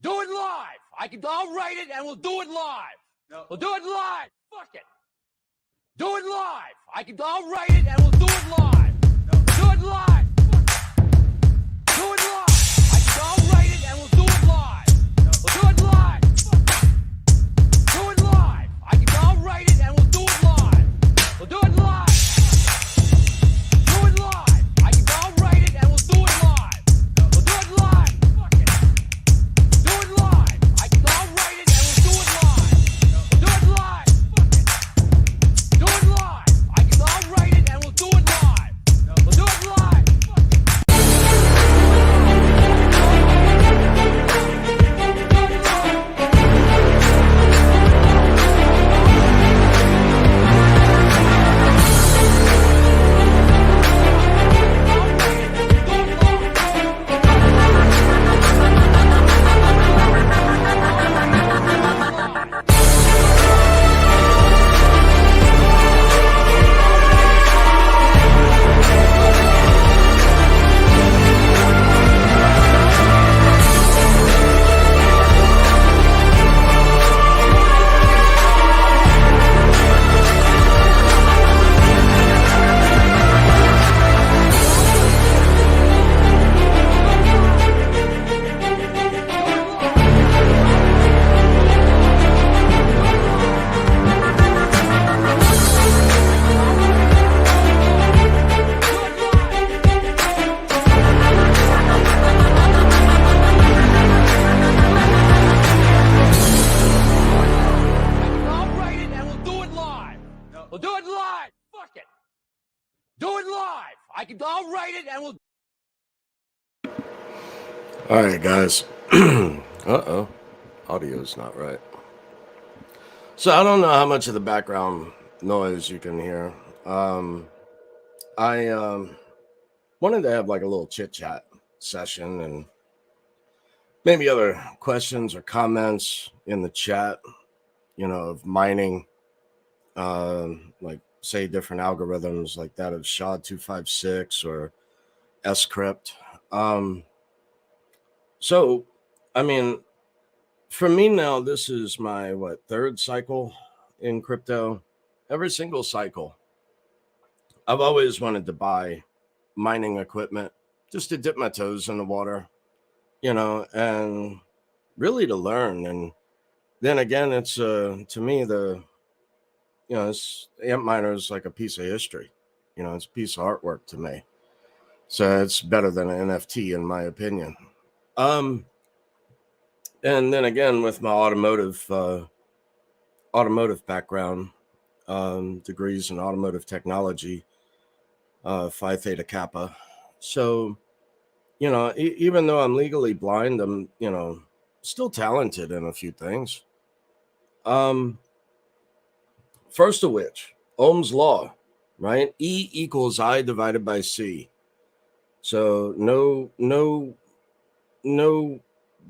Do it live. I'll write it and we'll do it live. No. We'll do it live. Fuck it. Do it live. I'll write it and we'll do it live. No. Do it live. Fuck it. Do it live. I'll write it and we'll do it live. No. We'll do it live. Fuck it. Do it live. I'll write it and we'll do it live. We'll do it live. Do it live. I'll write it and we'll do it live. We'll do it live. Fuck it. Do it live. I'll write it and we'll do it live. We'll do it live. Fuck it. Do it live. I'll write it and we'll do it live. We'll do it live. Fuck it. I'll write it and we'll do it live. We'll do it live. Fuck it. Do it live. I'll write it and we'll. All right, guys. Uh-oh. Audio's not right. So I don't know how much of the background noise you can hear. I wanted to have like a little chit-chat session and maybe other questions or comments in the chat, of mining, like say different algorithms like that of SHA-256 or Scrypt. So, I mean, for me now, this is my, third cycle in crypto. Every single cycle, I've always wanted to buy mining equipment just to dip my toes in the water, and really to learn. And then again, it's, to me, amp miner is like a piece of history. It's a piece of artwork to me. So it's better than an NFT, in my opinion. And then again, with my automotive background, degrees in automotive technology, Phi Theta Kappa. So, even though I'm legally blind, I'm, still talented in a few things. First of which, Ohm's law, right? E equals I divided by C. So no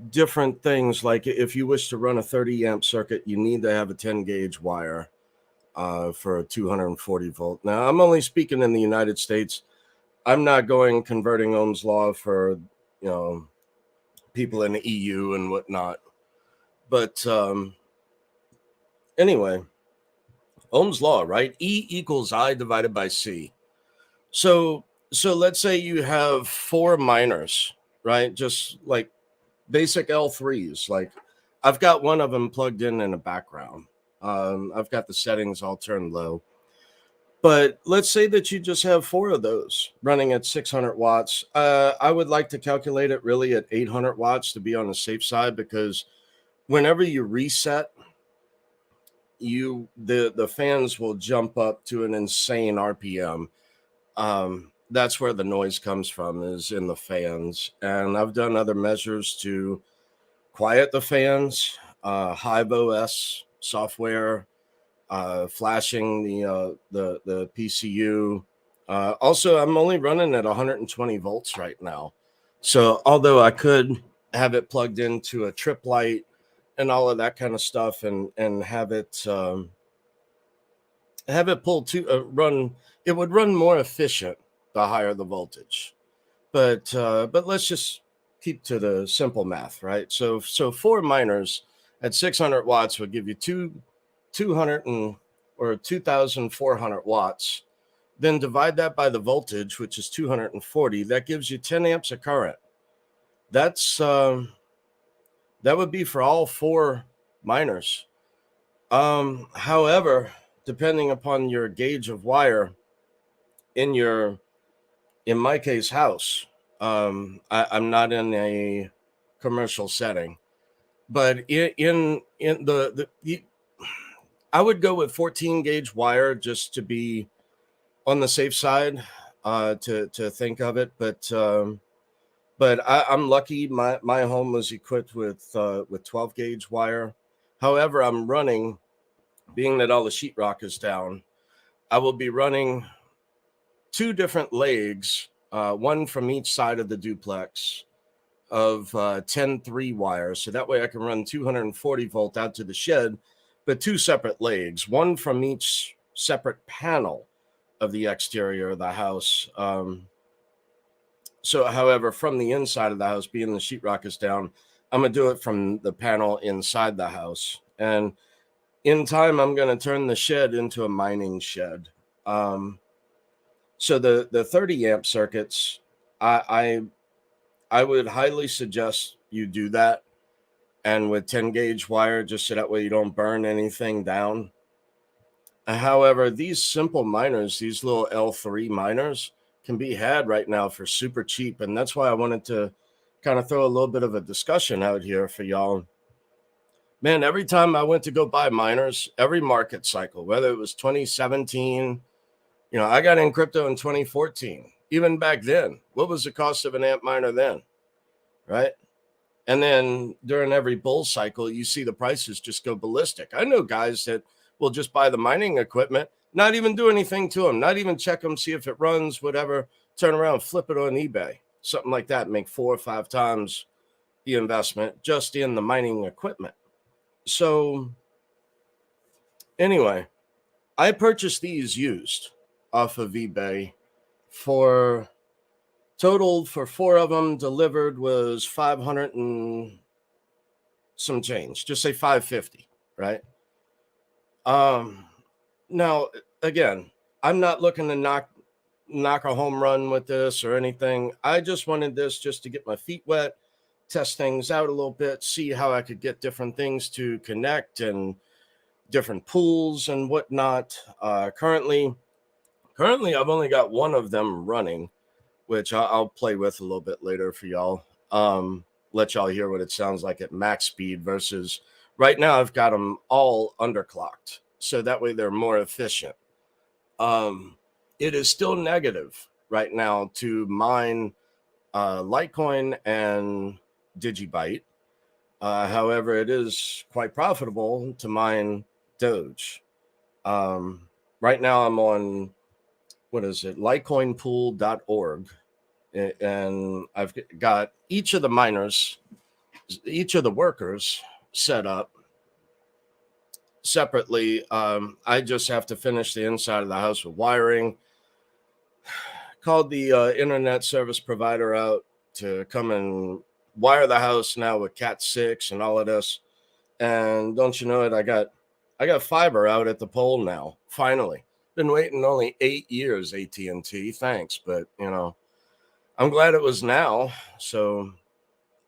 different things. Like if you wish to run a 30 amp circuit, you need to have a 10 gauge wire for a 240 volt. Now, I'm only speaking in the United States. I'm not converting Ohm's law for, people in the EU and whatnot. But anyway, Ohm's law, right? E equals I divided by C. So let's say you have 4 miners, right? Just like basic L3s. Like I've got one of them plugged in the background. I've got the settings all turned low. But let's say that you just have 4 of those running at 600 watts. I would like to calculate it really at 800 watts to be on the safe side, because whenever you reset, the fans will jump up to an insane RPM. That's where the noise comes from, is in the fans. And I've done other measures to quiet the fans, Hive OS software, flashing the PCU. Also, I'm only running at 120 volts right now. So although I could have it plugged into a trip light and all of that kind of stuff, and have it pull to run, it would run more efficient the higher the voltage. But let's just keep to the simple math, right? So 4 miners at 600 watts would give you 2,400 watts. Then divide that by the voltage, which is 240. That gives you 10 amps of current. That's that would be for all 4 miners. However, depending upon your gauge of wire in my case, house, I'm not in a commercial setting, but I would go with 14 gauge wire just to be on the safe side, to think of it. But I'm lucky. My home was equipped with 12 gauge wire. However, I'm running, being that all the sheetrock is down, I will be running 2 different legs, one from each side of the duplex of 10-3 wires. So that way I can run 240 volt out to the shed, but 2 separate legs, one from each separate panel of the exterior of the house. So, however, from the inside of the house, being the sheetrock is down, I'm going to do it from the panel inside the house. And in time, I'm going to turn the shed into a mining shed. So the 30 amp circuits, I would highly suggest you do that. And with 10 gauge wire, just so that way you don't burn anything down. However, these simple miners, these little L3 miners, can be had right now for super cheap. And that's why I wanted to kind of throw a little bit of a discussion out here for y'all. Man, every time I went to go buy miners, every market cycle, whether it was 2017, I got in crypto in 2014. Even back then, what was the cost of an amp miner then? Right? And then during every bull cycle, you see the prices just go ballistic. I know guys that will just buy the mining equipment, not even do anything to them, not even check them, see if it runs, whatever, turn around, flip it on eBay, something like that, make 4 or 5 times the investment just in the mining equipment. So anyway, I purchased these used off of eBay for total for 4 of them delivered was 500 and some change, just say 550, right? Now again, I'm not looking to knock a home run with this or anything. I just wanted this just to get my feet wet, test things out a little bit, see how I could get different things to connect and different pools and whatnot. Currently I've only got one of them running, which I'll play with a little bit later for y'all. Let y'all hear what it sounds like at max speed versus right now I've got them all underclocked. So that way they're more efficient. It is still negative right now to mine Litecoin and Digibyte. However, it is quite profitable to mine Doge. Right now I'm on, litecoinpool.org. And I've got each of the miners, each of the workers set up separately. I just have to finish the inside of the house with wiring. Called the internet service provider out to come and wire the house now with Cat 6 and all of this. And don't you know it, I got fiber out at the pole now. Finally, been waiting only 8 years. AT&T, thanks, but I'm glad it was now. So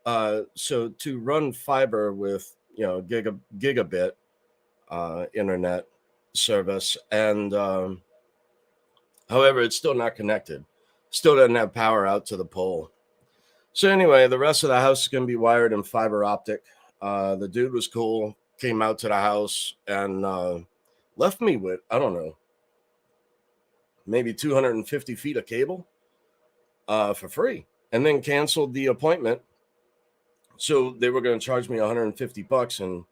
to run fiber with gigabit internet service, and however, it's still not connected. Still doesn't have power out to the pole. So anyway, the rest of the house is going to be wired in fiber optic. The dude was cool, came out to the house and left me with, I don't know, maybe 250 feet of cable for free, and then canceled the appointment. So they were going to charge me $150, and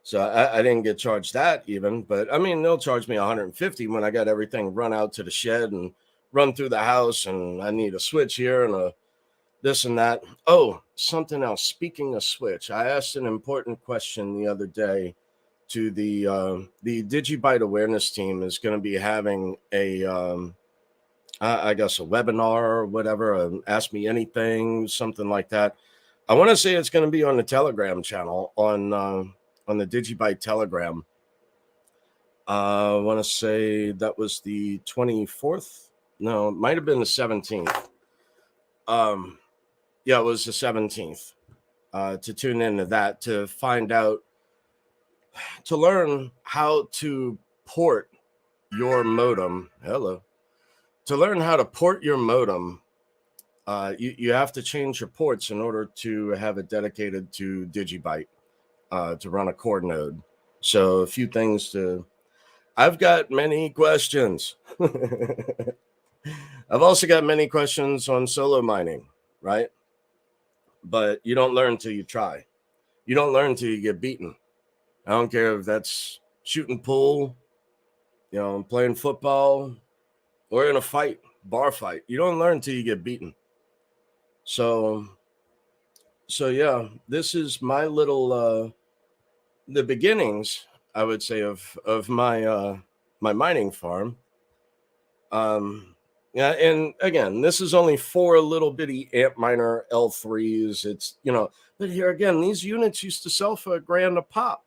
so I didn't get charged that even. But I mean, they'll charge me $150 when I got everything run out to the shed and run through the house, and I need a switch here and a this and that. Oh, something else. Speaking of switch, I asked an important question the other day to the Digibyte awareness team. Is going to be having a I guess a webinar or whatever, Ask Me Anything, something like that. I want to say it's going to be on the Telegram channel on the Digibyte Telegram. I want to say that was the 24th. No, it might have been the 17th. Yeah, it was the 17th. To tune into that to find out, to learn how to port your modem. Hello. To learn how to port your modem, you have to change your ports in order to have it dedicated to Digibyte to run a core node. So a few things to. I've got many questions. I've also got many questions on solo mining, right? But you don't learn till you try. You don't learn till you get beaten. I don't care if that's shooting pool, playing football, or in a fight, bar fight. You don't learn till you get beaten. So yeah, this is my little the beginnings, I would say, of my my mining farm. Yeah, and again, this is only 4 little bitty Antminer L3s. It's but here again, these units used to sell for $1,000 a pop.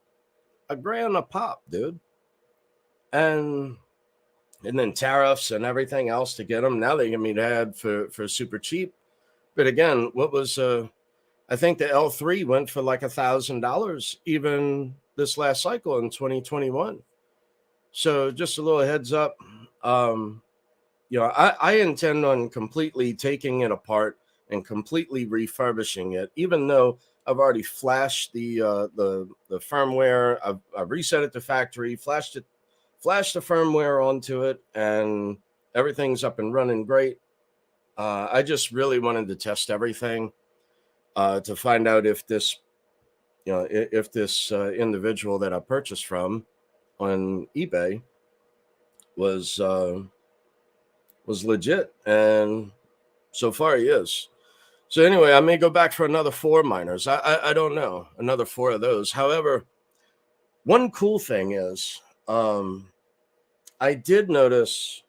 $1,000 a pop, dude. And then tariffs and everything else to get them. Now they can be had for super cheap. But again, what was I think the L3 went for like $1,000 even this last cycle in 2021. So just a little heads up. I intend on completely taking it apart and completely refurbishing it, even though I've already flashed the firmware. I've reset it to factory, flashed the firmware onto it, and everything's up and running great. I just really wanted to test everything to find out if this, if this individual that I purchased from on eBay was legit, and so far he is. So anyway, I may go back for another 4 miners. I don't know, another 4 of those. However, one cool thing is, I did notice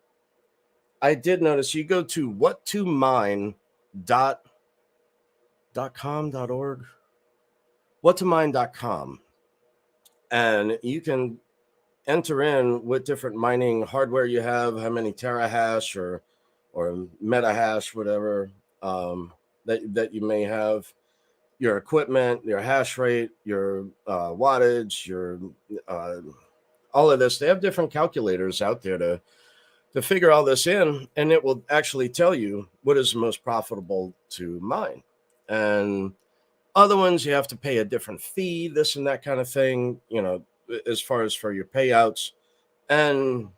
you go to whattomine.com.org, whattomine.com, and you can enter in what different mining hardware you have, how many terahash or metahash, whatever that you may have, your equipment, your hash rate, your wattage, your all of this. They have different calculators out there to figure all this in, and it will actually tell you what is the most profitable to mine. And other ones, you have to pay a different fee, this and that kind of thing, as far as for your payouts. And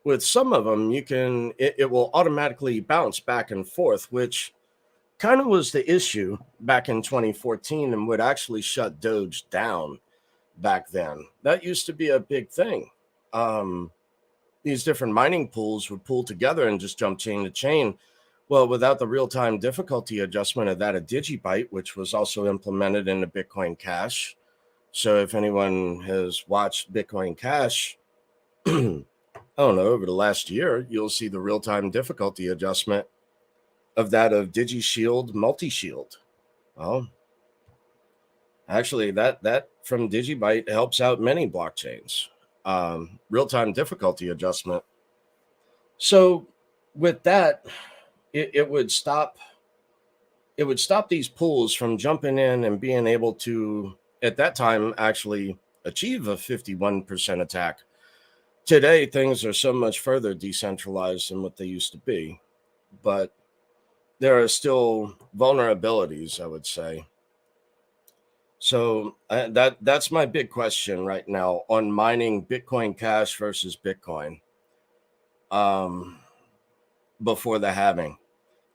with some of them, you can it will automatically bounce back and forth, which kind of was the issue back in 2014 and would actually shut Doge down back then. That used to be a big thing. These different mining pools would pool together and just jump chain to chain. Well, without the real-time difficulty adjustment of that of Digibyte, which was also implemented in the Bitcoin Cash. So if anyone has watched Bitcoin Cash, I don't know, over the last year, you'll see the real-time difficulty adjustment of that of DigiShield, Multi-Shield. Well, actually, that from Digibyte helps out many blockchains. Real-time difficulty adjustment. So with that, it would stop these pools from jumping in and being able to, at that time, actually achieve a 51% attack. Today, things are so much further decentralized than what they used to be, but there are still vulnerabilities, I would say. So that's my big question right now on mining Bitcoin Cash versus Bitcoin. Before the halving,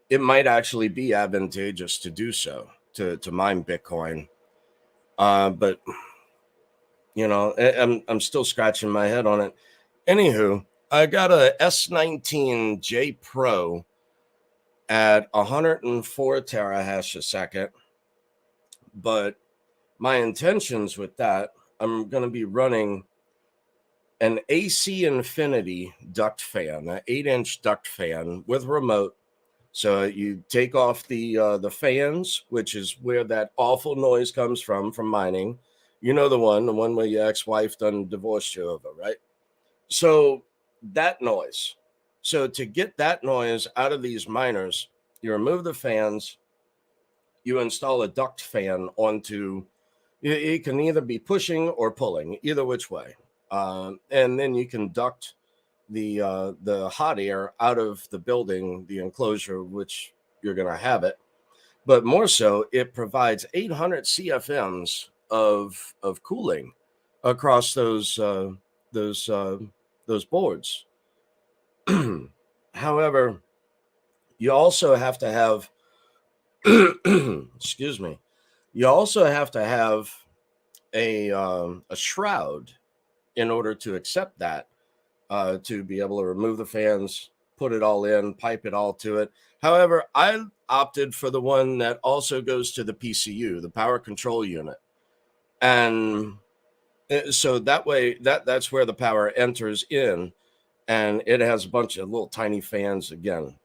it might actually be advantageous to do so, to mine Bitcoin. But I'm still scratching my head on it. Anywho, I got a S19J Pro at 104 terahash a second, but my intentions with that, I'm going to be running an AC Infinity duct fan, an 8-inch duct fan with remote, So you take off the fans, which is where that awful noise comes from mining. You know the one where your ex-wife done divorced you over, right? So that noise. So to get that noise out of these miners, you remove the fans, you install a duct fan onto. It can either be pushing or pulling, either which way, and then you can duct the hot air out of the building, the enclosure, which you're going to have it. But more so, it provides 800 CFMs of cooling across those those boards. However, you also have to have excuse me. You also have to have a shroud in order to accept that, to be able to remove the fans, put it all in, pipe it all to it. However, I opted for the one that also goes to the PCU, the power control unit. And so that way, that's where the power enters in, and it has a bunch of little tiny fans again.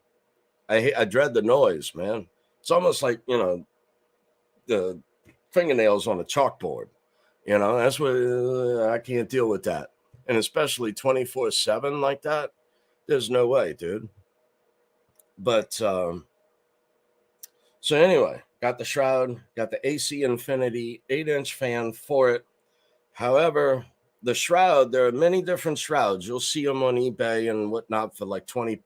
I dread the noise, man. It's almost like, the fingernails on a chalkboard. That's what I can't deal with that. And especially 24/7 like that. There's no way, dude. But so anyway, got the shroud, got the AC Infinity 8-inch fan for it. However, the shroud, there are many different shrouds. You'll see them on eBay and whatnot for like $20,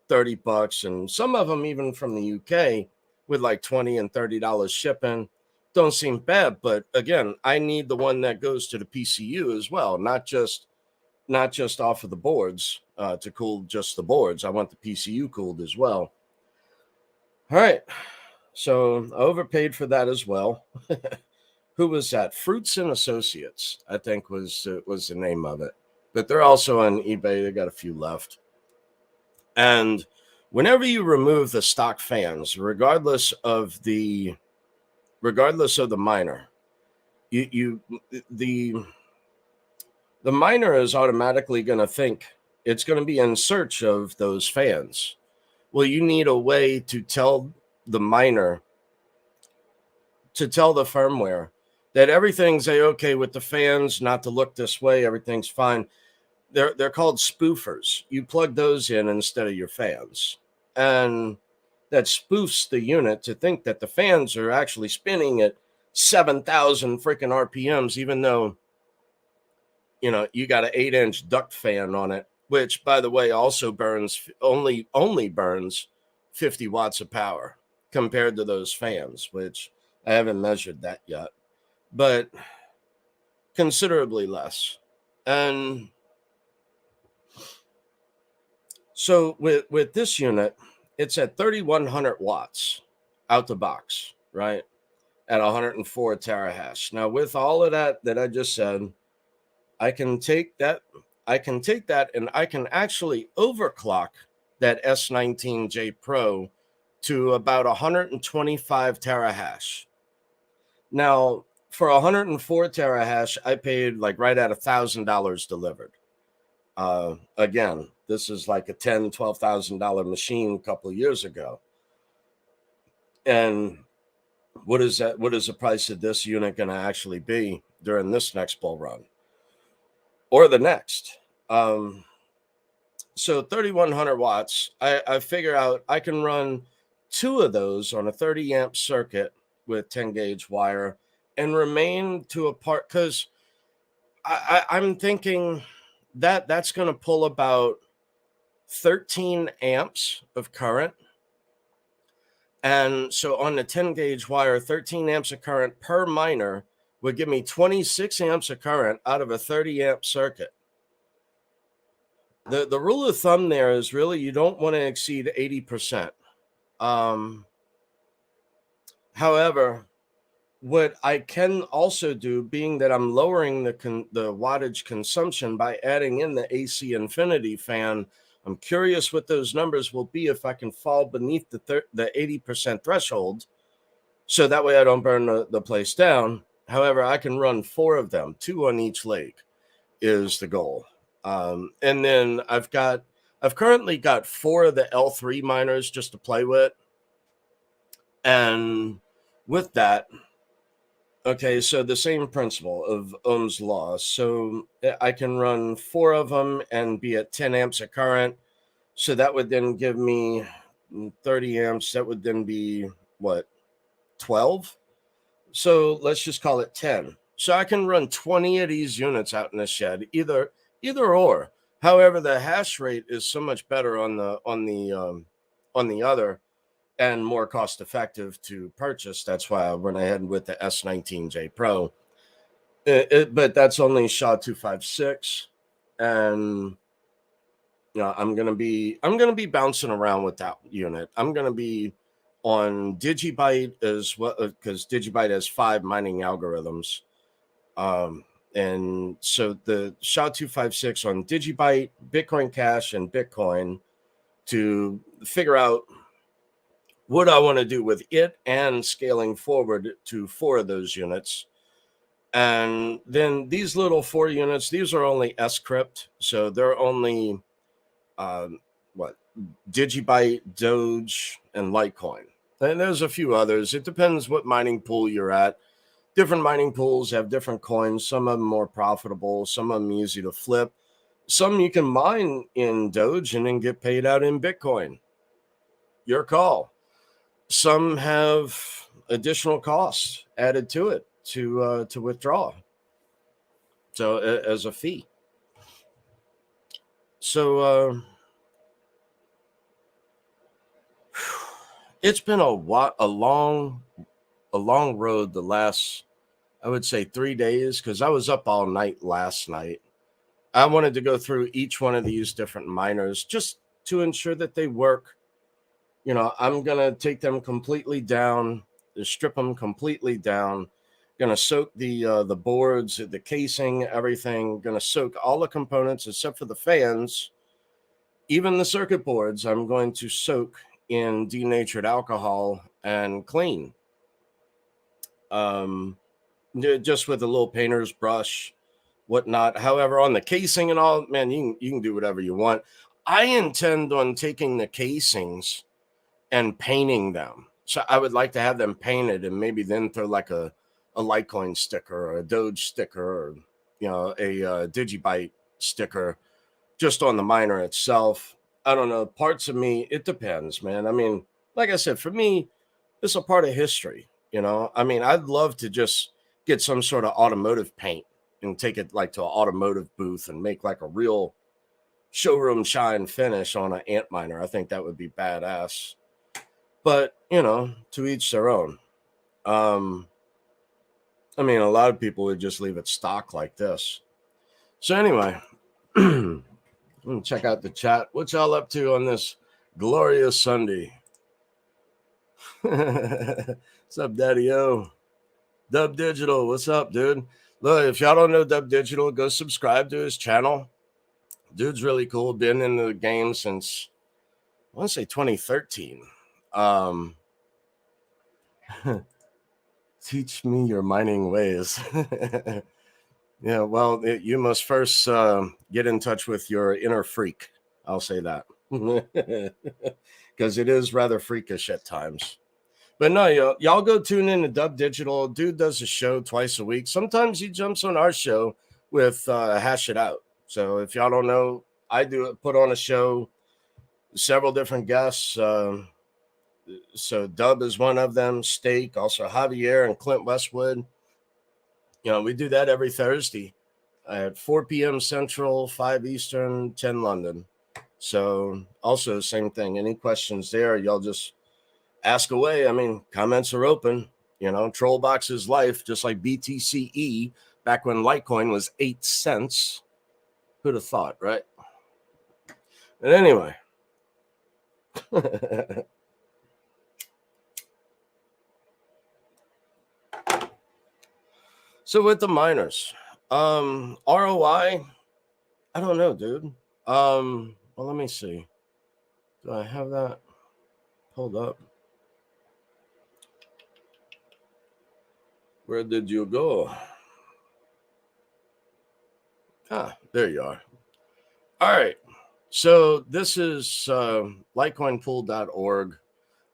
$30, and some of them even from the UK with like $20 and $30 shipping. Don't seem bad, but again, I need the one that goes to the PCU as well, not just off of the boards, to cool just the boards. I want the PCU cooled as well. All right, so I overpaid for that as well. Who was that? Fruits and Associates, I think was the name of it. But they're also on eBay. They got a few left. And whenever you remove the stock fans, regardless of the miner, the miner is automatically going to think it's going to be in search of those fans. Well, you need a way to tell the miner, to tell the firmware that everything's okay with the fans, not to look this way, everything's fine. They're called spoofers. You plug those in instead of your fans, and that spoofs the unit to think that the fans are actually spinning at 7,000 freaking RPMs, even though you got an 8-inch duct fan on it, which, by the way, also burns only burns 50 watts of power compared to those fans, which I haven't measured that yet, but considerably less. And so with this unit, it's at 3,100 watts out the box, right? At 104 terahash. Now, with all of that I just said, I can take that and I can actually overclock that S19J Pro to about 125 terahash. Now, for 104 terahash, I paid like right at $1,000 delivered. Again, this is like a $10,000-$12,000 machine a couple of years ago. And what is that? What is the price of this unit going to actually be during this next bull run or the next? So 3,100 watts. I figure out I can run 2 of those on a 30 amp circuit with 10 gauge wire and remain to a part, because I'm thinking that that's going to pull about 13 amps of current. And so on the 10 gauge wire, 13 amps of current per miner would give me 26 amps of current out of a 30 amp circuit. The rule of thumb there is really you don't want to exceed 80%. However, what I can also do, being that I'm lowering the wattage consumption by adding in the AC Infinity fan, I'm curious what those numbers will be if I can fall beneath the 80% threshold, so that way I don't burn the place down. However, I can run 4 of them, 2 on each leg is the goal. And then I've got I've currently got 4 of the L3 miners just to play with. And with that, okay, so the same principle of Ohm's law. So I can run 4 of them and be at 10 amps of current. So that would then give me 30 amps. That would then be what, 12? So let's just call it 10. So I can run 20 of these units out in the shed, either or. However, the hash rate is so much better on the other and more cost effective to purchase. That's why I went ahead with the S19J Pro. But that's only SHA-256, and I'm gonna be bouncing around with that unit. I'm gonna be on Digibyte as well, because Digibyte has 5 mining algorithms. And so the SHA-256 on Digibyte, Bitcoin Cash, and Bitcoin to figure out what I want to do with it and scaling forward to 4 of those units. And then these little 4 units, these are only Scrypt. So they're only, what, Digibyte, Doge, and Litecoin. And there's a few others. It depends what mining pool you're at. Different mining pools have different coins. Some of them more profitable. Some of them easy to flip. Some you can mine in Doge and then get paid out in Bitcoin. Your call. Some have additional costs added to it to withdraw. So as a fee. So it's been a long road the last, I would say, 3 days, because I was up all night last night. I wanted to go through each one of these different miners just to ensure that they work. I'm going to take them completely down, strip them completely down, going to soak the boards, the casing, everything, going to soak all the components except for the fans, even the circuit boards. I'm going to soak in denatured alcohol and clean. Just with a little painter's brush, whatnot. However, on the casing and all, man, you can do whatever you want. I intend on taking the casings and painting them. So I would like to have them painted and maybe then throw like a Litecoin sticker or a Doge sticker, or a Digibyte sticker just on the miner itself. I don't know. Parts of me, it depends, man. I mean, like I said, for me, it's a part of history. I mean, I'd love to just get some sort of automotive paint and take it like to an automotive booth and make like a real showroom shine finish on an ant miner. I think that would be badass. But, to each their own. I mean, a lot of people would just leave it stock like this. So anyway, let me check out the chat. What y'all up to on this glorious Sunday? What's up, Daddy-O? Dub Digital, what's up, dude? Look, if y'all don't know Dub Digital, go subscribe to his channel. Dude's really cool. Been in the game since, I want to say 2013. Teach me your mining ways. Yeah, well, you must first get in touch with your inner freak. I'll say that. Because it is rather freakish at times. But no, y'all go tune in to Dub Digital. Dude does a show twice a week. Sometimes he jumps on our show with Hash It Out. So if y'all don't know, I put on a show, several different guests. So Dub is one of them. Steak, also Javier and Clint Westwood. We do that every Thursday at 4 p.m. Central, 5 Eastern, 10 London. So also same thing. Any questions there, y'all just ask away. I mean, comments are open. Trollbox is life, just like BTCE back when Litecoin was 8 cents. Who'd have thought, right? But anyway. So with the miners, ROI, I don't know, dude. Well, let me see. Do I have that pulled up? Where did you go? Ah, there you are. All right. So this is litecoinpool.org.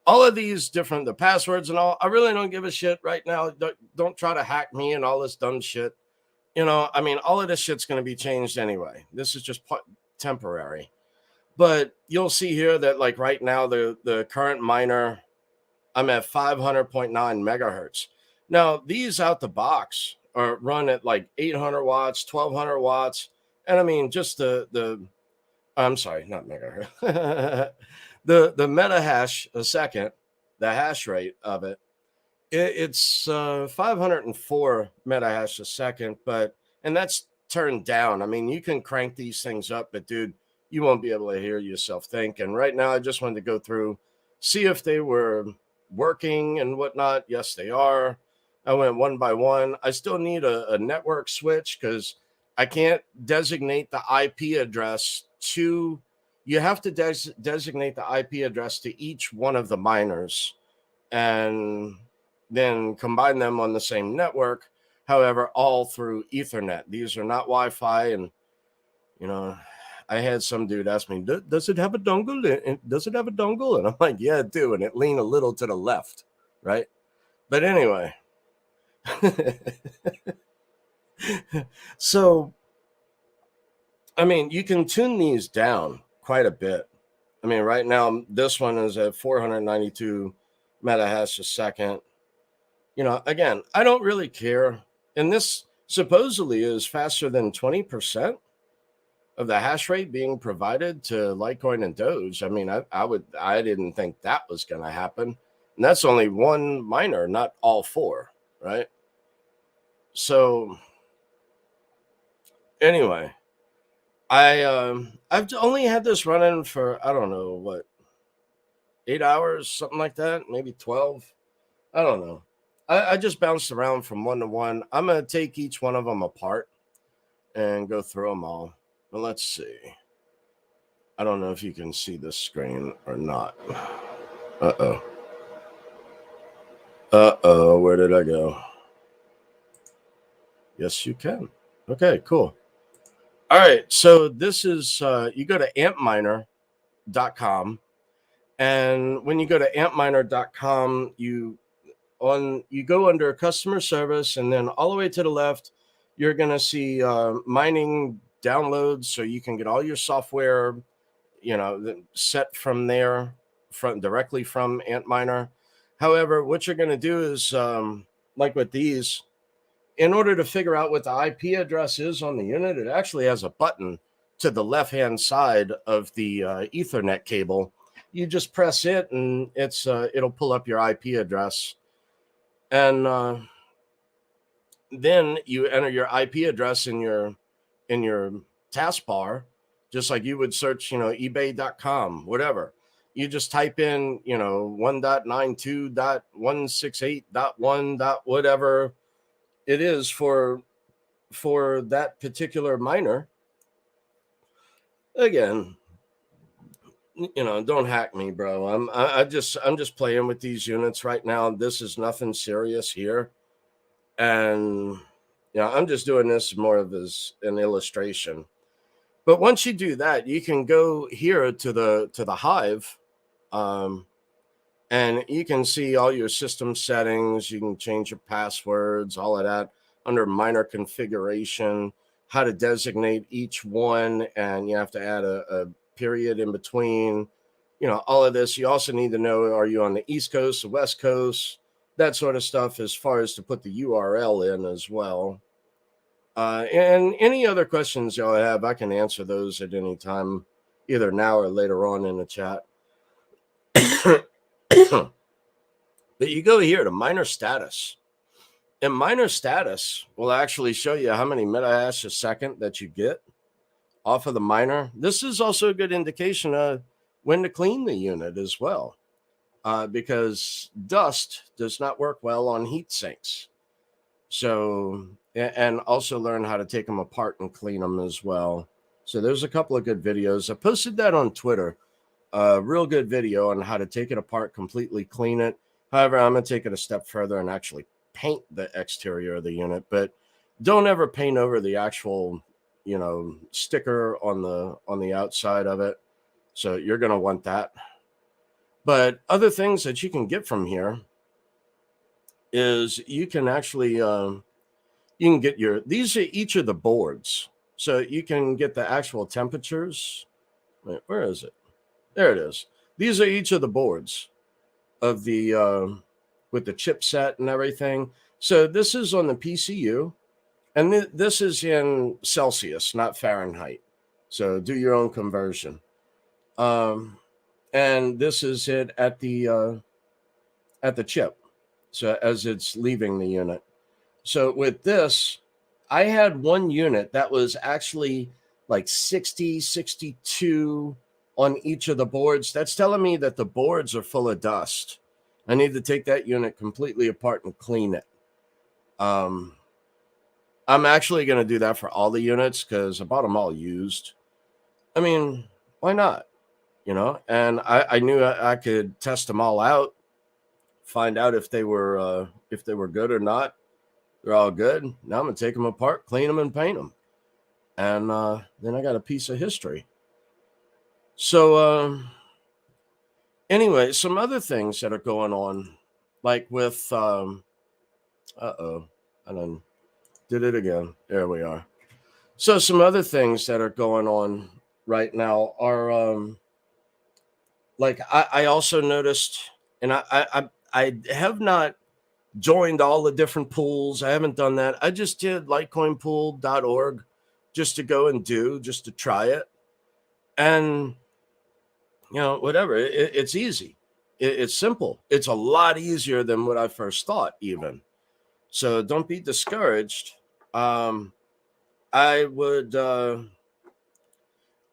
All of these different, the passwords and all, I really don't give a shit right now. Don't try to hack me and all this dumb shit. I mean, all of this shit's going to be changed anyway. This is just temporary. But you'll see here that like right now, the current miner, I'm at 500.9 megahertz. Now, these out the box are run at like 800 watts, 1200 watts. And I mean, just I'm sorry, not megahertz. the meta hash a second, the hash rate of it's 504 meta hash a second, and that's turned down. I mean, you can crank these things up, but dude, you won't be able to hear yourself think. And right now, I just wanted to go through, see if they were working and whatnot. Yes, they are. I went one by one. I still need a network switch because I can't designate the IP address to. You have to designate the IP address to each one of the miners, and then combine them on the same network. However, all through Ethernet. These are not Wi-Fi, and I had some dude ask me, "Does it have a dongle? Does it have a dongle?" And I'm like, "Yeah, it do," and it leaned a little to the left, right? But anyway, so I mean, you can tune these down quite a bit. I mean, right now this one is at 492 metahash a second. Again, I don't really care. And this supposedly is faster than 20% of the hash rate being provided to Litecoin and Doge. I mean, I didn't think that was going to happen. And that's only one miner, not all four, right? So anyway, I've only had this running for, I don't know, what, 8 hours, something like that, maybe 12. I don't know. I just bounced around from one to one. I'm going to take each one of them apart and go through them all. But let's see. I don't know if you can see this screen or not. Uh-oh. Uh-oh, where did I go? Yes, you can. Okay, cool. All right, so this is, you go to ampminer.com. And when you go to ampminer.com, you go under customer service, and then all the way to the left, you're going to see mining downloads, so you can get all your software, set from there, directly from Antminer. However, what you're going to do is, like with these, in order to figure out what the IP address is on the unit, it actually has a button to the left-hand side of the Ethernet cable. You just press it, and it'll pull up your IP address. And then you enter your IP address in your taskbar, just like you would search, ebay.com, whatever. You just type in, 1.92.168.1. Whatever it is for that particular miner. Again, don't hack me, bro. I'm just playing with these units right now. This is nothing serious here. And I'm just doing this more of as an illustration. But once you do that, you can go here to the Hive, and you can see all your system settings. You can change your passwords, all of that under miner configuration, how to designate each one, and you have to add a period in between. All of this. You also need to know, are you on the East Coast, the West Coast, that sort of stuff, as far as to put the URL in as well. And any other questions y'all have, I can answer those at any time, either now or later on in the chat. But you go here to miner status. And miner status will actually show you how many metahash a second that you get off of the miner. This is also a good indication of when to clean the unit as well, because dust does not work well on heat sinks. So, and also learn how to take them apart and clean them as well. So there's a couple of good videos. I posted that on Twitter, a real good video on how to take it apart, completely clean it. However, I'm going to take it a step further and actually paint the exterior of the unit, but don't ever paint over the actual sticker on the outside of it. So you're going to want that. But other things that you can get from here is you can actually you can get these are each of the boards. So you can get the actual temperatures. Wait, where is it? There it is. These are each of the boards of the with the chipset and everything. So this is on the PCU, and this is in Celsius, not Fahrenheit. So do your own conversion. And this is it at the chip. So as it's leaving the unit. So with this, I had one unit that was actually like 60, 62 on each of the boards. That's telling me that the boards are full of dust. I need to take that unit completely apart and clean it. I'm actually going to do that for all the units because I bought them all used. I mean, why not? And I knew I could test them all out, find out if they were good or not. They're all good. Now I'm gonna take them apart, clean them, and paint them, and then I got a piece of history. So anyway, some other things that are going on, like with I done did it again. There we are. So some other things that are going on right now are like I also noticed, and I have not joined all the different pools. I haven't done that. I just did litecoinpool.org just to go and just to try it. And, whatever. It's easy. It's simple. It's a lot easier than what I first thought, even. So don't be discouraged. I would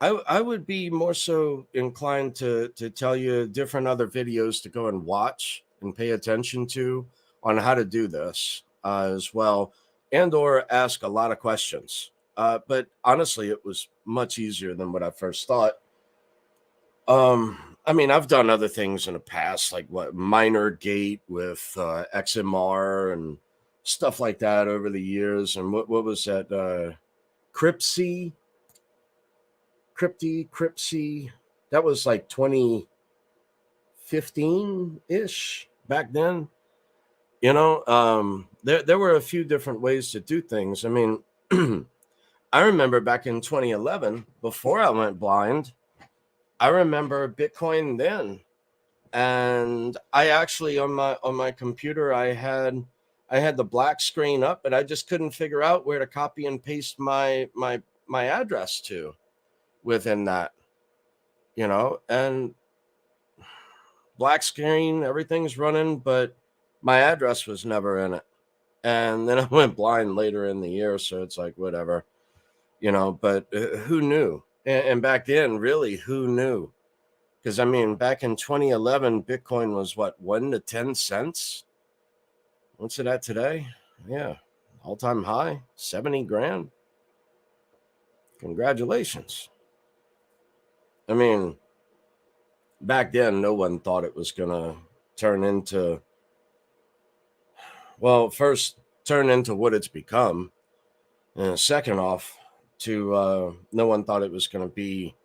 I would be more so inclined to tell you different other videos to go and watch and pay attention to on how to do this as well, and or ask a lot of questions. But honestly, it was much easier than what I first thought. I mean, I've done other things in the past, like Miner Gate with XMR and stuff like that over the years. And what was that? Cryptsy. That was like 2015-ish back then. There were a few different ways to do things. I mean, I remember back in 2011, before I went blind, I remember Bitcoin then. And I actually on my computer I had the black screen up, but I just couldn't figure out where to copy and paste my address to within that, and black screen, everything's running, but my address was never in it. And then I went blind later in the year, so it's like whatever, but who knew? And back then, really, who knew? Because I mean, back in 2011, Bitcoin was what, 1 to 10 cents? What's it at today? Yeah, all-time high, 70 grand. Congratulations. I mean, back then, no one thought it was going to turn into, well, first, turn into what it's become. And second off, no one thought it was going to be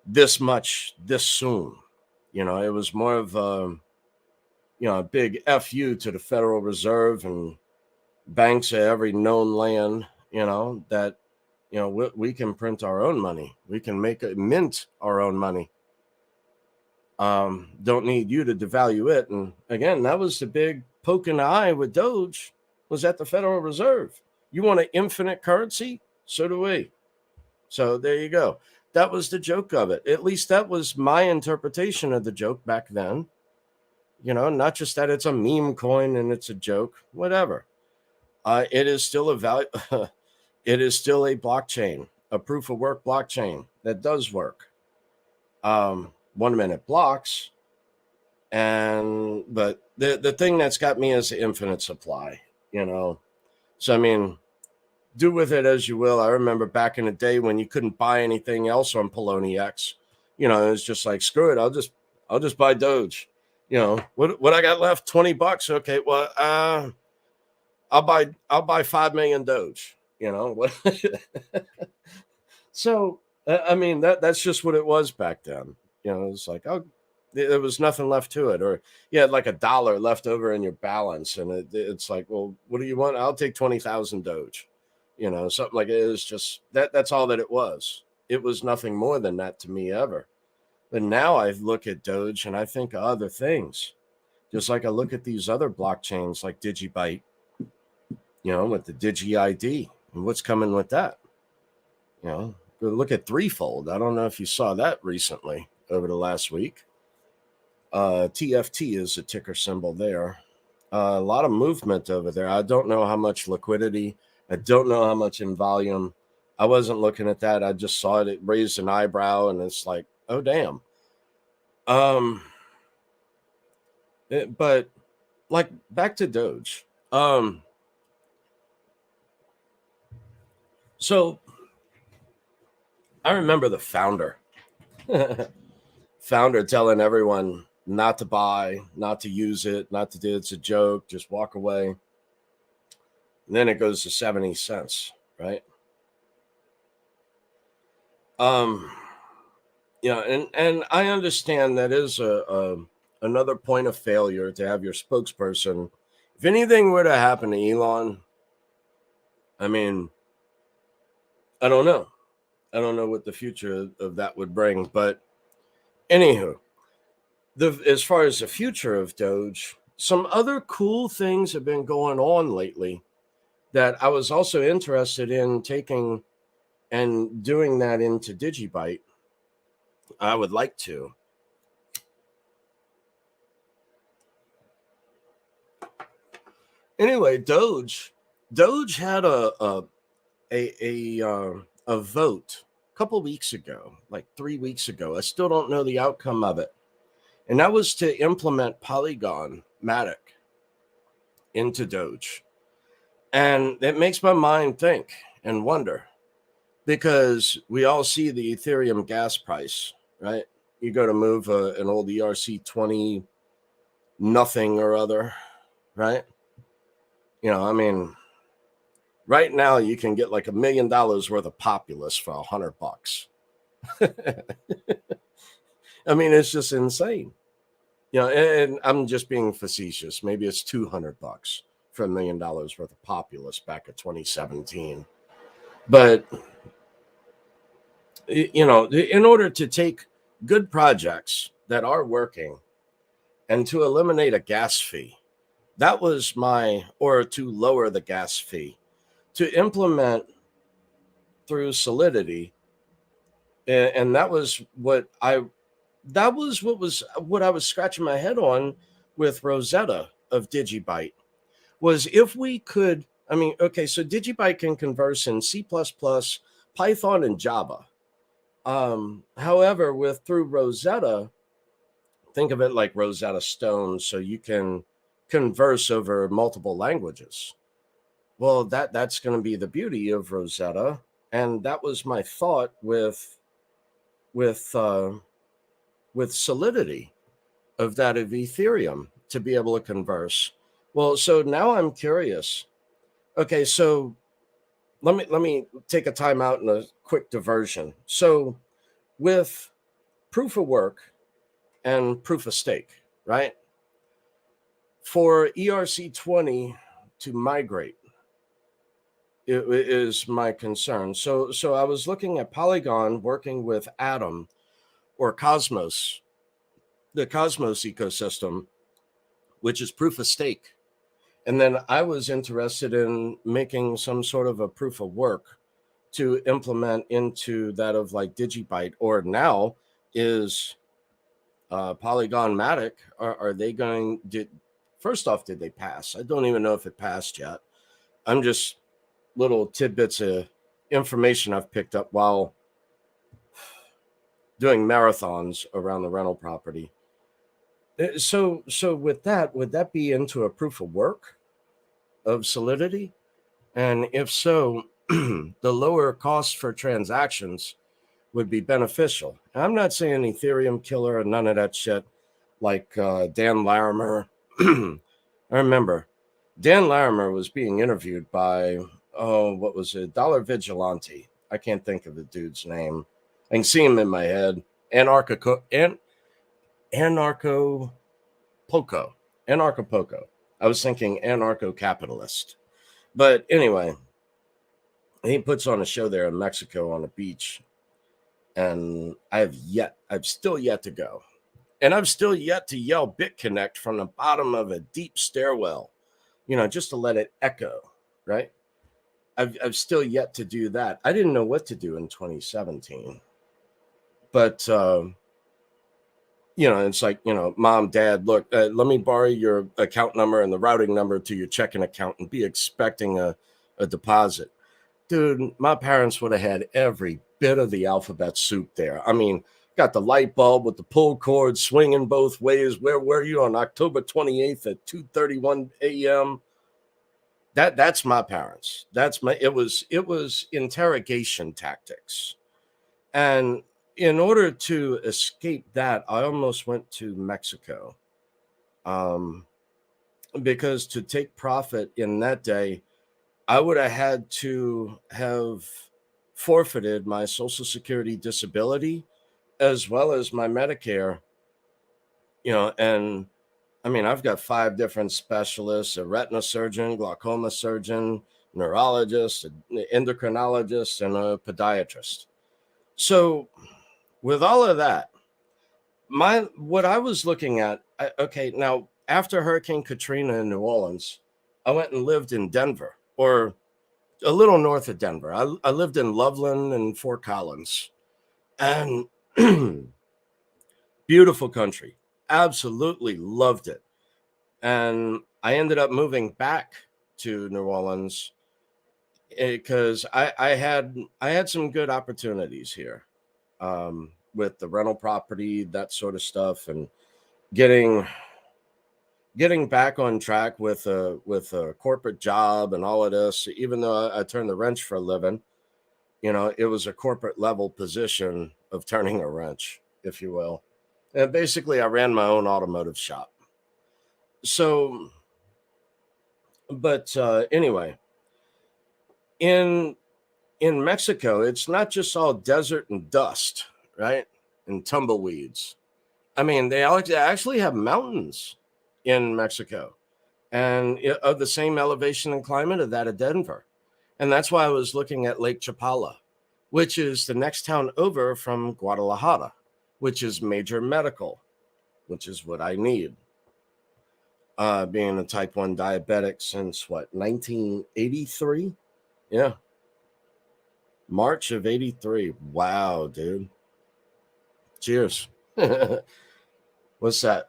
this much this soon. It was more of a big FU to the Federal Reserve and banks of every known land, that, we can print our own money. We can mint our own money. Don't need you to devalue it. And again, that was the big poke in the eye with Doge, was at the Federal Reserve. You want an infinite currency? So do we. So there you go. That was the joke of it. At least that was my interpretation of the joke back then. Not just that it's a meme coin and it's a joke, whatever. It is still a value. It is still a blockchain, a proof of work blockchain that does work. 1 minute blocks. But the thing that's got me is the infinite supply, So, I mean, do with it as you will. I remember back in the day when you couldn't buy anything else on Poloniex. It was just like, screw it. I'll just buy Doge. What I got left? $20. Okay, well, I'll buy 5 million Doge. What So I mean that's just what it was back then. You know, it's like, oh, there was nothing left to it, or you had like $1 left over in your balance, and it's like, well, what do you want? I'll take 20,000 Doge. You know, something like it is just that. That's all that it was. It was nothing more than that to me ever. But now I look at Doge and I think of other things. Just like I look at these other blockchains like Digibyte, you know, with the Digi ID and what's coming with that. You know, look at Threefold. I don't know if you saw that recently over the last week. TFT is a ticker symbol there. A lot of movement over there. I don't know how much liquidity. I don't know how much in volume. I wasn't looking at that. I just saw it. It raised an eyebrow, and it's like, oh damn. Um, but like back to Doge. So I remember the founder, founder telling everyone not to buy, not to use it, not to do it's a joke, just walk away. And then it goes to 70 cents, right? Um, yeah, and I understand that is a another point of failure to have your spokesperson. If anything were to happen to Elon, I mean, I don't know. I don't know what the future of that would bring, but anywho, as far as the future of Doge, some other cool things have been going on lately that I was also interested in taking and doing that into Digibyte. I would like to. Anyway, Doge had a vote a couple weeks ago, like 3 weeks ago. I still don't know the outcome of it, and that was to implement Polygon Matic into Doge, and it makes my mind think and wonder because we all see the Ethereum gas price, right? You go to move an old ERC20 nothing or other, right? You know, I mean, right now you can get like $1 million worth of Populous for $100. I mean, it's just insane. You know, and I'm just being facetious. Maybe it's $200 for $1 million worth of Populous back in 2017. But you know, in order to take good projects that are working and to eliminate a gas fee, that was or to lower the gas fee, to implement through Solidity, and that was what I was scratching my head on with Rosetta of Digibyte, was if we could, I mean, okay, so Digibyte can converse in C++, Python, and Java. However, through Rosetta, think of it like Rosetta Stone, so you can converse over multiple languages. Well, that's going to be the beauty of Rosetta, and that was my thought with Solidity of that of Ethereum to be able to converse. Well, so now I'm curious. Okay, so let me take a time out and a quick diversion. So with proof of work and proof of stake, right? For ERC20 to migrate, it is my concern. So I was looking at Polygon working with Atom or Cosmos, the Cosmos ecosystem, which is proof of stake. And then I was interested in making some sort of a proof of work to implement into that of like Digibyte, or now is Polygon Matic. Are they going? First off, did they pass? I don't even know if it passed yet. I'm just little tidbits of information I've picked up while doing marathons around the rental property. So with that, would that be into a proof of work of Solidity? And if so, the lower cost for transactions would be beneficial. I'm not saying Ethereum killer or none of that shit like Dan Larimer. I remember Dan Larimer was being interviewed by, what was it, Dollar Vigilante. I can't think of the dude's name. I can see him in my head. Anarcho Poco. Anarcho Poco. I was thinking anarcho capitalist. But anyway, he puts on a show there in Mexico on a beach. And I've still yet to go. And I've still yet to yell BitConnect from the bottom of a deep stairwell, just to let it echo, right? I've still yet to do that. I didn't know what to do in 2017. But, it's like, Mom, Dad, look, let me borrow your account number and the routing number to your checking account and be expecting a deposit. Dude, my parents would have had every bit of the alphabet soup there. I mean, got the light bulb with the pull cord swinging both ways. Where were you on October 28th at 2:31 a.m.? That's my parents. It was interrogation tactics. And in order to escape that, I almost went to Mexico. Because to take profit in that day, I would have had to have forfeited my Social Security disability as well as my Medicare, and I mean, I've got 5 different specialists: a retina surgeon, glaucoma surgeon, neurologist, an endocrinologist, and a podiatrist. So with all of that, what I was looking at, okay, now after Hurricane Katrina in New Orleans, I went and lived in Denver, or a little north of Denver. I lived in Loveland and Fort Collins, and beautiful country. Absolutely loved it. And I ended up moving back to New Orleans because I had some good opportunities here, with the rental property, that sort of stuff, and getting back on track with a corporate job and all of this. Even though I turned the wrench for a living, it was a corporate level position of turning a wrench, if you will. And basically, I ran my own automotive shop. So, but anyway, in Mexico, it's not just all desert and dust, right? And tumbleweeds. I mean, they actually have mountains in Mexico, and of the same elevation and climate of that of Denver. And that's why I was looking at Lake Chapala, which is the next town over from Guadalajara, which is major medical, which is what I need. Being a type 1 diabetic since 1983? Yeah. March of 83. Wow, dude. Cheers. What's that?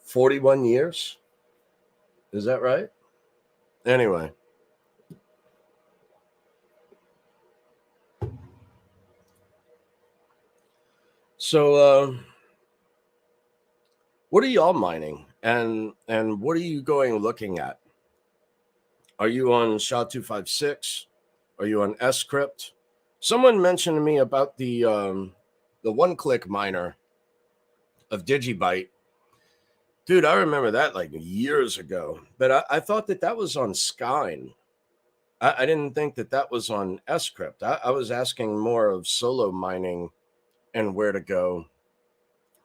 41 years? Is that right? Anyway. So, what are y'all mining, and what are you looking at? Are you on SHA-256? Are you on Scrypt? Someone mentioned to me about the one-click miner of Digibyte. Dude, I remember that like years ago, but I thought that was on Skyne. I didn't think that was on Scrypt. I was asking more of solo mining and where to go.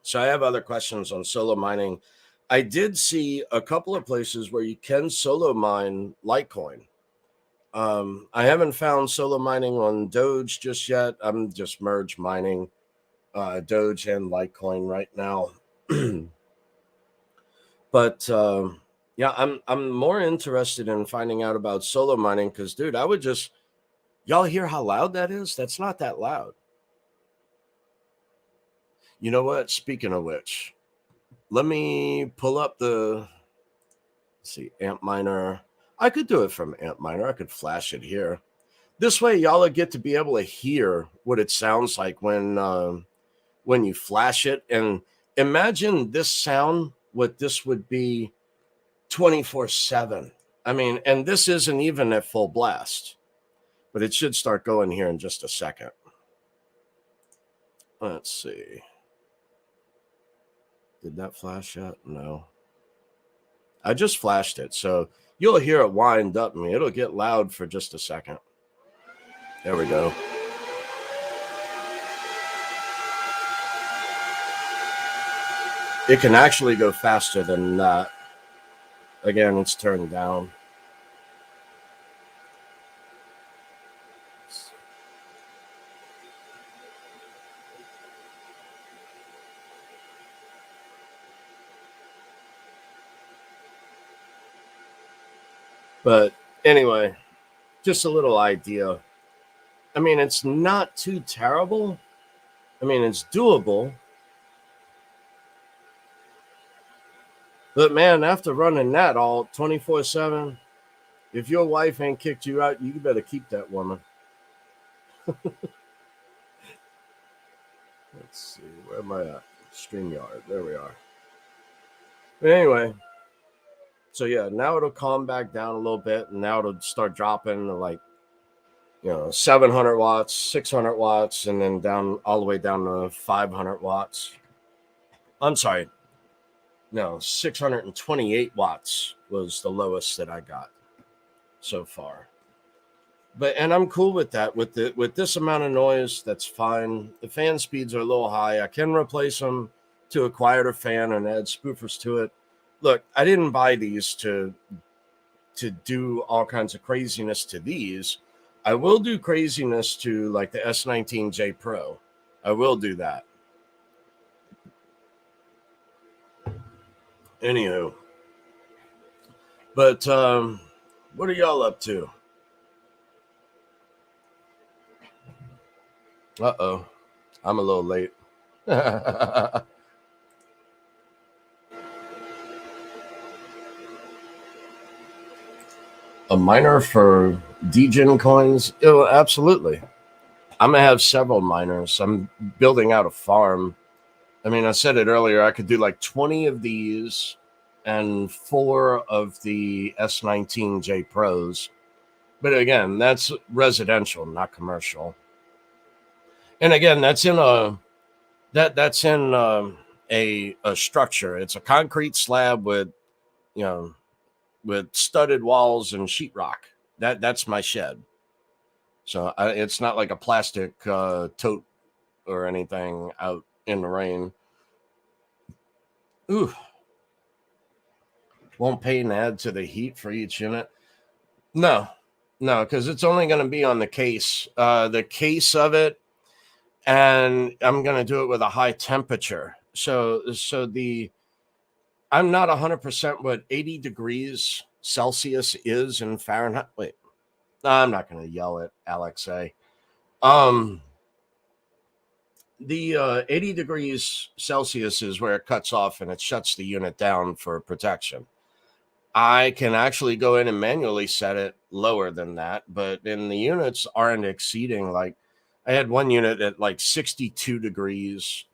So I have other questions on solo mining. I did see a couple of places where you can solo mine Litecoin. I haven't found solo mining on Doge just yet. I'm just merge mining Doge and Litecoin right now. But yeah, I'm more interested in finding out about solo mining because, dude, y'all hear how loud that is? That's not that loud. You know what? Speaking of which, let me pull up let's see, Antminer. I could do it from Antminer. I could flash it here. This way, y'all get to be able to hear what it sounds like when you flash it. And imagine this sound, what this would be 24/7. I mean, and this isn't even at full blast, but it should start going here in just a second. Let's see. Did that flash yet? No. I just flashed it, so you'll hear it wind up me. It'll get loud for just a second. There we go. It can actually go faster than that. Again, it's turned down. But anyway, just a little idea. I mean, it's not too terrible. I mean, it's doable. But man, after running that all 24/7, if your wife ain't kicked you out, you better keep that woman. Let's see, where am I at? StreamYard. There we are. But anyway, so yeah, now it'll calm back down a little bit, and now it'll start dropping to like 700 watts, 600 watts, and then down all the way down to 500 watts. I'm sorry, no, 628 watts was the lowest that I got so far. But and I'm cool with that. With this amount of noise, that's fine. The fan speeds are a little high. I can replace them to a quieter fan and add spoofers to it. Look, I didn't buy these to do all kinds of craziness to these. I will do craziness to like the S19J Pro. I will do that. Anywho, but what are y'all up to? Uh-oh, I'm a little late. A miner for degen coins? Oh, absolutely. I'm gonna have several miners. I'm building out a farm. I mean, I said it earlier, I could do like 20 of these and 4 of the S19J Pros. But again, that's residential, not commercial. And again, that's in a structure. It's a concrete slab with studded walls and sheetrock. That's my shed. So it's not like a plastic tote or anything out in the rain. Ooh. Won't pay an add to the heat for each unit. No, because it's only going to be on the case of it, and I'm going to do it with a high temperature. So I'm not 100% what 80 degrees Celsius is in Fahrenheit. Wait, no, I'm not going to yell at Alexa. The 80 degrees Celsius is where it cuts off and it shuts the unit down for protection. I can actually go in and manually set it lower than that, but then the units aren't exceeding, like I had one unit at like 62 degrees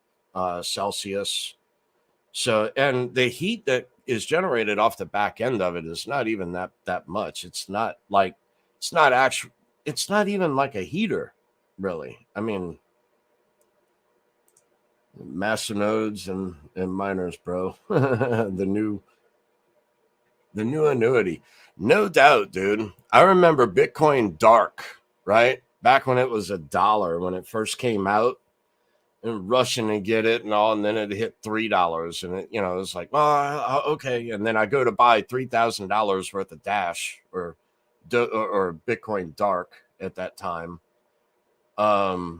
Celsius. So, and the heat that is generated off the back end of it is not even that much. It's not even like a heater, really. I mean, master nodes and miners, bro. the new annuity. No doubt, dude. I remember Bitcoin dark, right? Back when it was $1 when it first came out, and rushing to get it and all, and then it hit $3, and it was like, oh, okay. And then I go to buy $3,000 worth of Dash or Bitcoin dark at that time. It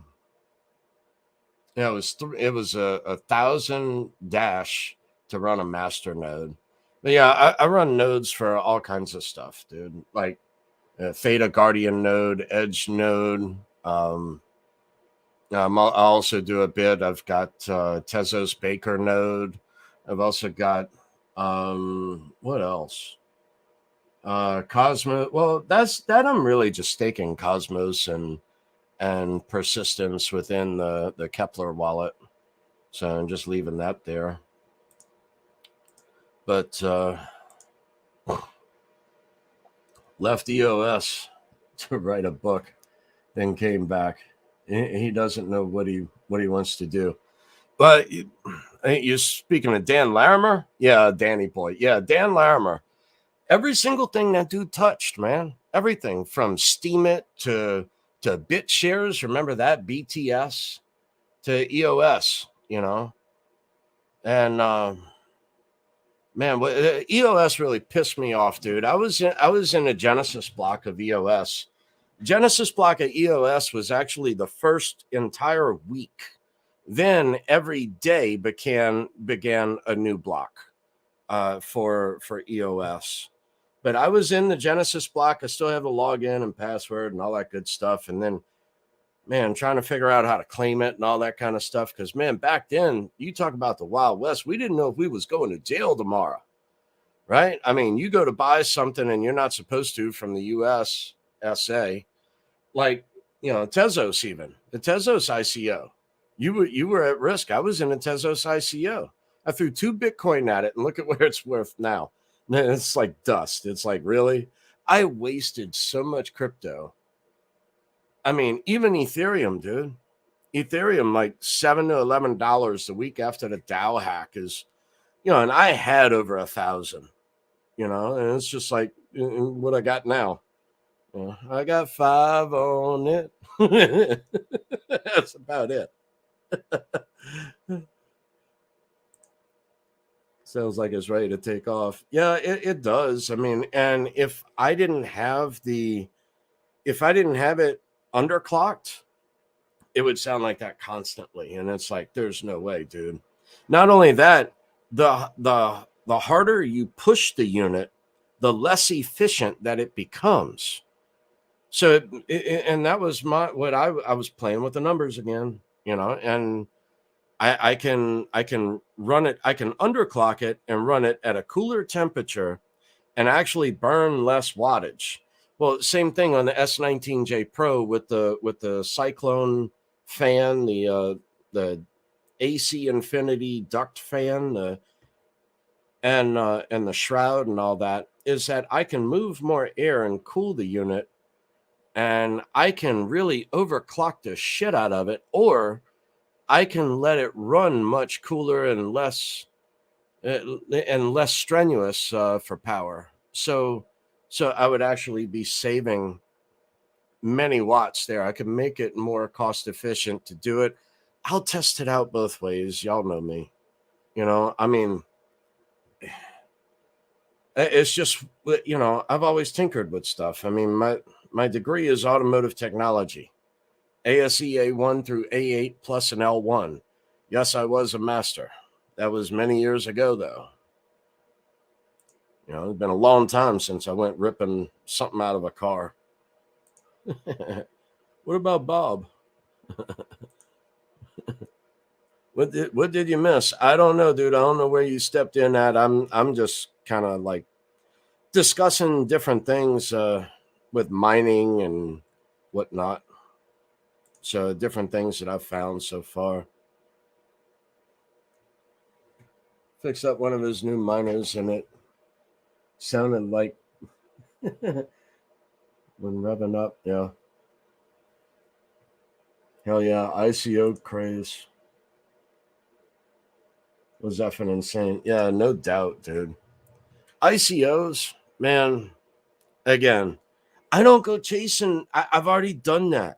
was it was a 1,000 Dash to run a master node. But yeah, I run nodes for all kinds of stuff, dude. Like Theta Guardian node, Edge node. I also do a bit. I've got Tezos Baker node. I've also got what else? Cosmos. Well, that I'm really just staking Cosmos and persistence within the Kepler wallet. So I'm just leaving that there. But left EOS to write a book, then came back. He doesn't know what he wants to do. But you're speaking of Dan Larimer? Yeah, Danny boy. Yeah, Dan Larimer. Every single thing that dude touched, man. Everything from Steemit to to bit shares. Remember that? BTS to EOS, you know? And man, EOS really pissed me off, dude. I was in a Genesis block of EOS. Genesis block of EOS was actually the first entire week. Then every day began a new block for EOS. But I was in the Genesis block. I still have the login and password and all that good stuff. And then, man, trying to figure out how to claim it and all that kind of stuff. Because, man, back then, you talk about the Wild West. We didn't know if we was going to jail tomorrow, right? I mean, you go to buy something and you're not supposed to from the U.S. SA, like, you know, Tezos even. The Tezos ICO. You were at risk. I was in a Tezos ICO. I threw 2 Bitcoin at it and look at where it's worth now. It's like dust. It's like, really? I wasted so much crypto. I mean, even Ethereum, dude. Ethereum, like $7 to $11 the week after the DAO hack is, you know, and I had over 1,000, you know, and it's just like what I got now. You know, I got 5 on it. That's about it. Sounds like it's ready to take off. Yeah, it does. I mean, and if I didn't have it underclocked, it would sound like that constantly. And it's like, there's no way, dude. Not only that, the harder you push the unit, the less efficient that it becomes. So, and that was what I was playing with the numbers again, you know, and I can run it. I can underclock it and run it at a cooler temperature and actually burn less wattage. Well, same thing on the S19J Pro with the Cyclone fan, the AC Infinity duct fan, and the shroud and all that, is that I can move more air and cool the unit, and I can really overclock the shit out of it, or I can let it run much cooler and less strenuous for power. So I would actually be saving many watts there. I could make it more cost efficient to do it. I'll test it out both ways. Y'all know me. You know, I mean, it's just, you know, I've always tinkered with stuff. I mean, my degree is automotive technology. ASE A1 through A8 plus an L1. Yes, I was a master. That was many years ago, though. You know, it's been a long time since I went ripping something out of a car. What about Bob? What did you miss? I don't know, dude. I don't know where you stepped in at. I'm just kind of like discussing different things with mining and whatnot. So different things that I've found so far. Fixed up one of his new miners and it sounded like when revving up, yeah. Hell yeah, ICO craze was effing insane. Yeah, no doubt, dude. ICOs, man, again, I don't go chasing. I've already done that.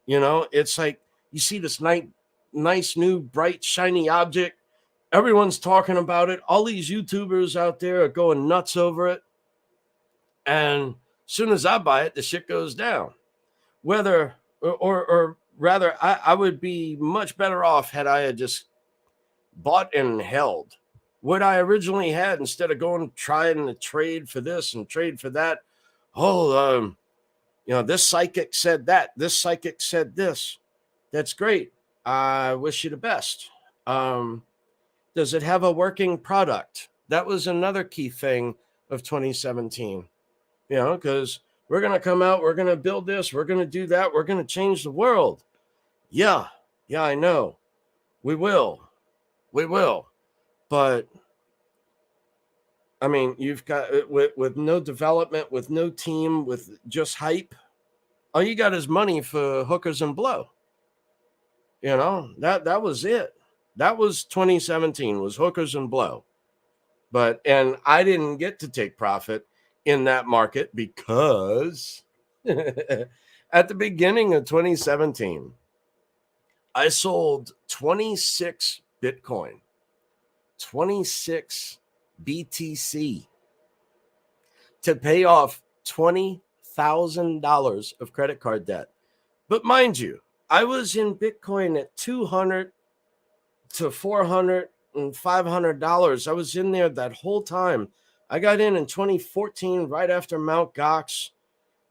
You know, it's like you see this nice, new, bright, shiny object. Everyone's talking about it. All these YouTubers out there are going nuts over it. And as soon as I buy it, the shit goes down. Whether, or rather, I would be much better off had I had just bought and held what I originally had instead of going trying to trade for this and trade for that. Oh, you know, this psychic said that. This psychic said this. That's great. I wish you the best. Does it have a working product? That was another key thing of 2017. You know, because we're going to come out, we're going to build this, we're going to do that, we're going to change the world. Yeah, I know. We will. But I mean, you've got with no development, with no team, with just hype. All you got is money for hookers and blow. You know, that was it. That was 2017, was hookers and blow. And I didn't get to take profit in that market because At the beginning of 2017, I sold 26 Bitcoin, 26 BTC to pay off $20,000 of credit card debt. But mind you, I was in Bitcoin at $200 to $400 and $500. I was in there that whole time. I got in 2014, right after Mt. Gox.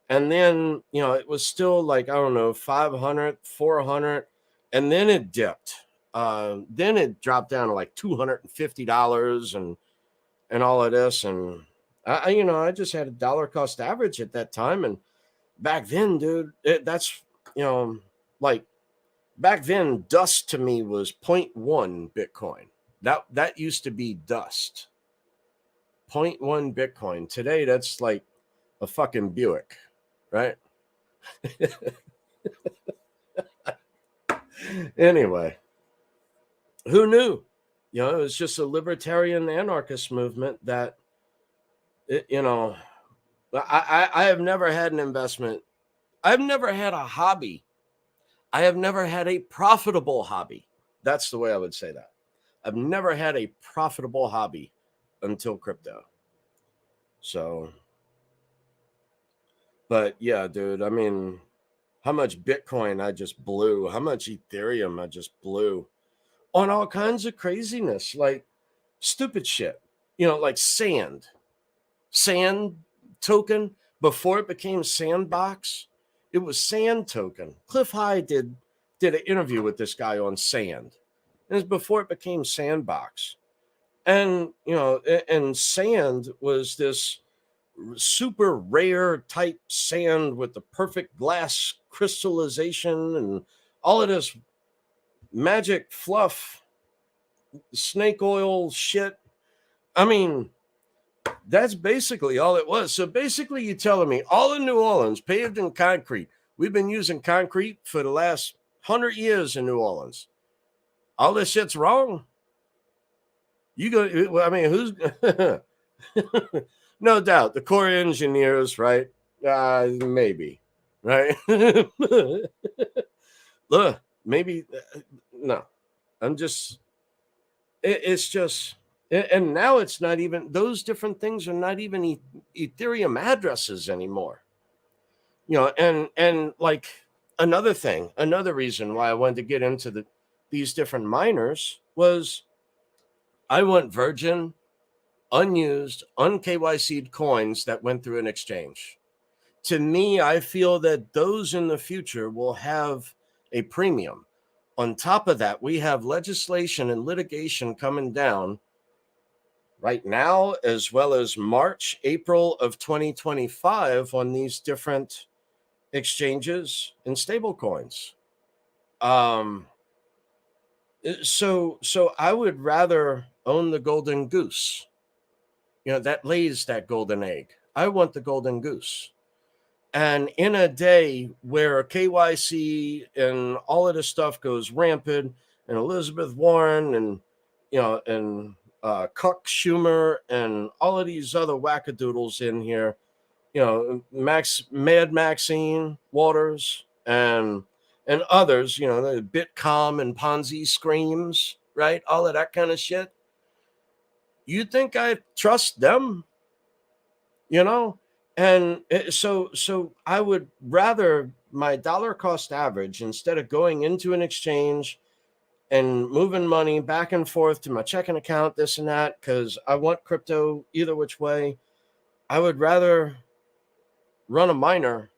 And then, it was still like, I don't know, 500, 400. And then it dipped. Then it dropped down to like $250 and all of this. And I just had a dollar cost average at that time. And back then, dude, that's, like back then, dust to me was 0.1 Bitcoin. That used to be dust. 0.1 Bitcoin. Today, that's like a fucking Buick, right? Anyway, who knew? It was just a libertarian anarchist movement that, I have never had an investment. I've never had a hobby. I have never had a profitable hobby. That's the way I would say that. I've never had a profitable hobby until crypto. So, but yeah, dude, I mean, how much Bitcoin I just blew, how much Ethereum I just blew on all kinds of craziness, like stupid shit, like sand token. Before it became Sandbox, it was sand token. Cliff High did an interview with this guy on sand. It was before it became Sandbox. And, and sand was this super rare type sand with the perfect glass crystallization and all of this magic fluff, snake oil shit. I mean, that's basically all it was. So basically, you're telling me all in New Orleans, paved in concrete. We've been using concrete for the last 100 years in New Orleans. All this shit's wrong. You go, I mean, who's no doubt the Corps of Engineers, right? Maybe, right? Look, maybe no. I'm just. It's just, and now it's not even. Those different things are not even Ethereum addresses anymore. And like another reason why I wanted to get into these different miners was I want virgin, unused, un-KYC'd coins that went through an exchange. To me, I feel that those in the future will have a premium. On top of that, we have legislation and litigation coming down right now, as well as March, April of 2025 on these different exchanges and stable coins. So I would rather own the golden goose, that lays that golden egg. I want the golden goose. And in a day where KYC and all of this stuff goes rampant, and Elizabeth Warren and Cuck Schumer and all of these other wackadoodles in here, Mad Maxine Waters and others, the Bitcom and Ponzi screams, right? All of that kind of shit. You think I trust them? And so I would rather my dollar cost average, instead of going into an exchange and moving money back and forth to my checking account, this and that, because I want crypto either which way, I would rather run a miner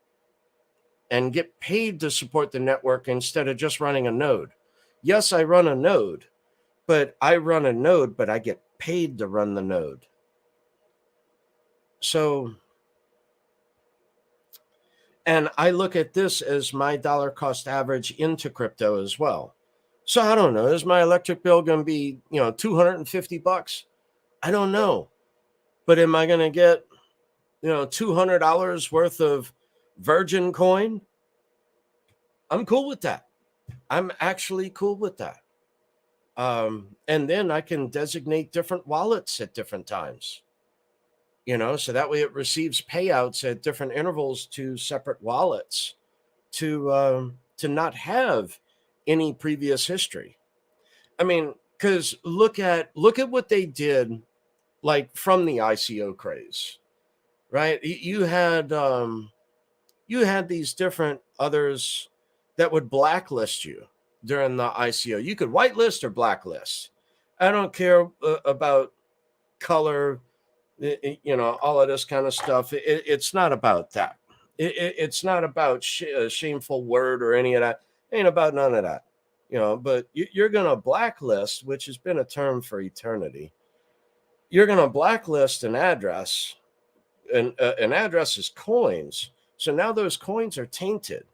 and get paid to support the network instead of just running a node. Yes, I run a node, but I get paid to run the node. So, and I look at this as my dollar cost average into crypto as well. So I don't know, is my electric bill going to be, $250? I don't know. But am I going to get, $200 worth of virgin coin? I'm cool with that. I'm actually cool with that. And then I can designate different wallets at different times. So that way it receives payouts at different intervals to separate wallets. to not have any previous history. I mean, because look at what they did, like from the ICO craze, right? You had these different others that would blacklist you during the ICO. You could whitelist or blacklist. I don't care about color, all of this kind of stuff. It's not about that. It's not about a shameful word or any of that. It ain't about none of that. But you're going to blacklist, which has been a term for eternity. You're going to blacklist an address, and an address is coins. So now those coins are tainted.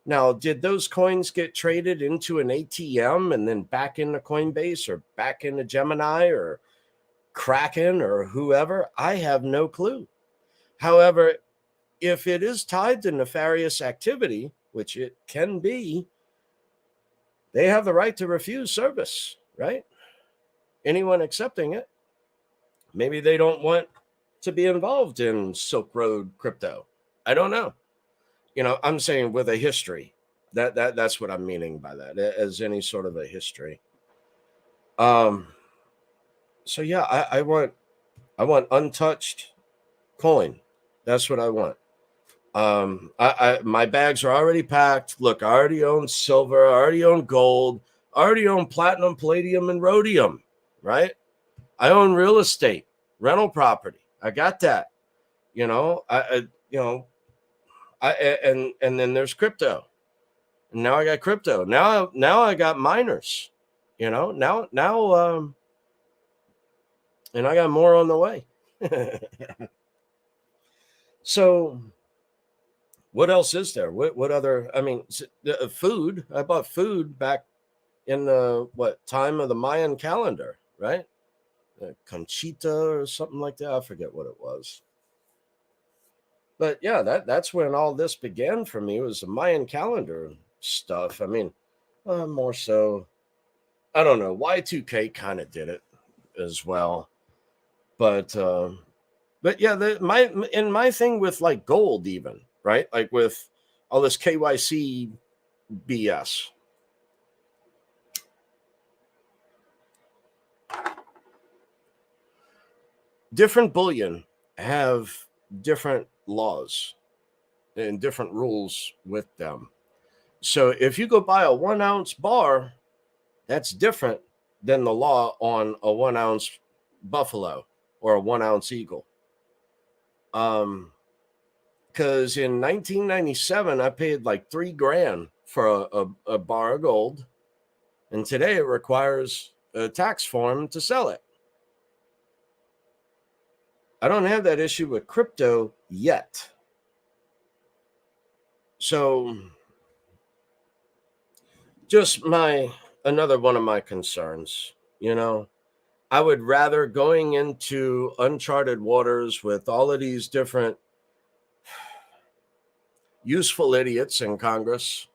Now, did those coins get traded into an ATM and then back into Coinbase or back into Gemini or Kraken or whoever? I have no clue. However, if it is tied to nefarious activity, which it can be, they have the right to refuse service, right? Anyone accepting it. Maybe they don't want to be involved in Silk Road crypto. I don't know. I'm saying with a history. That's what I'm meaning by that, as any sort of a history. So yeah, I want untouched coin. That's what I want. My bags are already packed. Look, I already own silver, I already own gold, I already own platinum, palladium, and rhodium, right? I own real estate, rental property. I got that. And then there's crypto. And now I got crypto. Now I got miners. Now and I got more on the way. So what else is there? What other? I mean, food. I bought food back in the time of the Mayan calendar, right? Conchita or something like that. I forget what it was. But yeah, that's when all this began for me, was the Mayan calendar stuff. I mean, more so, I don't know. Y2K kind of did it as well, but yeah, my thing with like gold, even, right? Like with all this KYC BS. Different bullion have different laws and different rules with them. So if you go buy a 1 ounce bar, that's different than the law on a 1 ounce buffalo or a 1 ounce eagle. Because in 1997, I paid like $3,000 for a bar of gold. And today it requires a tax form to sell it. I don't have that issue with crypto yet. So just another one of my concerns, I would rather going into uncharted waters with all of these different useful idiots in Congress.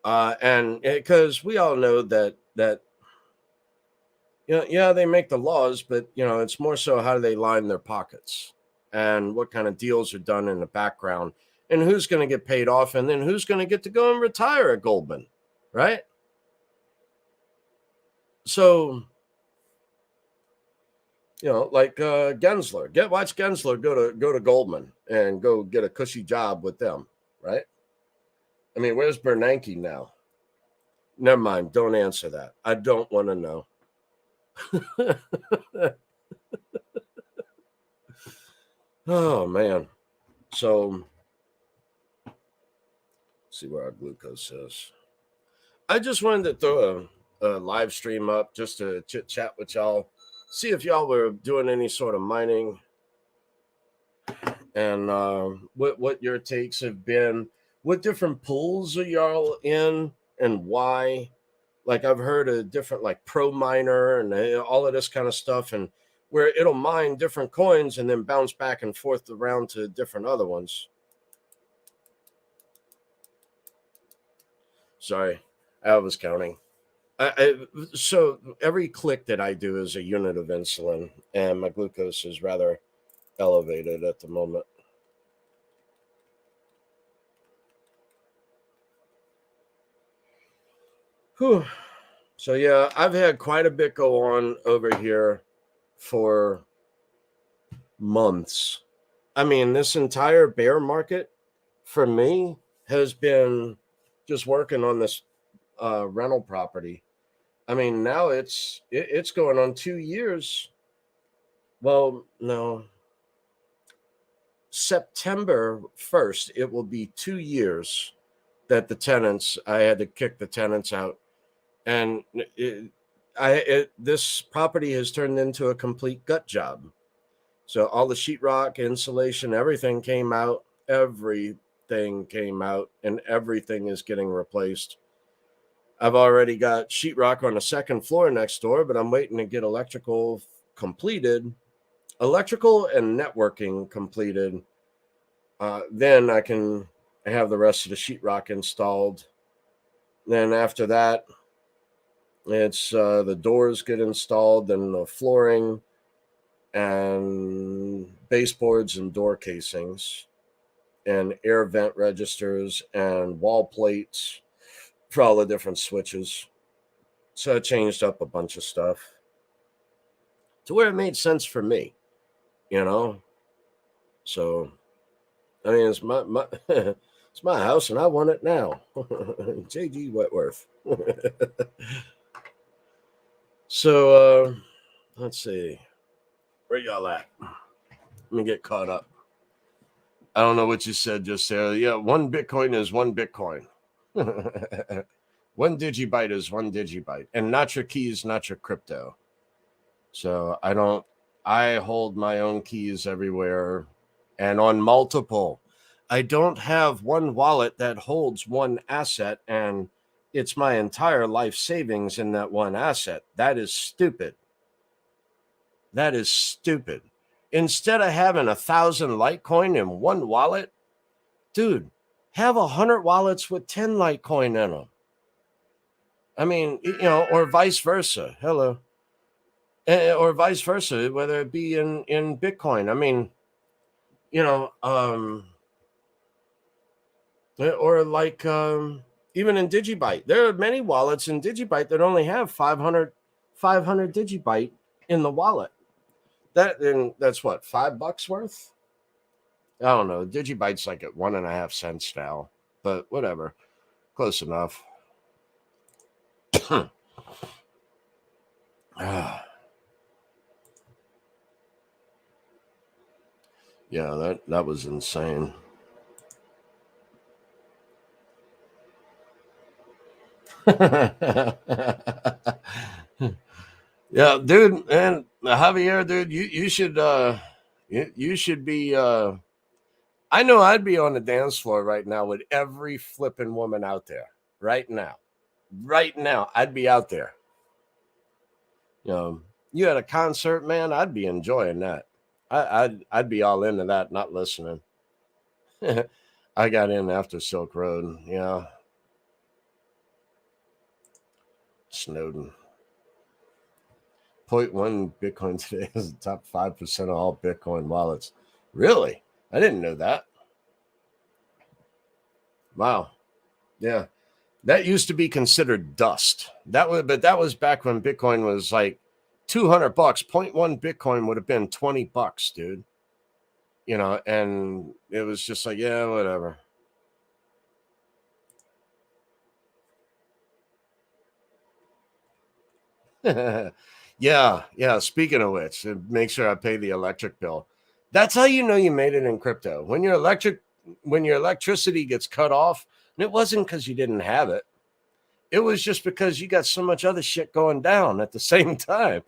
And because we all know that they make the laws, but it's more so how do they line their pockets and what kind of deals are done in the background and who's going to get paid off and then who's going to get to go and retire at Goldman, right? So, like Gensler, watch Gensler go to Goldman and go get a cushy job with them, right? I mean, where's Bernanke now? Never mind. Don't answer that. I don't want to know. Oh man. So see where our glucose is. I just wanted to throw a live stream up just to chit chat with y'all, see if y'all were doing any sort of mining and what your takes have been. What different pools are y'all in and why? Like I've heard of different like Pro Miner and all of this kind of stuff, and where it'll mine different coins and then bounce back and forth around to different other ones. Sorry, I was counting. So every click that I do is a unit of insulin, and my glucose is rather elevated at the moment. Whew. So yeah, I've had quite a bit go on over here for months. I mean, this entire bear market for me has been just working on this rental property. I mean, now it's going on 2 years. Well, no, September 1st, it will be 2 years that I had to kick the tenants out. And this property has turned into a complete gut job. So all the sheetrock, insulation, everything came out. Everything came out, and everything is getting replaced. I've already got sheetrock on the second floor next door, but I'm waiting to get electrical completed, electrical and networking completed. Then I can have the rest of the sheetrock installed. Then after that, it's the doors get installed, then the flooring and baseboards and door casings and air vent registers and wall plates for all the different switches. So I changed up a bunch of stuff to where it made sense for me, you know. So I mean, it's my it's my house and I want it now. J.G. Wentworth. So let's see. Where y'all at? Let me get caught up. I don't know what you said just there. Yeah, 1 Bitcoin is 1 Bitcoin. 1 digibyte is 1 digibyte. And not your keys, not your crypto. So I hold my own keys everywhere and on multiple. I don't have one wallet that holds one asset and it's my entire life savings in that one asset. That is stupid. That is stupid. Instead of having 1,000 Litecoin in one wallet, dude, have 100 wallets with 10 Litecoin in them. I mean, or vice versa. Hello. Or vice versa, whether it be in Bitcoin. I mean, or like even in Digibyte. There are many wallets in Digibyte that only have 500 Digibyte in the wallet. That's what, $5 worth? I don't know. Digibyte's like at 1.5 cents now, but whatever. Close enough. Yeah, that was insane. Yeah, dude, and Javier, dude, you should you should be I know I'd be on the dance floor right now with every flipping woman out there right now. Right now, I'd be out there. You had a concert, man, I'd be enjoying that. I'd be all into that, not listening. I got in after Silk Road, yeah. Snowden. 0.1 Bitcoin today is the top 5% of all Bitcoin wallets. Really? I didn't know that. Wow. Yeah. That used to be considered dust. But that was back when Bitcoin was like $200. 0.1 Bitcoin would have been $20, dude. And it was just like, yeah, whatever. Yeah. Speaking of which, make sure I pay the electric bill. That's how you know you made it in crypto. When your electricity gets cut off, and it wasn't because you didn't have it. It was just because you got so much other shit going down at the same time.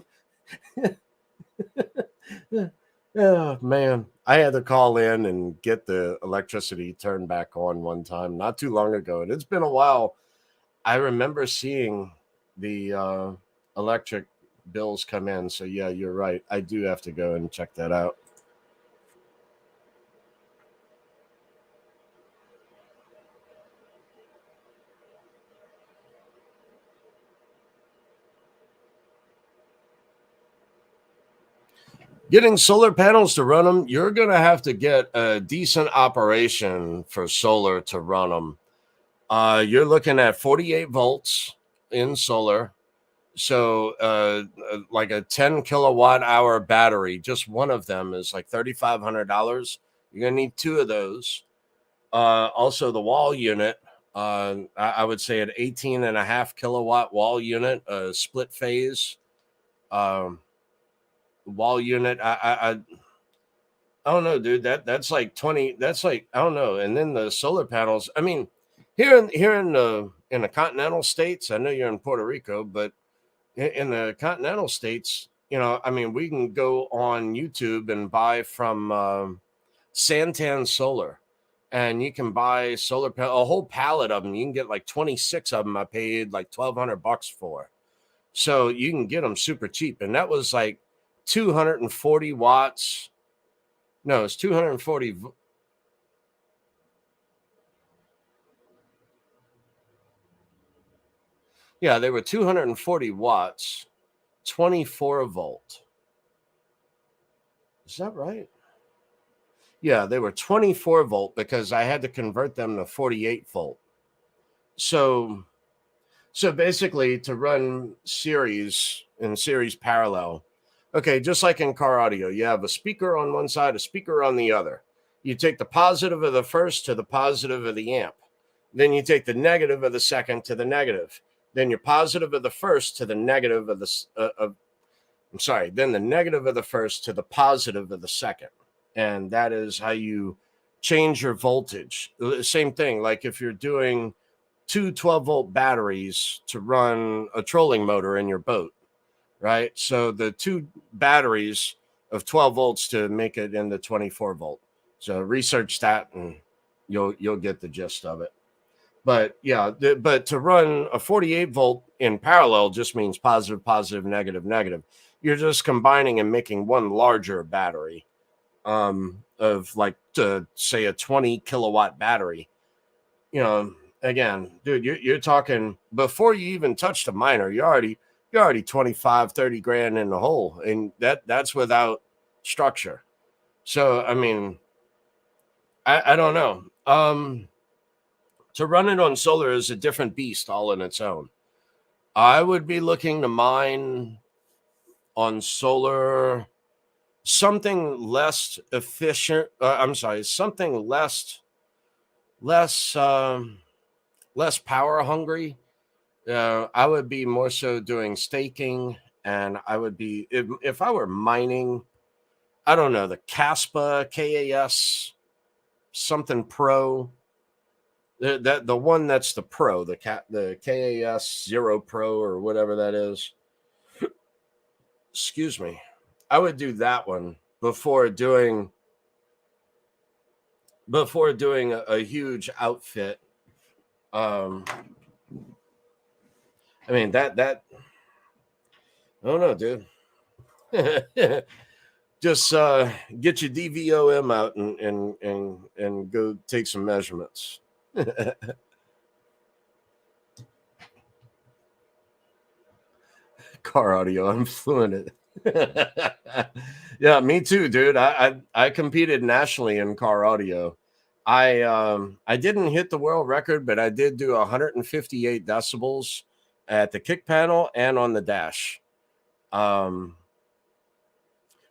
Oh, man. I had to call in and get the electricity turned back on one time not too long ago. And it's been a while. I remember seeing the electric bills come in. So, yeah, you're right. I do have to go and check that out. Getting solar panels to run them, you're going to have to get a decent operation for solar to run them. You're looking at 48 volts in solar. So like a 10 kilowatt hour battery, just one of them is like $3,500. You're gonna need two of those. Also the wall unit, I would say an 18.5 kilowatt wall unit, split phase um, wall unit. I don't know, dude. That's like 20. That's like, I don't know. And then the solar panels. I mean, here in the continental states. I know you're in Puerto Rico, but in the continental states, I mean, we can go on YouTube and buy from Santan Solar, and you can buy a whole pallet of them. You can get like 26 of them. I paid like $1,200 for, so you can get them super cheap. And that was like 240 watts. No, it's 240. Yeah, they were 240 watts, 24 volt. Is that right? Yeah, they were 24 volt because I had to convert them to 48 volt. So basically to run series parallel. Okay, just like in car audio, you have a speaker on one side, a speaker on the other. You take the positive of the first to the positive of the amp. Then you take the negative of the second to the negative. Then your positive of the first to the negative of the then the negative of the first to the positive of the second. And that is how you change your voltage. Same thing, like if you're doing two 12-volt batteries to run a trolling motor in your boat, right? So the two batteries of 12 volts to make it into 24 volt. So research that and you'll get the gist of it. But yeah, but to run a 48 volt in parallel just means positive, positive, negative, negative. You're just combining and making one larger battery of like, say, a 20 kilowatt battery. Again, dude, you're talking before you even touch the miner, you're already 25, 30 grand in the hole. And that's without structure. So, I mean, I don't know. To run it on solar is a different beast all in its own. I would be looking to mine on solar something less efficient. Something less power hungry. I would be more so doing staking, and I would be if I were mining. I don't know, the Caspa KAS something Pro. The one that's the Pro, the KAS 0 Pro or whatever that is. Excuse me. I would do that one before doing a huge outfit. I mean that I don't know, dude. Just get your DVOM out and go take some measurements. Car audio, I'm fluent at. Yeah, me too, dude. I competed nationally in car audio. I didn't hit the world record, but I did do 158 decibels at the kick panel and on the dash. When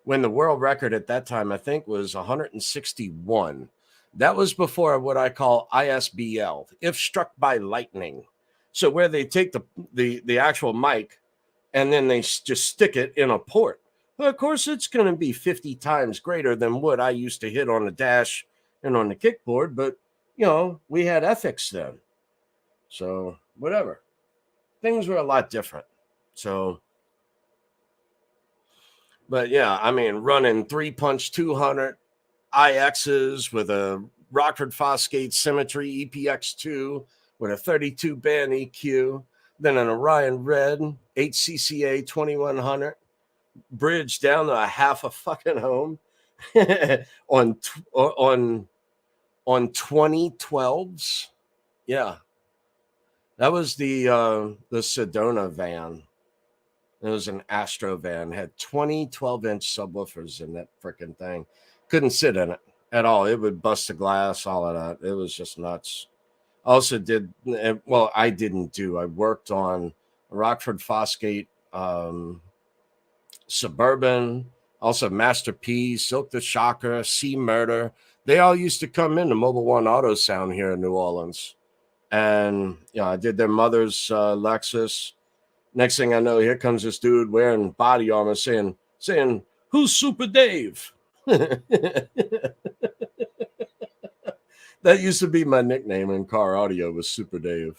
the world record at that time, I think, was 161. That was before what I call ISBL, if struck by lightning. So where they take the actual mic and then they just stick it in a port. Well, of course, it's going to be 50 times greater than what I used to hit on the dash and on the kickboard. But, we had ethics then. So whatever. Things were a lot different. So, but yeah, I mean, running 3-punch 200 IXs with a Rockford Fosgate Symmetry EPX2 with a 32 band EQ, then an Orion Red HCCA 2100 bridge down to a half a fucking home on 2012s. Yeah, that was the Sedona van. It was an Astro van, had 20 12-inch subwoofers in that freaking thing. Couldn't sit in it at all. It would bust the glass, all of that. It was just nuts. Also I worked on Rockford Fosgate, Suburban, also Master P, Silk the Shocker, Sea Murder. They all used to come into Mobile One Auto Sound here in New Orleans. And I did their mother's Lexus. Next thing I know, here comes this dude wearing body armor saying, "Who's Super Dave?" That used to be my nickname in car audio, was Super Dave.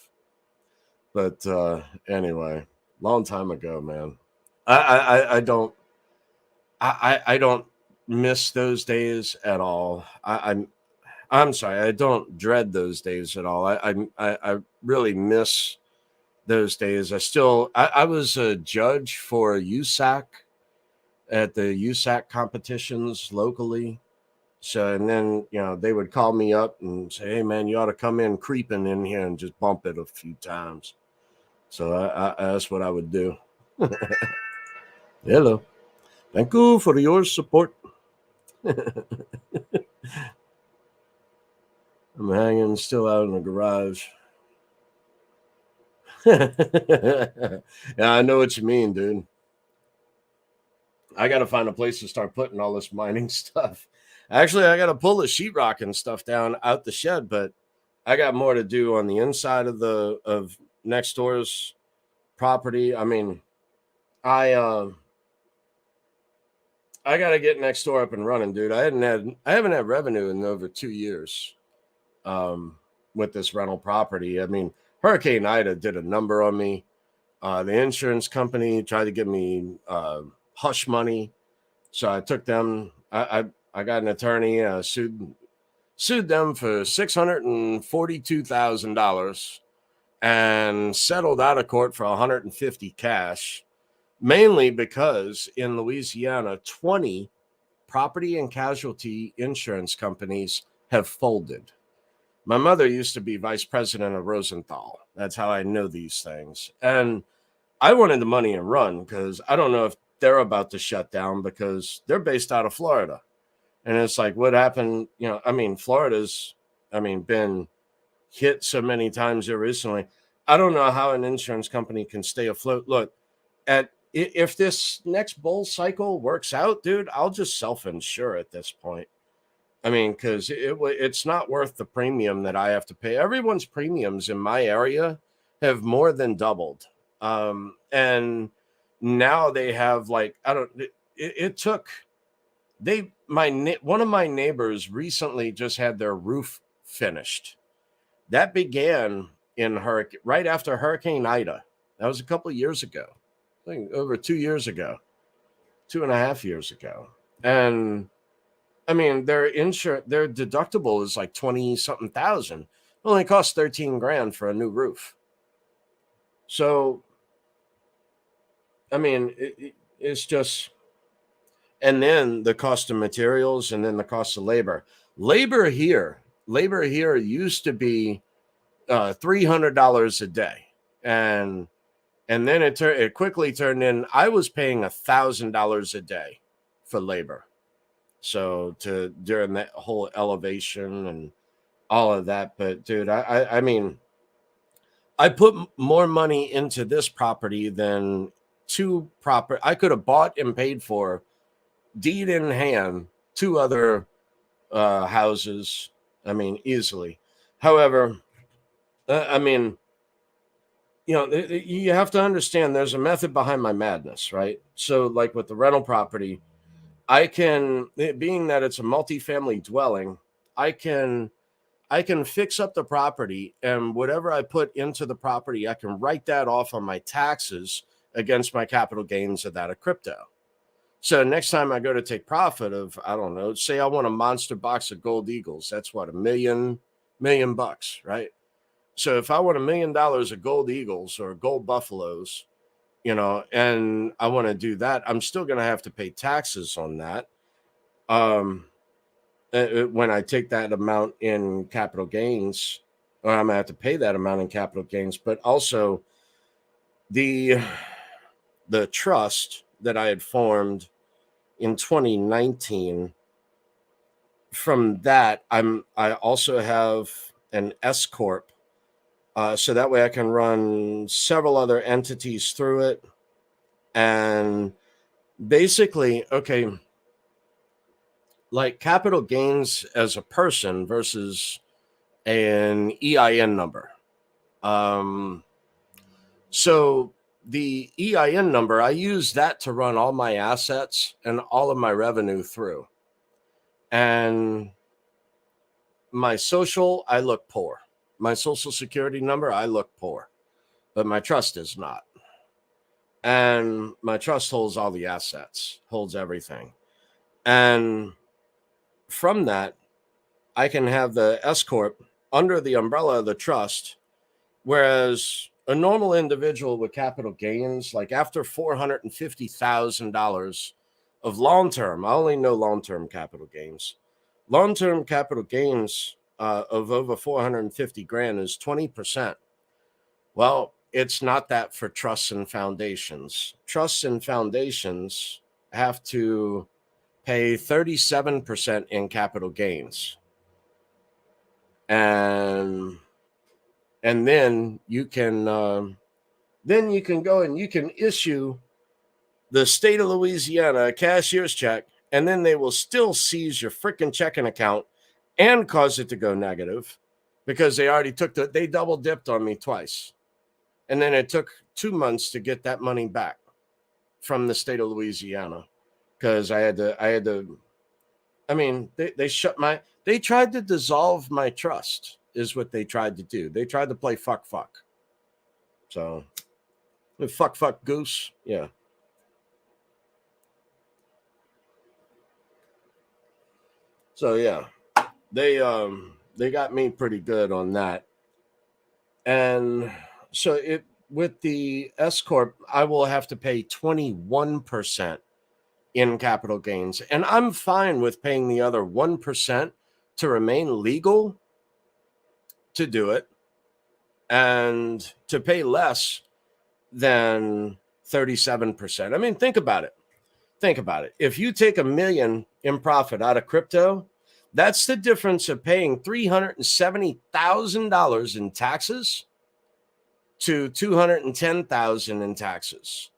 But anyway, long time ago, man. I don't miss those days at all. I'm sorry, I don't dread those days at all. I really miss those days. I was a judge for USAC at the USAC competitions locally. So, and then, they would call me up and say, "Hey, man, you ought to come in creeping in here and just bump it a few times." So that's what I would do. Hello. Thank you for your support. I'm hanging still out in the garage. Yeah, I know what you mean, dude. I got to find a place to start putting all this mining stuff. Actually, I got to pull the sheetrock and stuff down out the shed, but I got more to do on the inside of next door's property. I mean, I got to get next door up and running, dude. I haven't had revenue in over 2 years with this rental property. I mean, Hurricane Ida did a number on me. The insurance company tried to give me hush money, so I took them. I got an attorney, sued them for $642,000 and settled out of court for $150,000 cash, mainly because in Louisiana, 20 property and casualty insurance companies have folded. My mother used to be vice president of Rosenthal. That's how I know these things. And I wanted the money and run because I don't know if they're about to shut down because they're based out of Florida. And it's like, what happened? Florida's, been hit so many times here recently. I don't know how an insurance company can stay afloat. Look, if this next bull cycle works out, dude, I'll just self-insure at this point. Because it's not worth the premium that I have to pay. Everyone's premiums in my area have more than doubled. And now they have one of my neighbors recently just had their roof finished. That began right after Hurricane Ida. That was a couple of years ago. I think over 2 years ago, 2.5 years ago. And their deductible is like 20 something thousand. It only costs $13,000 for a new roof. So, it's just, and then the cost of materials and then the cost of labor. Labor here used to be $300 a day. And then it quickly turned in. I was paying $1,000 a day for labor. So during that whole elevation and all of that. But dude, I put more money into this property than I could have bought and paid for, deed in hand, 2 other houses. Easily. However, you have to understand there's a method behind my madness, right? So like with the rental property, being that it's a multifamily dwelling, I can fix up the property, and whatever I put into the property, I can write that off on my taxes against my capital gains of that of crypto. So next time I go to take profit of, I don't know, say I want a monster box of gold eagles, that's what, $1 million bucks, right? So if I want $1 million of gold eagles or gold buffaloes, and I want to do that, I'm still going to have to pay taxes on that. When I take that amount in capital gains, or I'm going to have to pay that amount in capital gains, but also the trust that I had formed in 2019. From that, I also have an S corp So that way I can run several other entities through it. And basically, okay, like capital gains as a person versus an EIN number. So the EIN number, I use that to run all my assets and all of my revenue through. And my social, I look poor. My social security number, I look poor. But my trust is not. And my trust holds all the assets, holds everything. And from that, I can have the S Corp under the umbrella of the trust. Whereas a normal individual with capital gains, like after $450,000 of long term, I only know long term capital gains. Long term capital gains of over 450 grand is 20%. Well, it's not that for trusts and foundations. Trusts and foundations have to pay 37% in capital gains. And then you can go and you can issue the state of Louisiana a cashier's check, and then they will still seize your freaking checking account and cause it to go negative because they already they double dipped on me twice. And then it took 2 months to get that money back from the state of Louisiana because they tried to dissolve my trust is what they tried to do. They tried to play fuck. So fuck goose. Yeah. So yeah, they got me pretty good on that. And so with the S Corp, I will have to pay 21% in capital gains. And I'm fine with paying the other 1% to remain legal to do it and to pay less than 37%. I mean, think about it. If you take $1 million in profit out of crypto, that's the difference of paying $370,000 in taxes to $210,000 in taxes.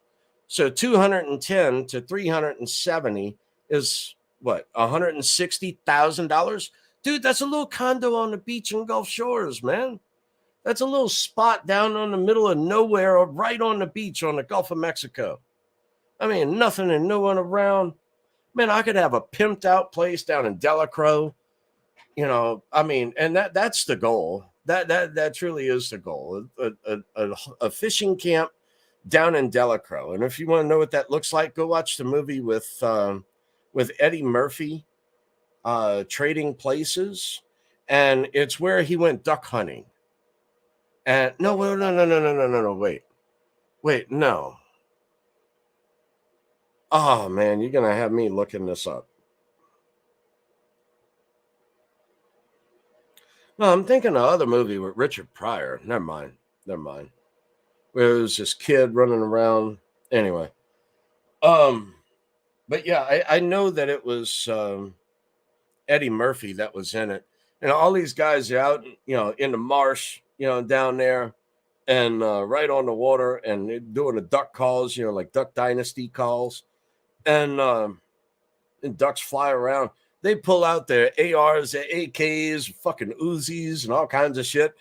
So 210 to 370 is what, $160,000? Dude, that's a little condo on the beach in Gulf Shores, man. That's a little spot down on the middle of nowhere or right on the beach on the Gulf of Mexico. I mean, nothing and no one around. Man, I could have a pimped out place down in Delacroix. You know, I mean, and that's the goal. That truly is the goal. A fishing camp down in Delacroix. And if you want to know what that looks like, go watch the movie with Eddie Murphy, Trading Places, and it's where he went duck hunting. And no, wait, no. Oh man, you're gonna have me looking this up. No, I'm thinking of other movie with Richard Pryor. Never mind. Where it was this kid running around. Anyway, but yeah, I know that it was Eddie Murphy that was in it, and all these guys are out, in the marsh, down there, and right on the water, and doing the duck calls, like Duck Dynasty calls, and ducks fly around. They pull out their ARs, their AKs, fucking Uzis, and all kinds of shit.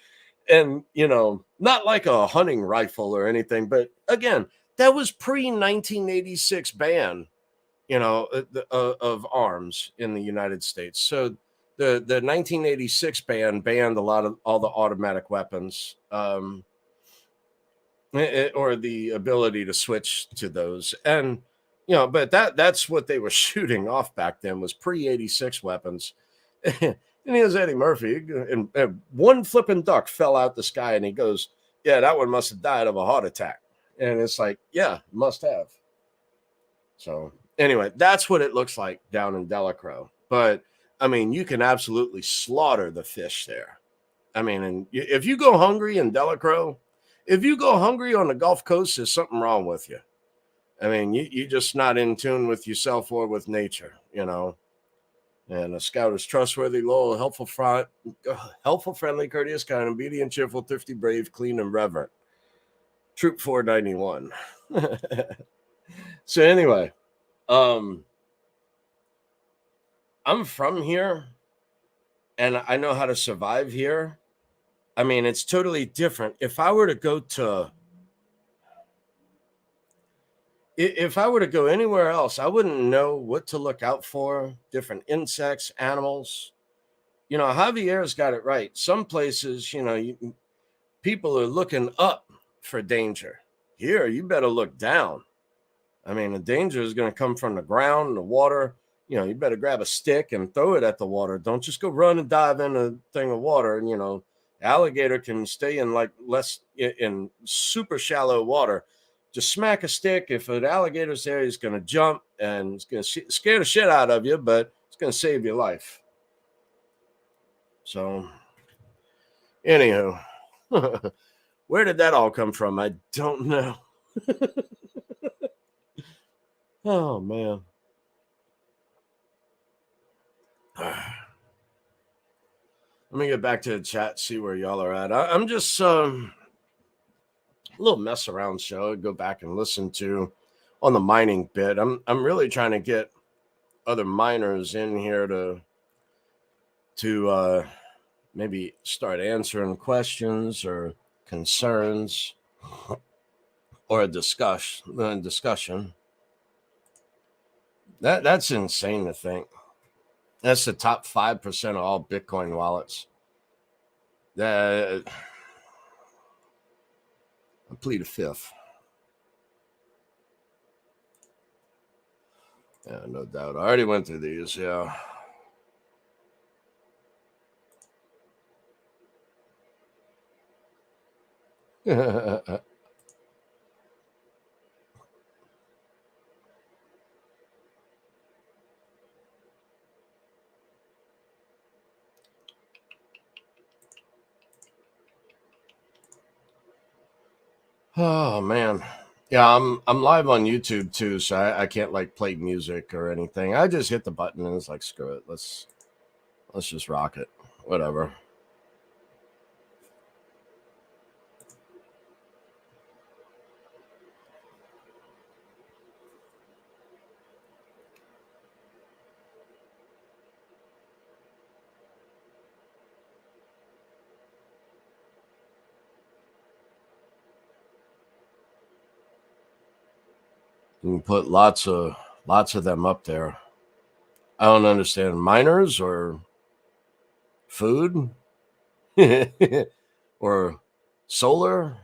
And, not like a hunting rifle or anything, but again, that was pre 1986 ban, of arms in the United States. So the 1986 ban banned all the automatic weapons, or the ability to switch to those. And, but that's what they were shooting off back then was pre-86 weapons. And here's Eddie Murphy, and one flipping duck fell out the sky, and he goes, "Yeah, that one must have died of a heart attack." And it's like, yeah, must have. So anyway, that's what it looks like down in Delacroix. But I mean, you can absolutely slaughter the fish there. I mean, and if you go hungry in Delacroix, if you go hungry on the Gulf Coast, there's something wrong with you. I mean, you're just not in tune with yourself or with nature, And a scout is trustworthy, loyal, helpful, friendly, courteous, kind, obedient, cheerful, thrifty, brave, clean, and reverent. Troop 491. So anyway, I'm from here, and I know how to survive here. I mean, it's totally different. If I were to go anywhere else, I wouldn't know what to look out for, different insects, animals. Javier's got it right. Some places, people are looking up for danger. Here, you better look down. I mean, the danger is going to come from the ground, the water. You better grab a stick and throw it at the water. Don't just go run and dive in a thing of water. And, alligator can stay in super shallow water. Just smack a stick. If an alligator's there, he's going to jump and it's going to scare the shit out of you, but it's going to save your life. So, anywho, where did that all come from? I don't know. Oh, man. Let me get back to the chat, see where y'all are at. I'm just a little mess around show. I'd go back and listen to on the mining bit. I'm really trying to get other miners in here to maybe start answering questions or concerns or a discussion. That's insane to think. That's the top 5% of all Bitcoin wallets. I plead a fifth. Yeah, no doubt. I already went through these, yeah. Oh man. Yeah, I'm live on YouTube too, so I can't like play music or anything. I just hit the button and it's like screw it. Let's just rock it. Whatever. You can put lots of them up there. I don't understand. Miners or food? Or solar?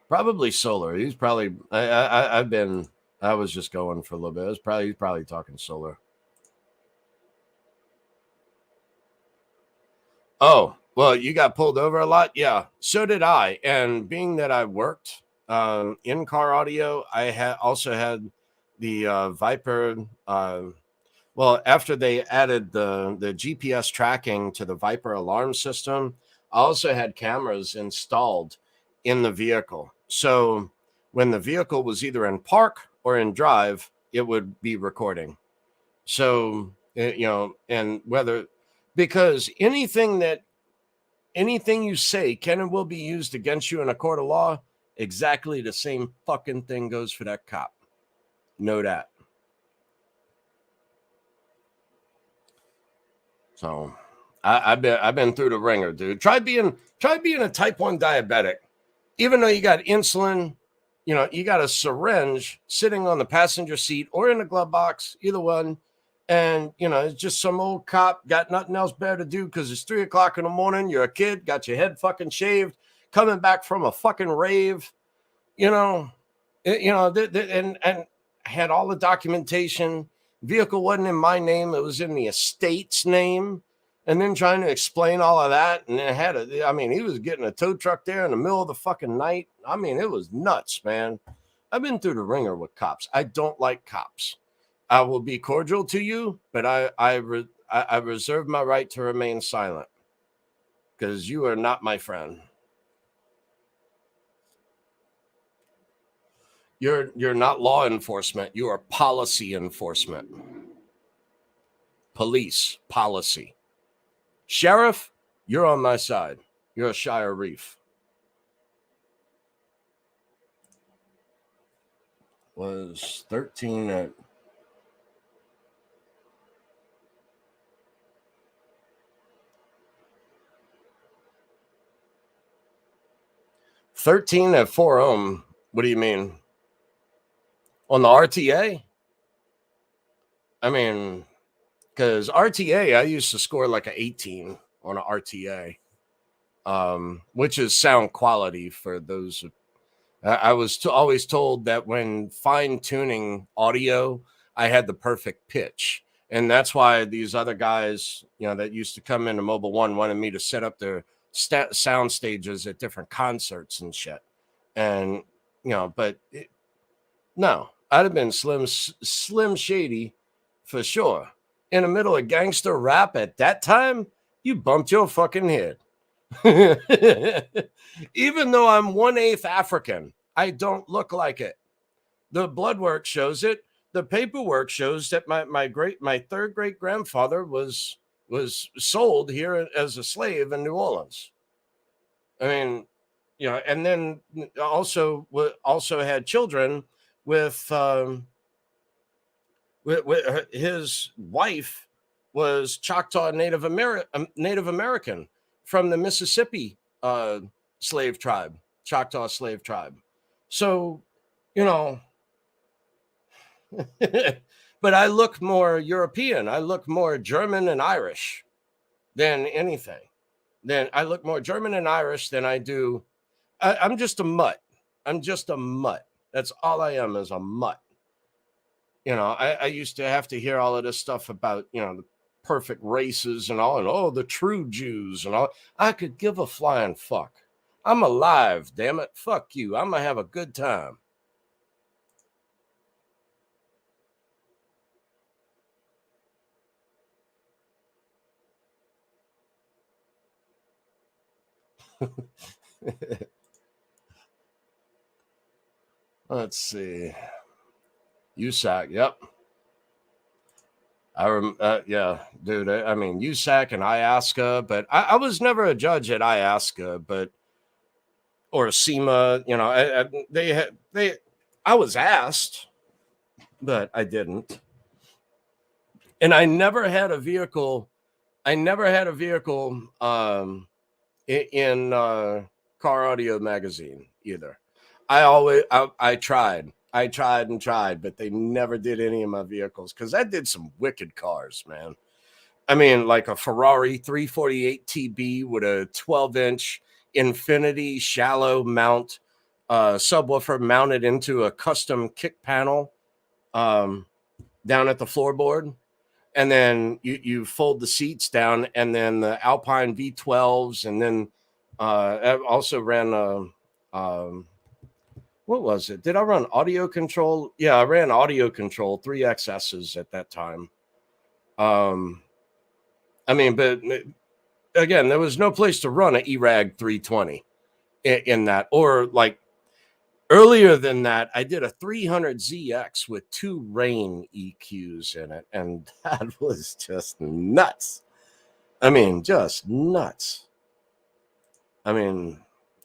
Probably solar. He's probably I was just going for a little bit. He's probably talking solar. Oh, well, you got pulled over a lot? Yeah, so did I. And being that I worked in car audio, I also had the Viper. Well, after they added the GPS tracking to the Viper alarm system, I also had cameras installed in the vehicle. So when the vehicle was either in park or in drive, it would be recording. So, and whether, because anything you say can and will be used against you in a court of law, exactly the same fucking thing goes for that cop. Know that. So I've been through the ringer, dude. Try being a type 1 diabetic. Even though you got insulin, you got a syringe sitting on the passenger seat or in the glove box, either one. And, it's just some old cop got nothing else better to do because it's 3:00 in the morning. You're a kid, got your head fucking shaved, coming back from a fucking rave, and had all the documentation. Vehicle wasn't in my name. It was in the estate's name. And then trying to explain all of that. And he was getting a tow truck there in the middle of the fucking night. I mean, it was nuts, man. I've been through the ringer with cops. I don't like cops. I will be cordial to you, but I reserve my right to remain silent because you are not my friend. You're not law enforcement. You are policy enforcement. police, policy. Sheriff, you're on my side. You're a Shire Reef. Was 13 at... $13 at 4 ohm. What do you mean? On the RTA? I mean, because RTA, I used to score like an 18 on an RTA, which is sound quality for those. I was always told that when fine tuning audio, I had the perfect pitch. And that's why these other guys, that used to come into Mobile One wanted me to set up their sound stages at different concerts and shit. And, but no, I'd have been Slim Shady for sure. In the middle of gangster rap at that time, you bumped your fucking head. Even though I'm 1/8 African, I don't look like it. The blood work shows it. The paperwork shows that my third great grandfather was sold here as a slave in New Orleans. I mean, and then also had children with his wife was Choctaw Native American from the Mississippi slave tribe, Choctaw slave tribe. So, but I look more European. I look more German and Irish than anything. I look more German and Irish than I do. I'm just a mutt. I'm just a mutt. That's all I am, is a mutt. I used to have to hear all of this stuff about, the perfect races and all, and the true Jews and all. I could give a flying fuck. I'm alive, damn it. Fuck you. I'm going to have a good time. Let's see. USAC, yep. Yeah, dude. I mean, USAC and IASCA, but I was never a judge at IASCA, or SEMA. I was asked, but I didn't. And I never had a vehicle. In Car Audio magazine either. I tried, but they never did any of my vehicles, because I did some wicked cars, man. I mean, like a Ferrari 348 TB with a 12-inch Infinity shallow mount subwoofer mounted into a custom kick panel down at the floorboard. And then you fold the seats down, and then the Alpine V12s, and then I also ran what was it? Did I run audio control? Yeah, I ran audio control 3XSs at that time. I mean, but again, there was no place to run an ERAG 320 in that, or like earlier than that, I did a 300ZX with 2 Rain EQs in it, and that was just nuts. I mean, just nuts. I mean,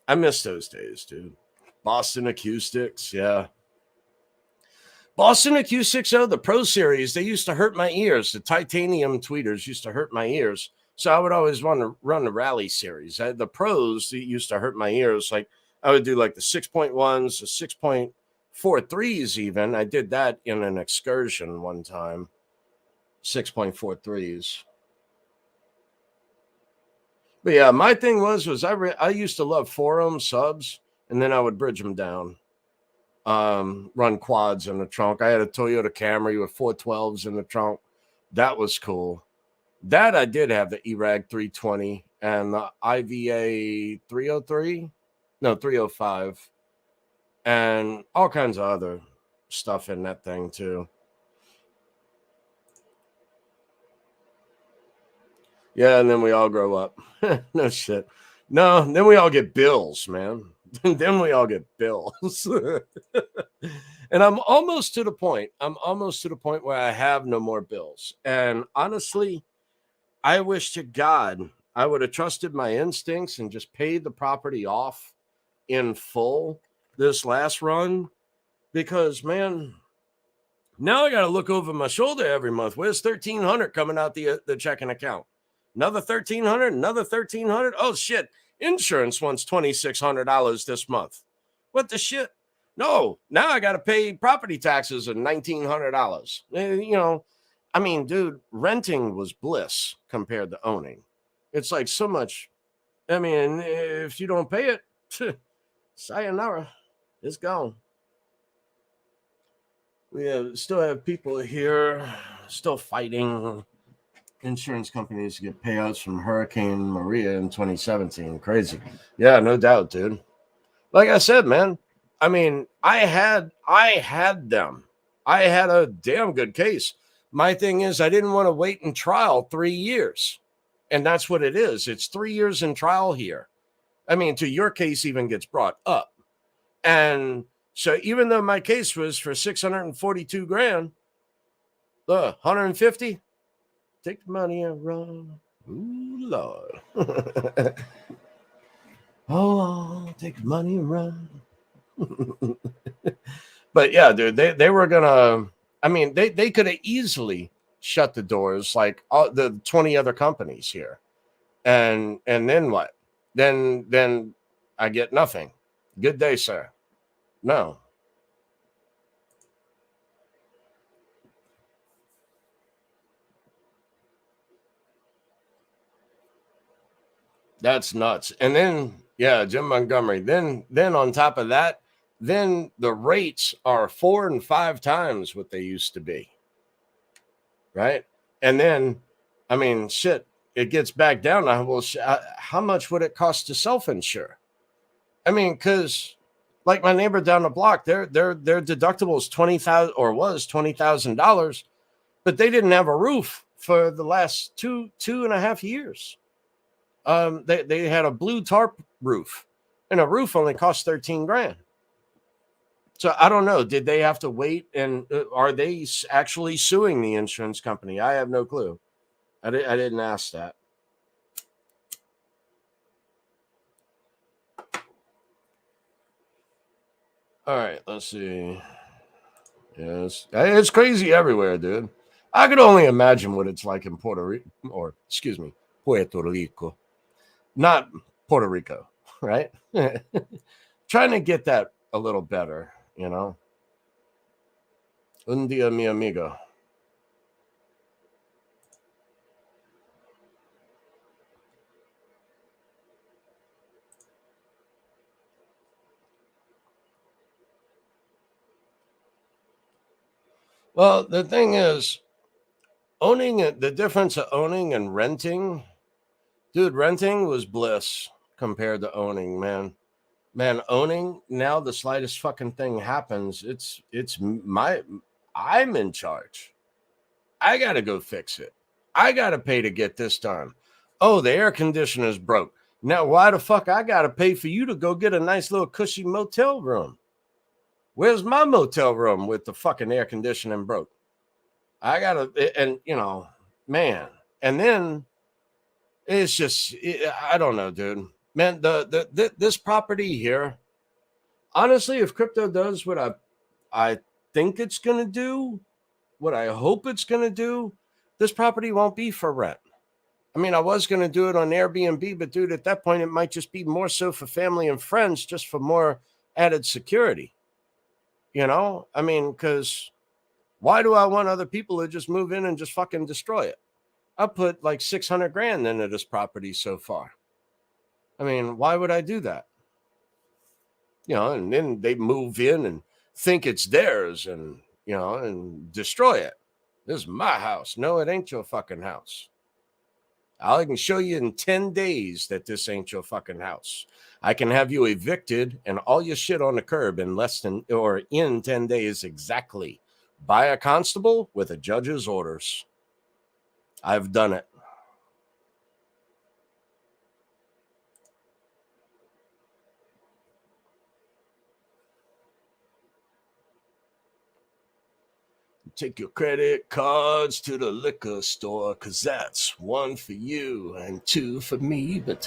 I miss those days, dude. Boston Acoustics, yeah. Boston Acoustics, the Pro Series, they used to hurt my ears. The titanium tweeters used to hurt my ears. So I would always want to run the Rally Series. The Pros used to hurt my ears. Like, I would do like the 6.1s, the 6.43s even. I did that in an excursion one time. 6.43s. But yeah, my thing was I used to love 4 ohm subs, and then I would bridge them down. Run quads in the trunk. I had a Toyota Camry with 412s in the trunk. That was cool. That I did have the ERAG 320 and the IVA 303. No, 305. And all kinds of other stuff in that thing too. Yeah, and then we all grow up. No shit. No, then we all get bills, man. Then we all get bills. And I'm almost to the point. Where I have no more bills. And honestly, I wish to God I would have trusted my instincts and just paid the property off in full this last run, because man, now I got to look over my shoulder every month. Where's $1,300 coming out the checking account? Another $1,300, another $1,300. Oh shit! Insurance wants $2,600 this month. What the shit? No, now I got to pay property taxes of $1,900. You know, I mean, dude, renting was bliss compared to owning. It's like so much. I mean, if you don't pay it, sayonara, it's gone. Still have people here still fighting insurance companies to get payouts from Hurricane Maria in 2017. Crazy. Yeah, no doubt, dude. Like I said, man, I mean, I had them. I had a damn good case. My thing is I didn't want to wait in trial 3 years. And that's what it is. It's 3 years in trial here. I mean, till your case even gets brought up. And so even though my case was for 642 grand, 150, take the money and run. Ooh, Lord. Oh, take the money and run. But yeah, dude, they were gonna. I mean, they could have easily shut the doors like all the 20 other companies here, and then what? Then I get nothing. Good day, sir. No. That's nuts. And then, yeah, Jim Montgomery. Then on top of that, then the rates are 4 and 5 times what they used to be. Right. And then, I mean, shit, it gets back down. Well, how much would it cost to self-insure? I mean, because like my neighbor down the block, their deductible is 20,000 or was $20,000, but they didn't have a roof for the last two and a half years. They had a blue tarp roof, and a roof only cost 13 grand. So I don't know. Did they have to wait? And are they actually suing the insurance company? I have no clue. I didn't ask that. All right, let's see. Yes, it's crazy everywhere, dude. I could only imagine what it's like in Puerto Rico, or excuse me, Puerto Rico, not Puerto Rico, right? Trying to get that a little better, you know. Un día, mi amigo. Well, the thing is, the difference of owning and renting, dude, renting was bliss compared to owning, man. Man, owning, now the slightest fucking thing happens, I'm in charge. I got to go fix it. I got to pay to get this done. Oh, the air conditioner's broke. Now, why the fuck I got to pay for you to go get a nice little cushy motel room? Where's my motel room with the fucking air conditioning broke? I got to, and you know, man. And then it's just, I don't know, dude. Man, this property here, honestly, if crypto does what I think it's going to do, what I hope it's going to do, this property won't be for rent. I mean, I was going to do it on Airbnb, but dude, at that point, it might just be more so for family and friends, just for more added security. You know, I mean, because why do I want other people to just move in and just fucking destroy it? I put like 600 grand into this property so far. I mean, why would I do that? You know, and then they move in and think it's theirs and, you know, and destroy it. This is my house. No, it ain't your fucking house. I can show you in 10 days that this ain't your fucking house. I can have you evicted and all your shit on the curb in in 10 days exactly by a constable with a judge's orders. I've done it. Take your credit cards to the liquor store, 'cause that's one for you and two for me. But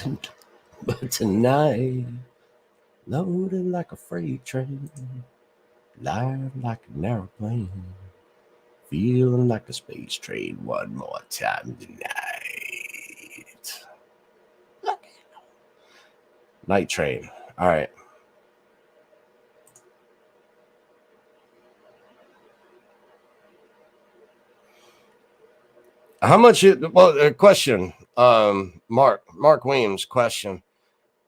tonight, loaded like a freight train, live like an airplane, feeling like a space train one more time tonight. Night train. All right. How much? Question. Mark Weems question.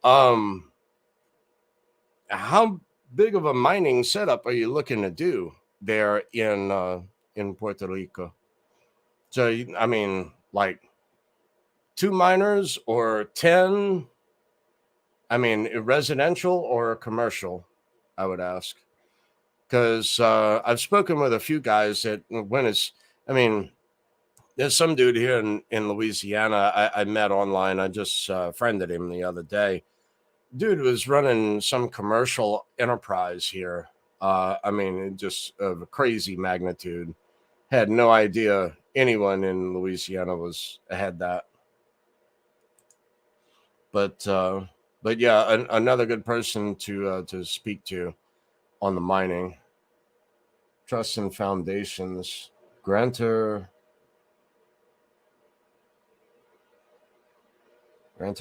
How big of a mining setup are you looking to do there in Puerto Rico? So I mean, like 2 miners or 10? I mean, residential or commercial? I would ask, because I've spoken with a few guys that when it's. I mean, there's some dude here in Louisiana I met online. I just friended him the other day. Dude was running some commercial enterprise here. I mean, just of a crazy magnitude. Had no idea anyone in Louisiana had that. But yeah, another good person to speak to on the mining trust and foundations. Grantor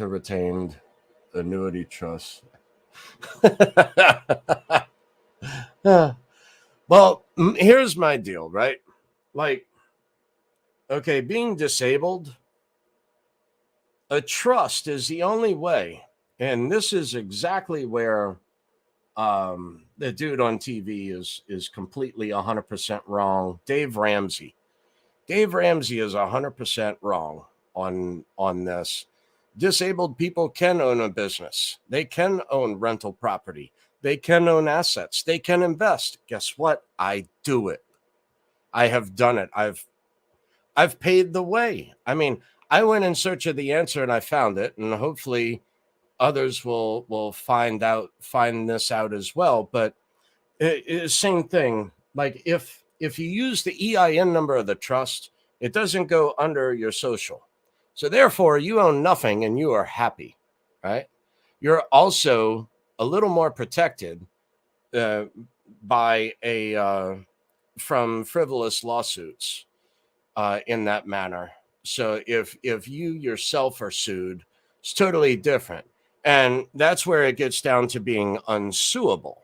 retained annuity trust. Well, here's my deal, right? Like, okay, being disabled, a trust is the only way. And this is exactly where the dude on TV is completely 100% wrong. Dave Ramsey is 100% wrong on this. Disabled people can own a business. They can own rental property. They can own assets. They can invest. Guess what? I do it. I have done it. I've paid the way. I mean, I went in search of the answer and I found it, and hopefully others will find this out as well. But same thing. Like if you use the EIN number of the trust, it doesn't go under your social. So therefore, you own nothing and you are happy, right? You're also a little more protected by from frivolous lawsuits in that manner. So if you yourself are sued, it's totally different, and that's where it gets down to being unsuable.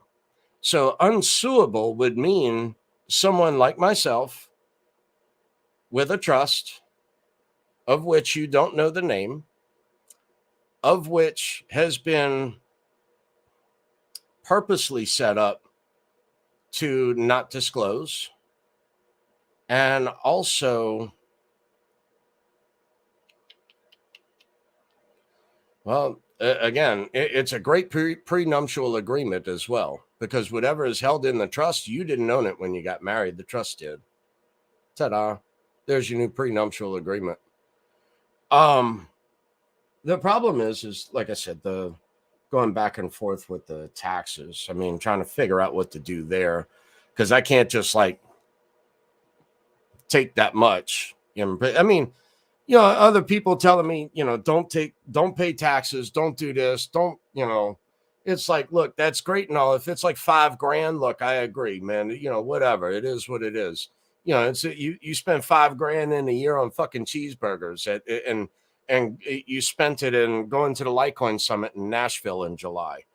So unsuable would mean someone like myself with a trust of which you don't know the name, of which has been purposely set up to not disclose, and also, well, again, it's a great prenuptial agreement as well, because whatever is held in the trust, you didn't own it when you got married. The trust did. Ta-da. There's your new prenuptial agreement. The problem is like I said, the going back and forth with the taxes. I mean, trying to figure out what to do there, because I can't just like take that much. I mean, other people telling me, don't pay taxes, don't do this, don't, it's like, look, that's great and all. If it's like $5,000, look, I agree, man. Whatever, it is what it is. It's you spend $5,000 in a year on fucking cheeseburgers and you spent it in going to the Litecoin Summit in Nashville in July,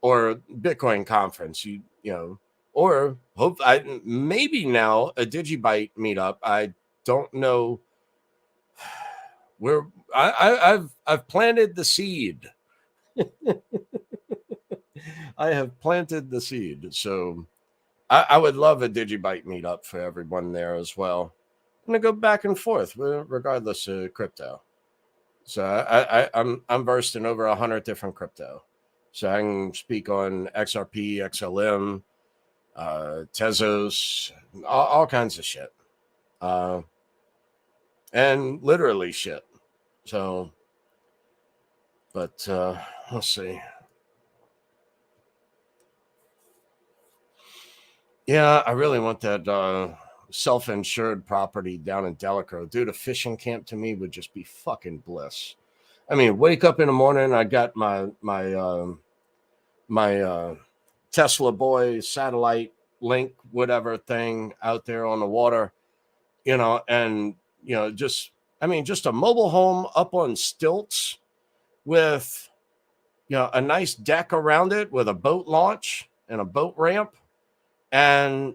or Bitcoin conference, or hope maybe now a Digibyte meetup. I don't know. I've planted the seed. I have planted the seed. So I would love a Digibyte meetup for everyone there as well. I'm gonna go back and forth regardless of crypto. So I'm versed in over 100 different crypto. So I can speak on XRP, XLM, Tezos, all kinds of shit. And literally shit. So, but let's see. Yeah, I really want that self-insured property down in Delacro. Dude, a fishing camp to me would just be fucking bliss. I mean, wake up in the morning, I got my Tesla boy satellite link, whatever thing out there on the water, and just I mean, just a mobile home up on stilts with a nice deck around it with a boat launch and a boat ramp and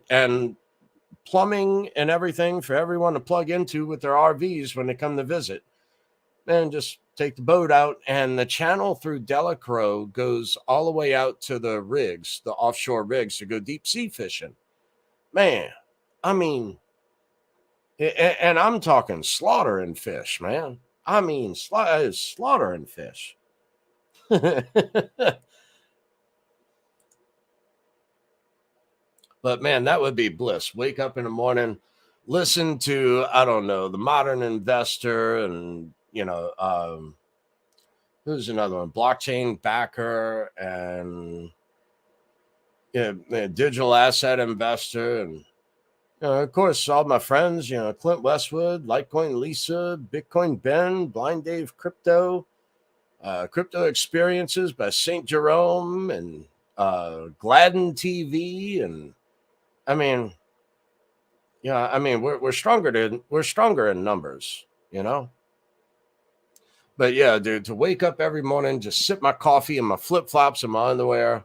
plumbing and everything for everyone to plug into with their RVs when they come to visit. And just take the boat out, and the channel through Delacro goes all the way out to the rigs, the offshore rigs to go deep sea fishing. Man, I mean, and I'm talking slaughtering fish, man. I mean, slaughtering fish. But man, that would be bliss. Wake up in the morning, listen to, I don't know, the Modern Investor, and who's another one? Blockchain Backer, and Digital Asset Investor, and of course all my friends. Clint Westwood, Litecoin Lisa, Bitcoin Ben, Blind Dave Crypto, Crypto Experiences by St. Jerome, and Gladden TV, and I mean, we're stronger in numbers, But yeah, dude, to wake up every morning, just sip my coffee and my flip flops and my underwear,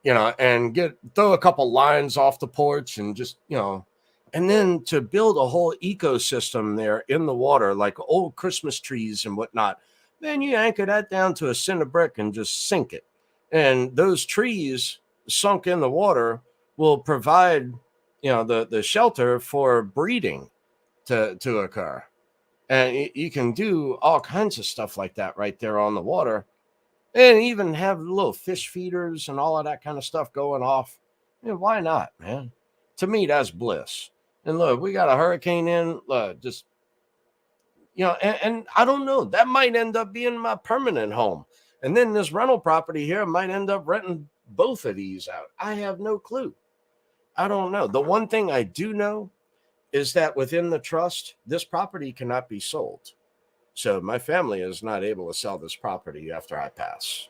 and throw a couple lines off the porch, and just and then to build a whole ecosystem there in the water, like old Christmas trees and whatnot. Then you anchor that down to a cinder brick and just sink it, and those trees sunk in the water will provide the shelter for breeding to occur. And you can do all kinds of stuff like that right there on the water, and even have little fish feeders and all of that kind of stuff going off. Why not, man? To me, that's bliss. And look, we got a hurricane in. Just and I don't know. That might end up being my permanent home, and then this rental property here might end up renting both of these out. I have no clue. I don't know. The one thing I do know is that within the trust, this property cannot be sold. So my family is not able to sell this property after I pass.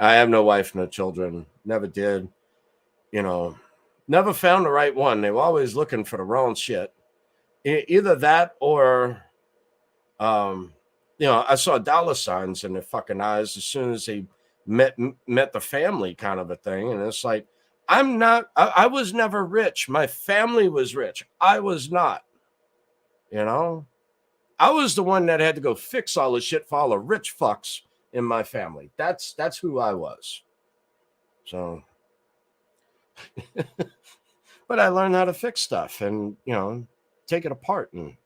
I have no wife, no children, never did, never found the right one. They were always looking for the wrong shit. Either that or, I saw dollar signs in their fucking eyes as soon as they met the family, kind of a thing. And it's like, I was never rich. My family was rich. I was not, I was the one that had to go fix all the shit for all the rich fucks in my family. That's who I was. So, but I learned how to fix stuff and, take it apart and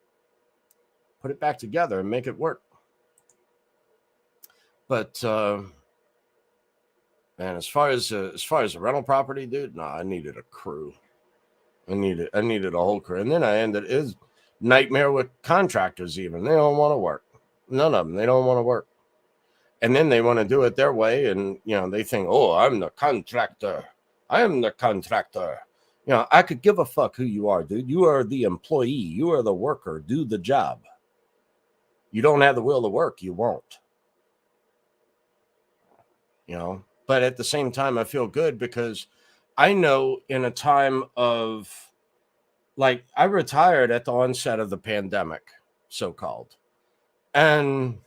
put it back together and make it work. But, man, as far as a rental property, dude, I needed a crew. I needed a whole crew. And then I ended is nightmare with contractors. Even they don't want to work. None of them. They don't want to work. And then they want to do it their way, and they think, oh, I'm the contractor. I am the contractor. I could give a fuck who you are, dude. You are the employee. You are the worker. Do the job. You don't have the will to work, you won't. But at the same time, I feel good because I know in a time of, like, I retired at the onset of the pandemic, so-called. And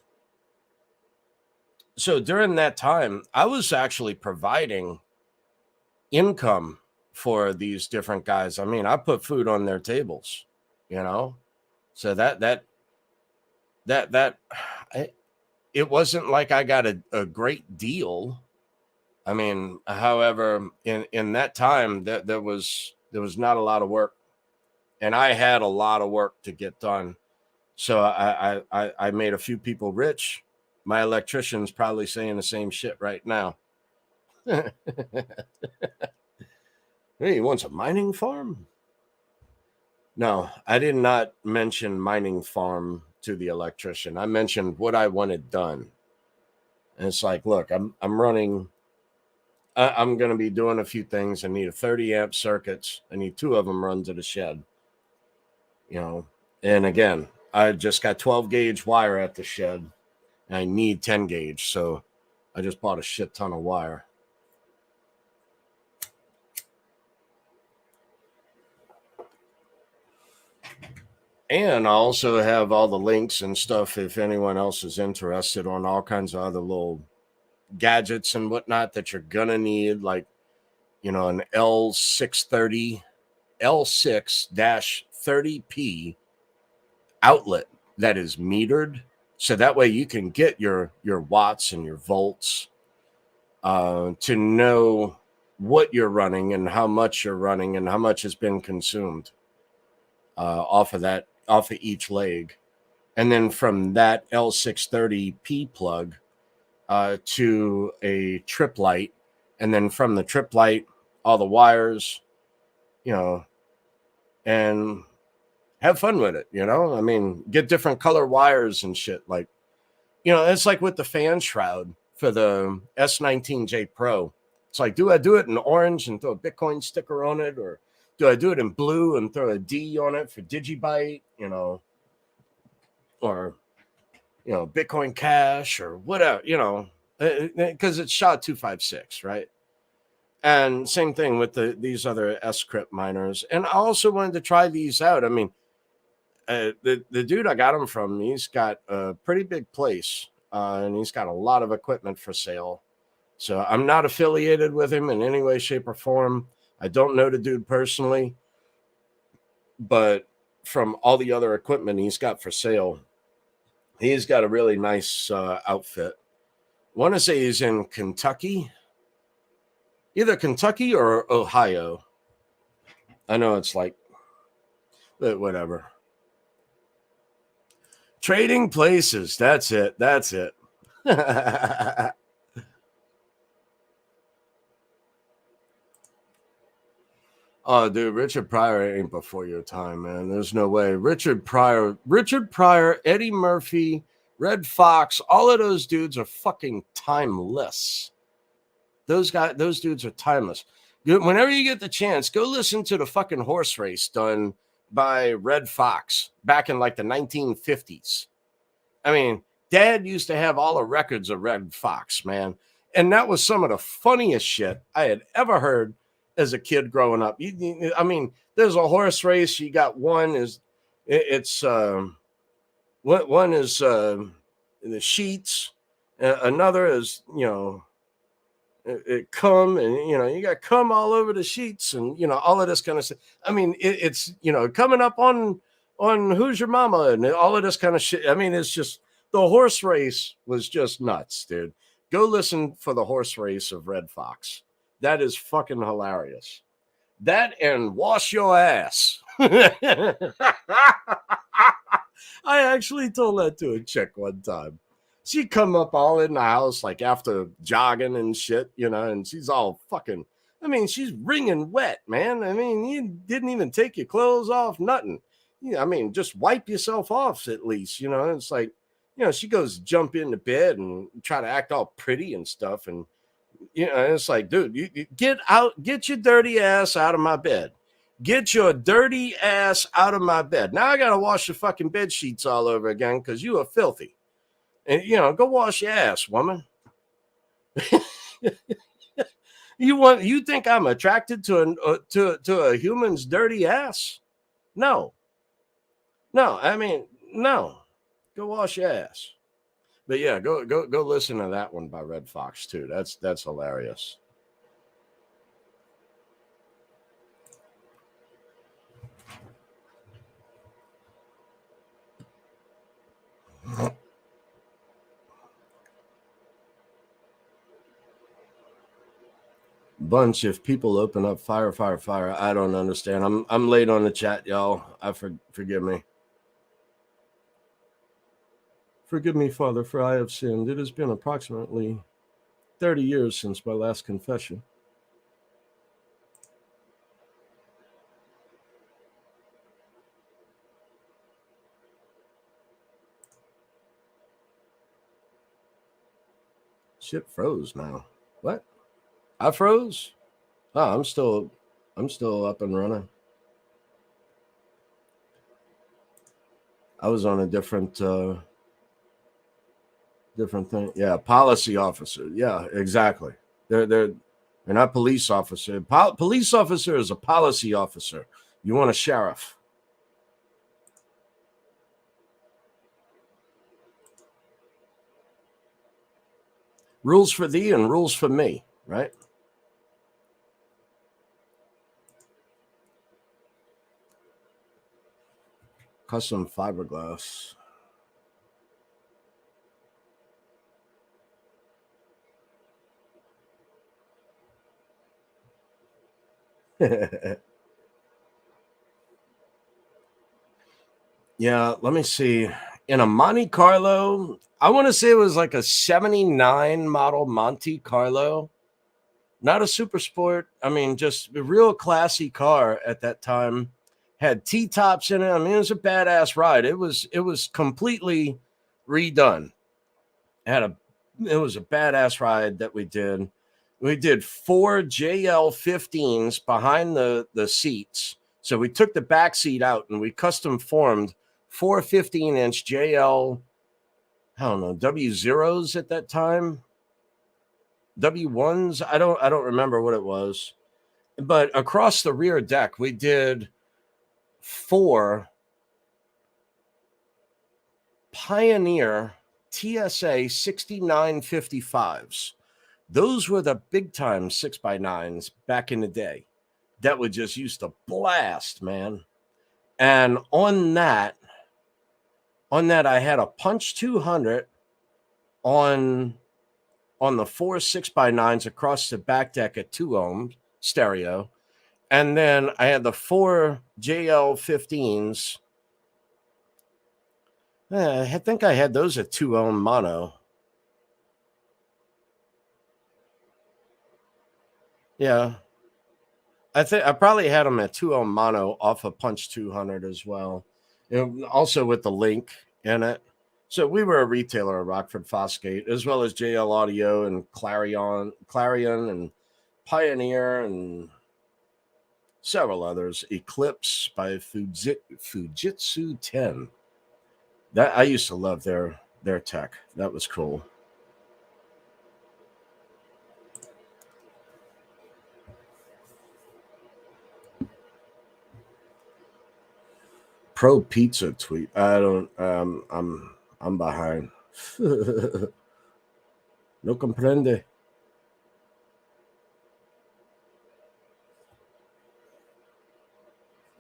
so during that time, I was actually providing income for these different guys. I mean, I put food on their tables, so it wasn't like I got a great deal. I mean, however, in that time, there was not a lot of work, and I had a lot of work to get done. So I made a few people rich. My electrician's probably saying the same shit right now. Hey, he wants a mining farm? No, I did not mention mining farm to the electrician. I mentioned what I wanted done. And it's like, look, I'm running I'm going to be doing a few things. I need a 30 amp circuits. I need 2 of them run to the shed. You know, and again, I just got 12 gauge wire at the shed. And I need 10 gauge, so I just bought a shit ton of wire. And I also have all the links and stuff if anyone else is interested on all kinds of other little gadgets and whatnot that you're gonna need, like, you know, an L6-30P outlet that is metered, so that way you can get your watts and your volts to know what you're running and how much you're running and how much has been consumed off of each leg. And then from that L630P plug to a trip light, and then from the trip light, all the wires, you know, and have fun with it, you know? I mean, get different color wires and shit. Like, you know, it's like with the fan shroud for the S19J Pro. It's like, do I do it in orange and throw a Bitcoin sticker on it? Or do I do it in blue and throw a D on it for Digibyte, you know? Or, you know, Bitcoin Cash or whatever, you know, because it's SHA-256, right? And same thing with these other Scrypt miners. And I also wanted to try these out. I mean, the dude I got them from, he's got a pretty big place, and he's got a lot of equipment for sale. So I'm not affiliated with him in any way, shape, or form. I don't know the dude personally, but from all the other equipment he's got for sale, he's got a really nice outfit. I want to say he's in Kentucky, either Kentucky or Ohio. I know it's like, but whatever. Trading places. That's it. That's it. Oh, dude, Richard Pryor ain't before your time, man. There's no way. Richard Pryor, Eddie Murphy, Red Fox, all of those dudes are fucking timeless. Those dudes are timeless. Whenever you get the chance, go listen to the fucking horse race done by Red Fox back in like the 1950s. I mean, Dad used to have all the records of Red Fox, man. And that was some of the funniest shit I had ever heard as a kid growing up. I mean, there's a horse race. You got one is, it's, one is the sheets. Another is, you know, it come, and you know, you got come all over the sheets, and you know, all of this kind of stuff. I mean, it's, you know, coming up on Who's Your Mama and all of this kind of shit. I mean, it's just, the horse race was just nuts, dude. Go listen for the horse race of Red Fox. That is fucking hilarious. That and Wash Your Ass. I actually told that to a chick one time. She'd come up all in the house, like after jogging and shit, you know, and she's all fucking, I mean, she's wringing wet, man. I mean, you didn't even take your clothes off, nothing. Yeah, I mean, just wipe yourself off at least, you know. It's like, you know, she goes jump into bed and try to act all pretty and stuff. And, you know, it's like, dude, you get out, get your dirty ass out of my bed. Get your dirty ass out of my bed. Now I got to wash your fucking bed sheets all over again because you are filthy. And, you know, go wash your ass, woman. You think I'm attracted to a human's dirty ass? No. I mean, no. Go wash your ass. But yeah, go listen to that one by Red Fox too. That's hilarious. Bunch, if people open up fire, I don't understand. I'm late on the chat, y'all. Forgive me. Forgive me, Father, for I have sinned. It has been approximately 30 years since my last confession. Shit froze now. What? I froze. Oh, I'm still up and running. I was on a different thing. Yeah, policy officer. Yeah, exactly. They're not police officer. Police officer is a policy officer. You want a sheriff. Rules for thee and rules for me, right? Custom fiberglass. Yeah, let me see. In a Monte Carlo, I want to say it was like a 79 model Monte Carlo. Not a super sport. I mean, just a real classy car at that time. Had T-tops in it. I mean, it was a badass ride. It was completely redone. It was a badass ride that we did. We did 4 JL15s behind the seats. So we took the back seat out and we custom formed 4 15-inch JL, I don't know, W0s at that time. W1s, I don't remember what it was. But across the rear deck, we did 4 Pioneer TSA 6955s. Those were the big time 6x9s back in the day that would just used to blast, man. And on that I had a Punch 200 on the 4 6x9s across the back deck at 2 ohm stereo. And then I had the 4 JL15s. I think I had those at 2 ohm mono. Yeah. I think I probably had them at 2 ohm mono off of Punch 200 as well. Also with the link in it. So we were a retailer of Rockford Fosgate, as well as JL Audio and Clarion and Pioneer and several others. Eclipse by Fujitsu 10. That I used to love their tech. That was cool. Pro pizza tweet. I don't. I'm behind. No comprende.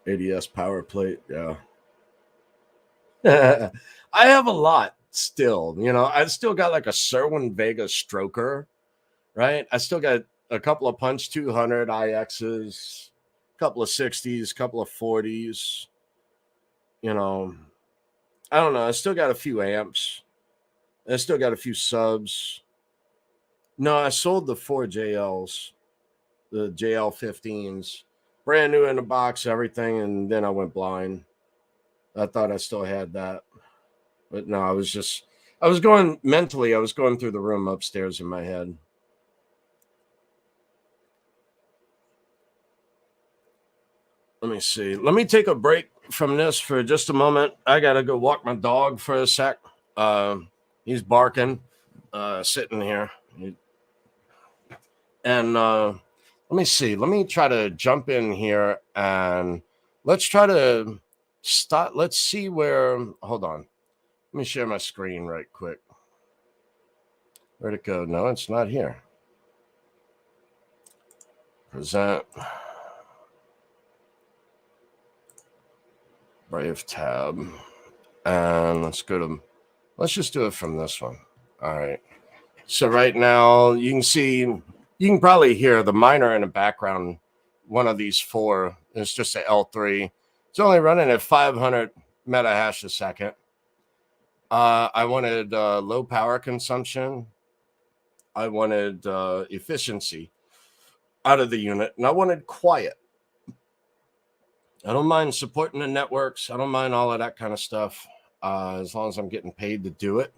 ADS power plate. Yeah. I have a lot still. I still got like a Serwin Vega stroker, right? I still got a couple of Punch 200 IXs, a couple of 60s, a couple of 40s. I don't know. I still got a few amps. I still got a few subs. No, I sold the 4 JLs, the JL15s, brand new in the box, everything, and then I went blind. I thought I still had that. But no, I was going through the room upstairs in my head. Let me see. Let me take a break from this for just a moment. I got to go walk my dog for a sec. He's barking, sitting here. And let me see. Let me try to jump in here and let's try to start. Let's see where. Hold on. Let me share my screen right quick. Where'd it go? No, it's not here. Present. Brave tab. And let's just do it from this one. All right. So right now you can probably hear the miner in the background. One of these 4 is just an L3. It's only running at 500 metahash a second. I wanted low power consumption. I wanted efficiency out of the unit, and I wanted quiet. I don't mind supporting the networks. I don't mind all of that kind of stuff, as long as I'm getting paid to do it.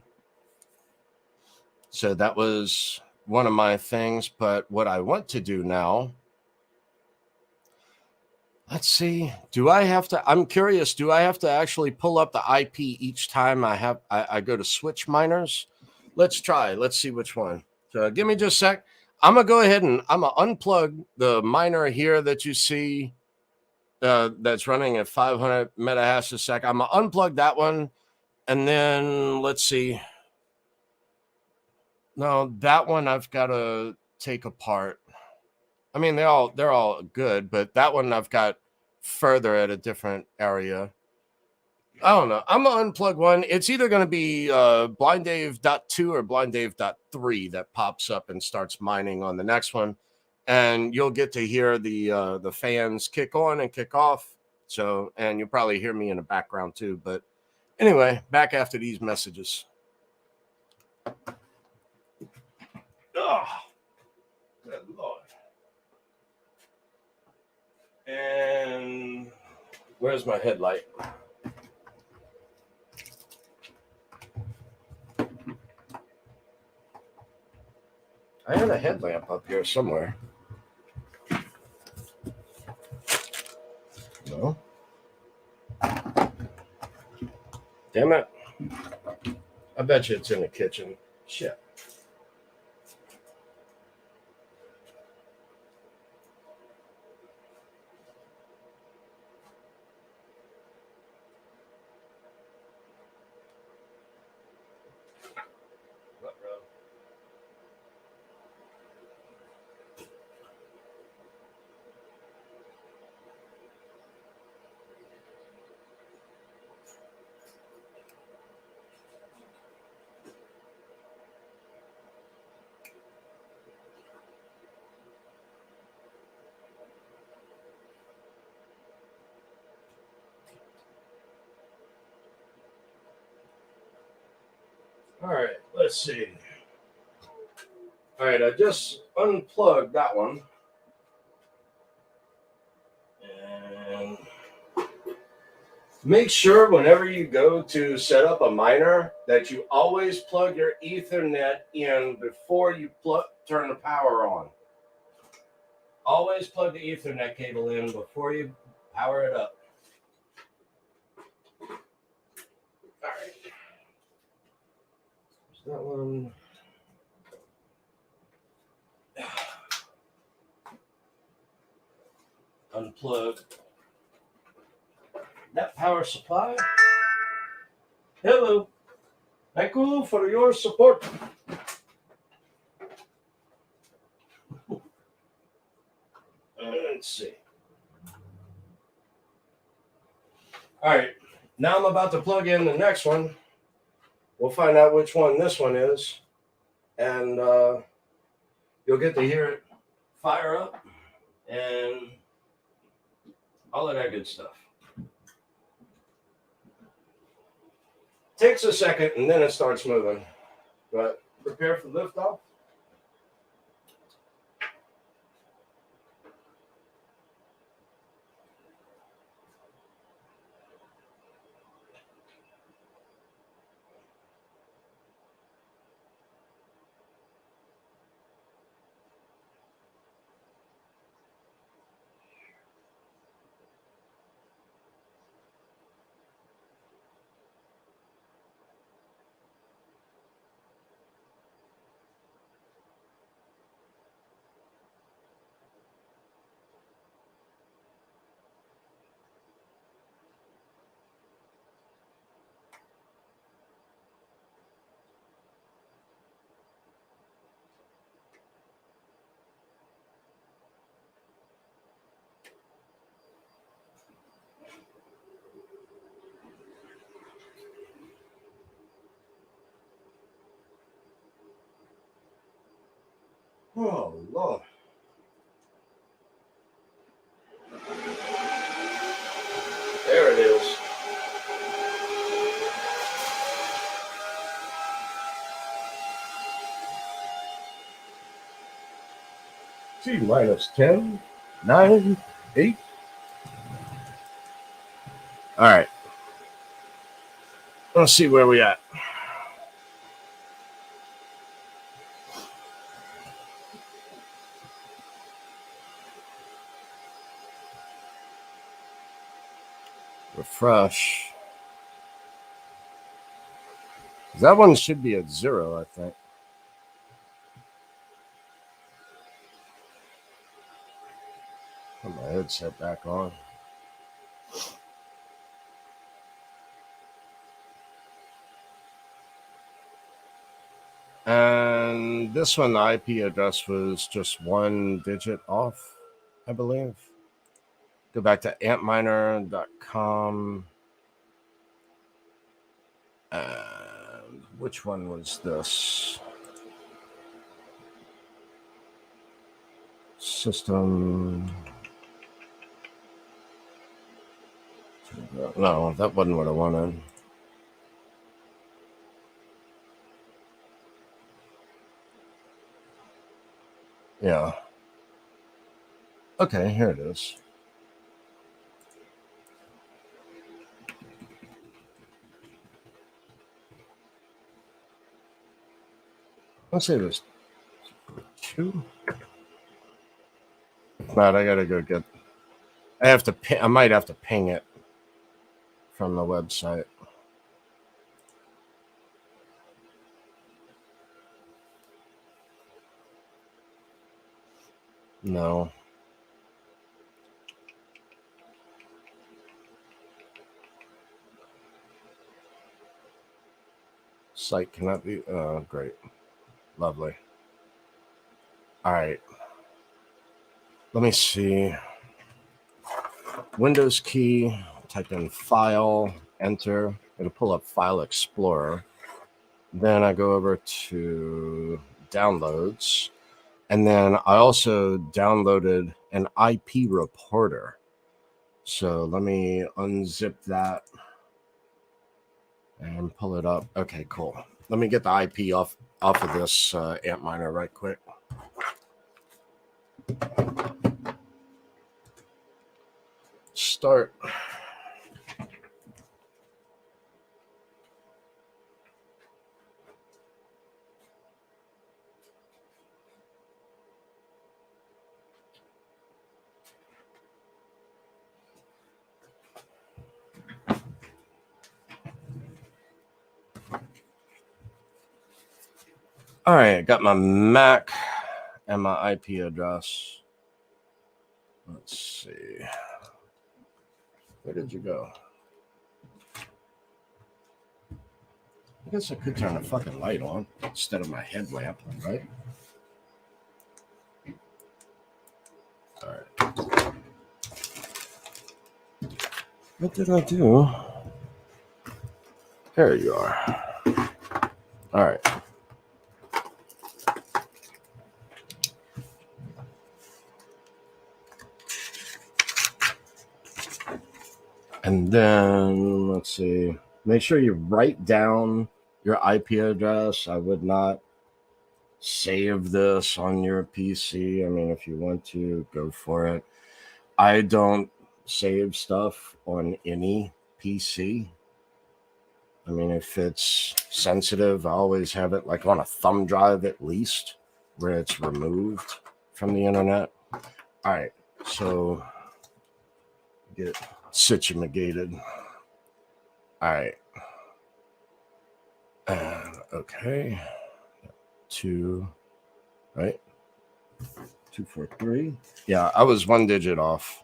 So that was one of my things, but what I want to do now, let's see, I'm curious, do I have to actually pull up the IP each time I go to switch miners? Let's try. Let's see which one. So give me just a sec. I'm going to go ahead and I'm going to unplug the miner here that you see that's running at 500 metahash a sec. I'm going to unplug that one. And then let's see. No, that one I've got to take apart. I mean, they're all good, but that one I've got further at a different area. I don't know. I'm gonna unplug one. It's either gonna be BlindDave.2 or BlindDave.3 that pops up and starts mining on the next one, and you'll get to hear the fans kick on and kick off. So, and you'll probably hear me in the background too. But anyway, back after these messages. Oh, good Lord. And where's my headlight? I had a headlamp up here somewhere. No. Damn it. I bet you it's in the kitchen. Shit. All right, let's see. All right, I just unplugged that one. And make sure whenever you go to set up a miner that you always plug your Ethernet in before you turn the power on. Always plug the Ethernet cable in before you power it up. All right. There's that one. Unplug that power supply. Hello. Thank you for your support. Let's see. All right. Now I'm about to plug in the next one. We'll find out which one this one is. And you'll get to hear it fire up and all of that good stuff. Takes a second and then it starts moving. But prepare for liftoff. Oh, Lord. There it is. T minus 10, 9, 8. All right. Let's see where we at. refresh. That one should be at 0, I think. Put my headset back on. And this one, the IP address was just 1 digit off, I believe. Go back to antminer.com. And which one was this? System. No, that wasn't what I wanted. Yeah. Okay, here it is. Let's say there's 2. Not, I gotta go get. I might have to ping it from the website. No. Site cannot be. Great. Lovely. All right. Let me see. Windows key, type in file, enter. It'll pull up File Explorer. Then I go over to downloads. And then I also downloaded an IP reporter. So let me unzip that and pull it up. Okay, cool. Let me get the IP off of this Antminer right quick. Start. All right, got my Mac and my IP address. Let's see. Where did you go? I guess I could turn the fucking light on instead of my headlamp, right? All right. What did I do? There you are. All right. And then, let's see, make sure you write down your IP address. I would not save this on your PC. I mean, if you want to, go for it. I don't save stuff on any PC. I mean, if it's sensitive, I always have it like on a thumb drive at least, where it's removed from the internet. All right, so get situated. All right. Okay. 2, right? 243. Yeah, I was 1 digit off.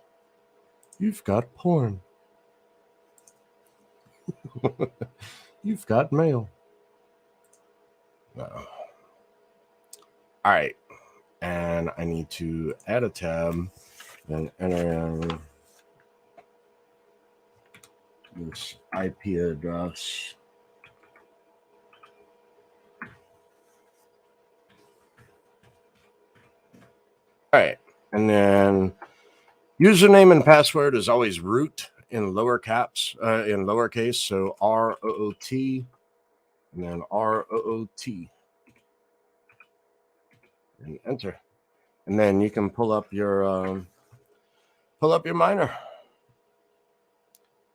You've got porn. You've got mail. No. All right. And I need to add a tab, then enter in this IP address. All right. And then username and password is always root in lower caps, in lowercase. So ROOT and then ROOT. And enter. And then you can pull up your miner.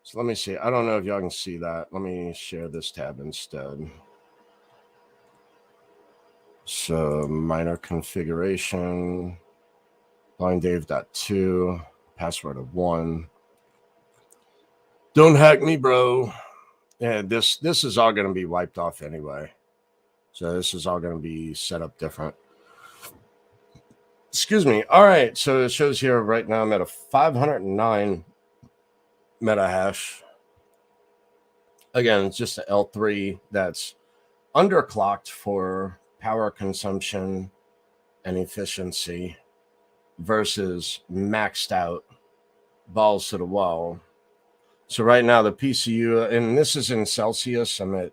So let me see. I don't know if y'all can see that. Let me share this tab instead. So miner configuration, blindDave.2, password of 1. Don't hack me, bro. Yeah, this is all going to be wiped off anyway. So this is all going to be set up different. Excuse me. All right. So it shows here right now I'm at a 509 meta hash. Again, it's just an L3 that's underclocked for power consumption and efficiency versus maxed out balls to the wall. So right now the PCU, and this is in Celsius, I'm at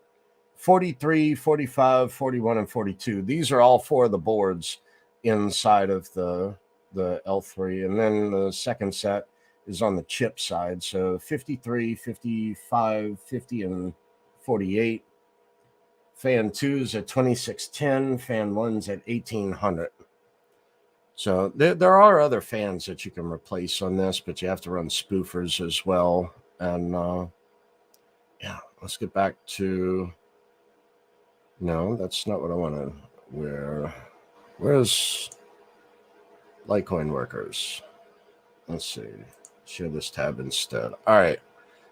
43, 45, 41, and 42. These are all four of the boards inside of the L3. And then the second set is on the chip side. So 53, 55, 50, and 48. Fan 2's at 2610. Fan 1's at 1800. So there are other fans that you can replace on this, but you have to run spoofers as well. And yeah, let's get back to... No, that's not what I wanted. Where's Litecoin workers? Let's see. Share this tab instead. All right.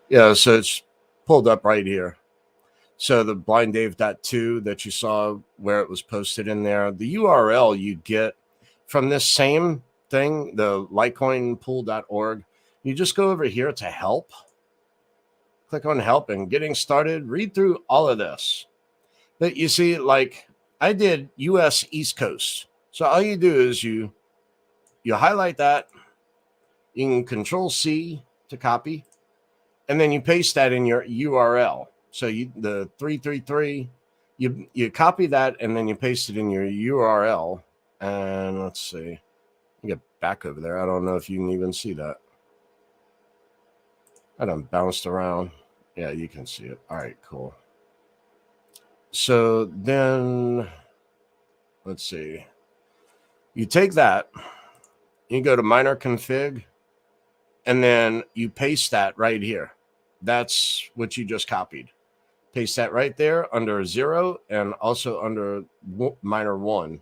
Yeah, so it's pulled up right here. So the blinddave.2 that you saw where it was posted in there, the URL you get from this same thing, the litecoinpool.org, you just go over here to help. Click on help and getting started. Read through all of this. But you see, like I did US East Coast. So all you do is you highlight that. You can Control C to copy. And then you paste that in your URL. So the 333, you copy that and then you paste it in your URL. And let's see. You get back over there. I don't know if you can even see that. I done bounced around. Yeah, you can see it. All right, cool. So then, let's see. You take that, you go to miner config, and then you paste that right here. That's what you just copied. Paste that right there under 0 and also under miner 1.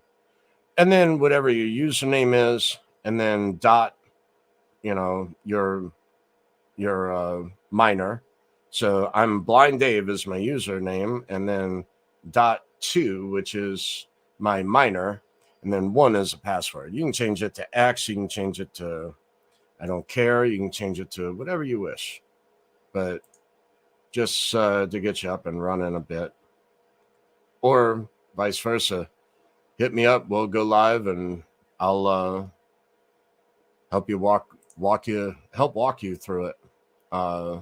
And then whatever your username is, and then dot, your miner. So I'm Blind Dave is my username, and then .2, which is my miner, and then 1 is a password. You can change it to X, you can change it to I don't care, you can change it to whatever you wish. But just to get you up and running a bit. Or vice versa. Hit me up, we'll go live and I'll help walk you through it. Let's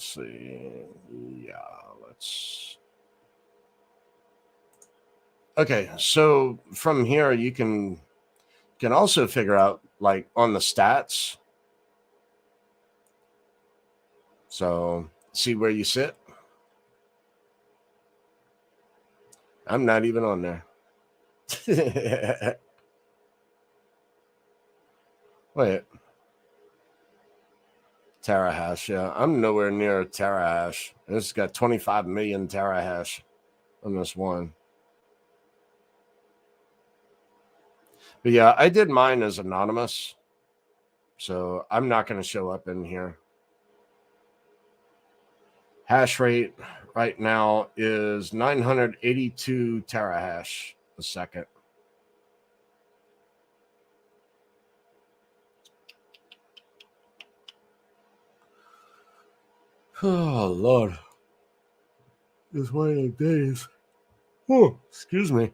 see. Yeah, let's. Okay, so from here you can also figure out like on the stats. So see where you sit. I'm not even on there. Wait. Terahash, yeah. I'm nowhere near terahash. It's got 25 million terahash on this one. But yeah, I did mine as anonymous. So I'm not going to show up in here. Hash rate right now is 982 terahash a second. Oh, Lord. It's one of the days. Oh, excuse me.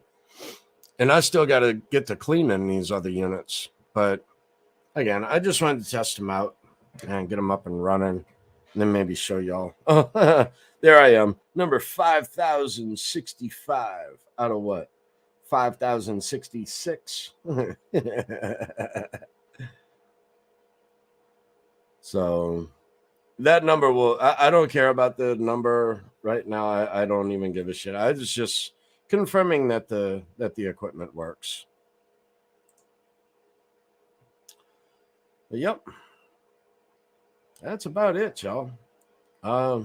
And I still got to get to cleaning these other units. But again, I just wanted to test them out and get them up and running. And then maybe show y'all. Oh, there I am. Number 5,065 out of what? 5,066. So that number will, I don't care about the number right now. I don't even give a shit. I was just confirming that the equipment works. But yep. That's about it, y'all. Let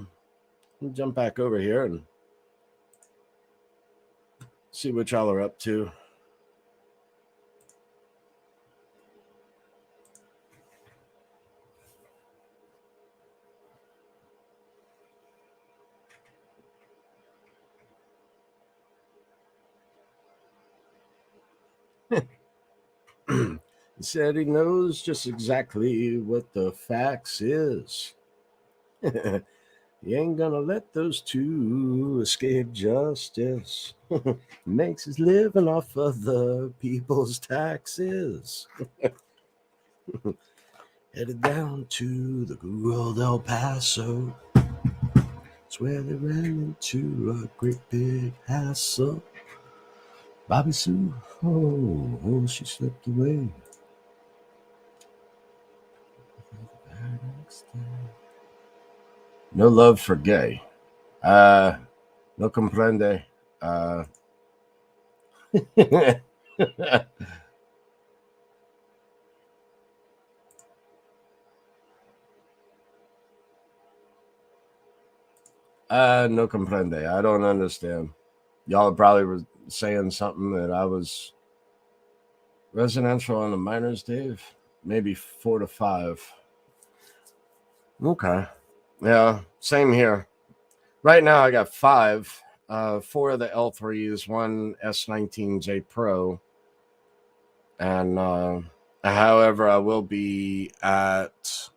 me jump back over here and see what y'all are up to. He said he knows just exactly what the facts is. He ain't gonna let those two escape justice. Makes his living off other people's taxes. Headed down to the good old El Paso. It's where they ran into a great big hassle. Bobby Sue, oh, she slipped away. No love for gay. No comprende. No comprende. I don't understand. Y'all probably were saying something that I was residential on the minors, Dave. Maybe 4 to 5. Okay. Yeah, same here. Right now I got 5. 4 of the L3s, 1 S19J Pro. And however, I will be at,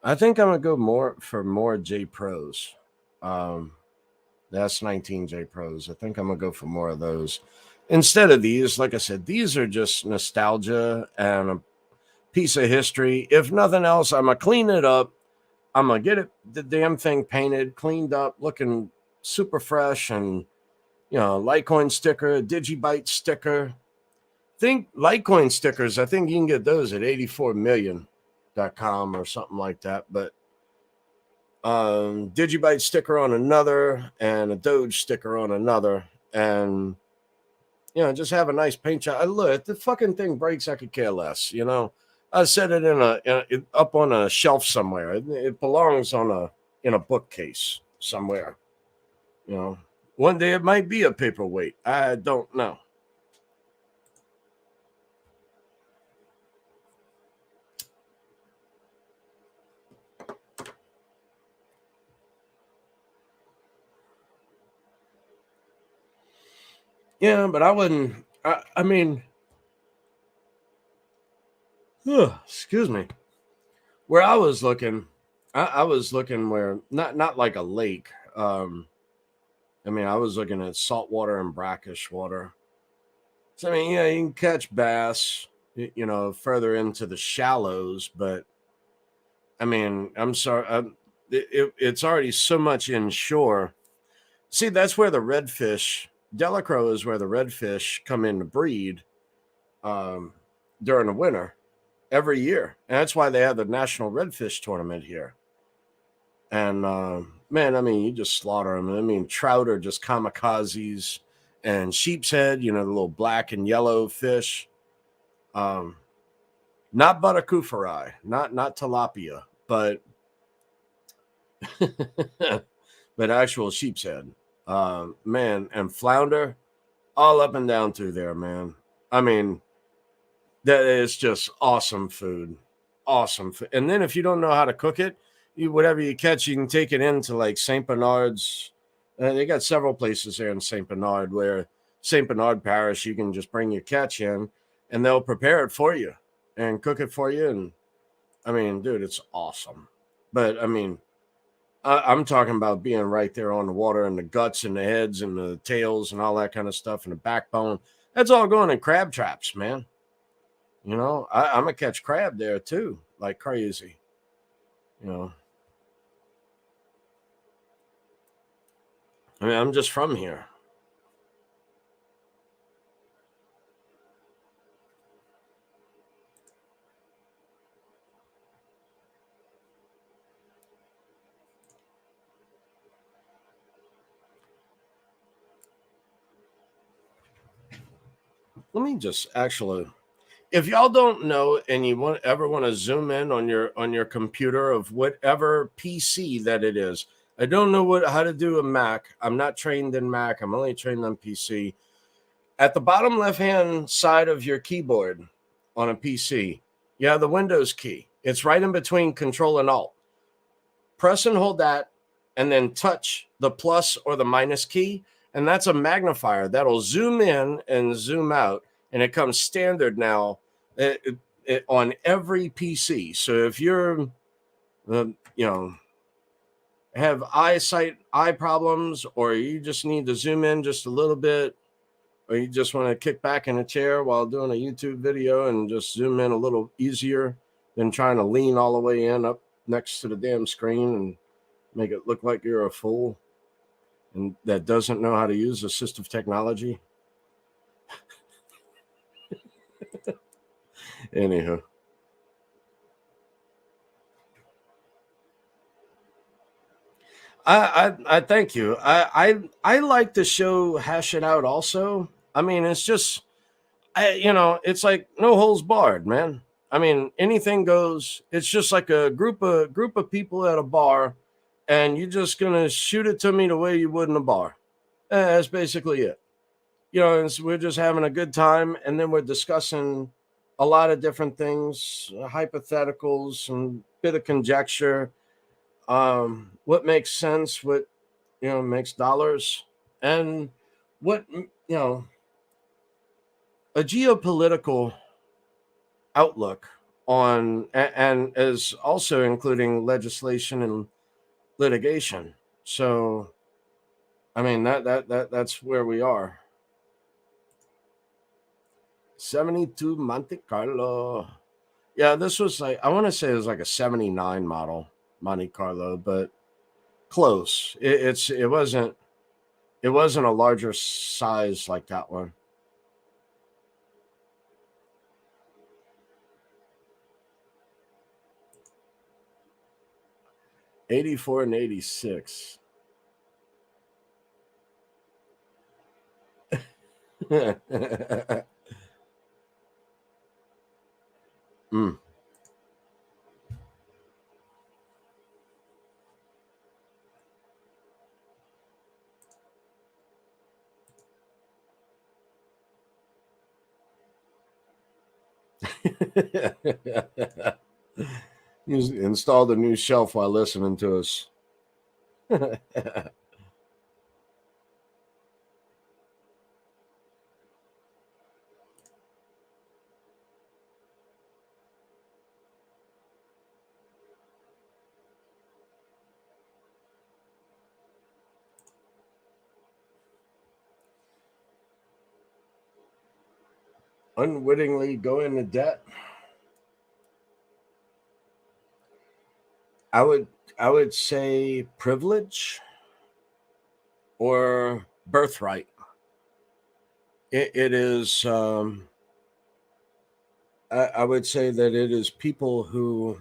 I think I'm gonna go more J Pros. The S19J Pros. I think I'm gonna go for more of those. Instead of these, like I said, these are just nostalgia and a piece of history. If nothing else, I'm gonna clean it up. I'm gonna get the damn thing painted, cleaned up, looking super fresh, and Litecoin sticker, Digibyte sticker. Think Litecoin stickers. I think you can get those at 84million.com or something like that. But Digibyte sticker on another, and a Doge sticker on another, and just have a nice paint job. Look, if the fucking thing breaks, I could care less. I set it up on a shelf somewhere. It belongs in a bookcase somewhere. One day it might be a paperweight. I don't know. Yeah, but I wouldn't. I mean, excuse me. Where I was looking, I was looking where not like a lake. I mean, I was looking at saltwater and brackish water. So I mean, you can catch bass, further into the shallows, but I mean, I'm sorry, it's already so much inshore. See, that's where the redfish, Delacroix is where the redfish come in to breed during the winter every year. And that's why they have the National Redfish Tournament here. And man, I mean, you just slaughter them. I mean, trout are just kamikazes, and sheep's head, the little black and yellow fish. Not buttercuferi, not tilapia, but but actual sheep's head. Man, and flounder, all up and down through there, man. I mean, that is just awesome food. Awesome. And then if you don't know how to cook it, whatever you catch, you can take it into like St. Bernard's. They got several places there in St. Bernard where St. Bernard Parish, you can just bring your catch in and they'll prepare it for you and cook it for you. And I mean, dude, it's awesome. But I mean, I'm talking about being right there on the water, and the guts and the heads and the tails and all that kind of stuff, and the backbone. That's all going in crab traps, man. I'm going to catch crab there too, like crazy. I mean, I'm just from here. Let me just actually, if y'all don't know and you ever want to zoom in on your computer of whatever PC that it is. I don't know how to do a Mac. I'm not trained in Mac. I'm only trained on PC. At the bottom left-hand side of your keyboard on a PC, you have the Windows key. It's right in between Control and Alt. Press and hold that, and then touch the plus or the minus key, and that's a magnifier that'll zoom in and zoom out, and it comes standard now on every PC. So if you're, have eye problems, or you just need to zoom in just a little bit, or you just want to kick back in a chair while doing a YouTube video and just zoom in a little easier than trying to lean all the way in up next to the damn screen and make it look like you're a fool and that doesn't know how to use assistive technology. Anywho. I thank you. I like the show Hash It Out also. I mean, it's just it's like no holes barred, man. I mean, anything goes. It's just like a group of people at a bar, and you're just gonna shoot it to me the way you would in a bar. That's basically it. We're just having a good time, and then we're discussing a lot of different things, hypotheticals, and bit of conjecture. What makes sense? What makes dollars, and what a geopolitical outlook on, and is also including legislation and litigation. So, I mean that's where we are. 72 Monte Carlo. Yeah, this was like, I want to say it was like a 79 model Monte Carlo, but close. It wasn't a larger size like that one. '84 and '86. Mm. You installed a new shelf while listening to us. Unwittingly go into debt. I would say privilege or birthright. It is. I would say that it is people who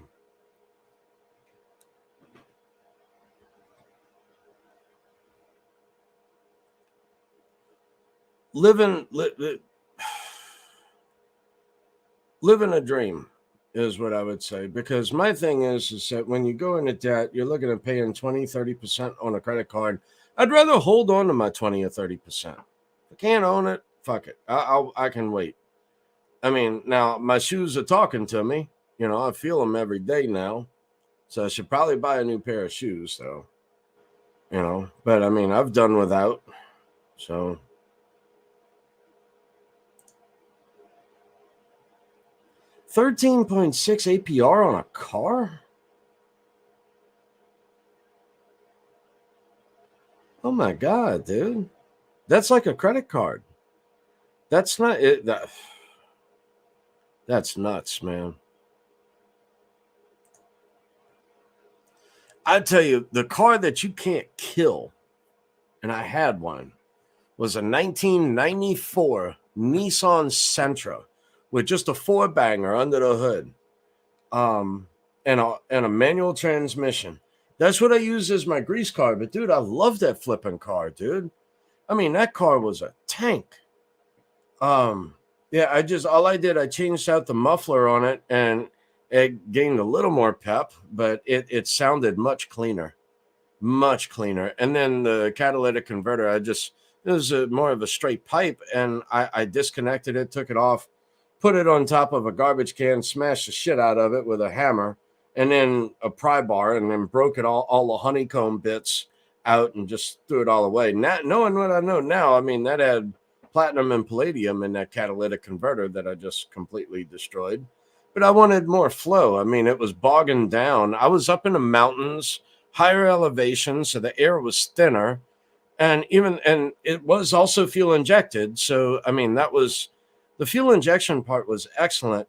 living living a dream is what I would say. Because my thing is that when you go into debt, you're looking at paying 20-30% on a credit card. I'd rather hold on to my 20 or 30%. If I can't own it, fuck it. I can wait. I mean, now my shoes are talking to me. I feel them every day now. So I should probably buy a new pair of shoes, though. But I mean, I've done without. So 13.6 APR on a car? Oh my God, dude. That's like a credit card. That's not it. That's nuts, man. I tell you, the car that you can't kill, and I had one, was a 1994 Nissan Sentra with just a four-banger under the hood, and a manual transmission. That's what I use as my grease car. But dude, I love that flipping car, dude. I mean, that car was a tank. Yeah, I changed out the muffler on it, and it gained a little more pep, but it sounded much cleaner. Much cleaner. And then the catalytic converter, it was more of a straight pipe, and I disconnected it, took it off, put it on top of a garbage can, smashed the shit out of it with a hammer, and then a pry bar, and then broke it all the honeycomb bits out and just threw it all away. Now, knowing what I know now, I mean, that had platinum and palladium in that catalytic converter that I just completely destroyed. But I wanted more flow. I mean, it was bogging down. I was up in the mountains, higher elevation, so the air was thinner, and it was also fuel injected. So I mean, that was the fuel injection part was excellent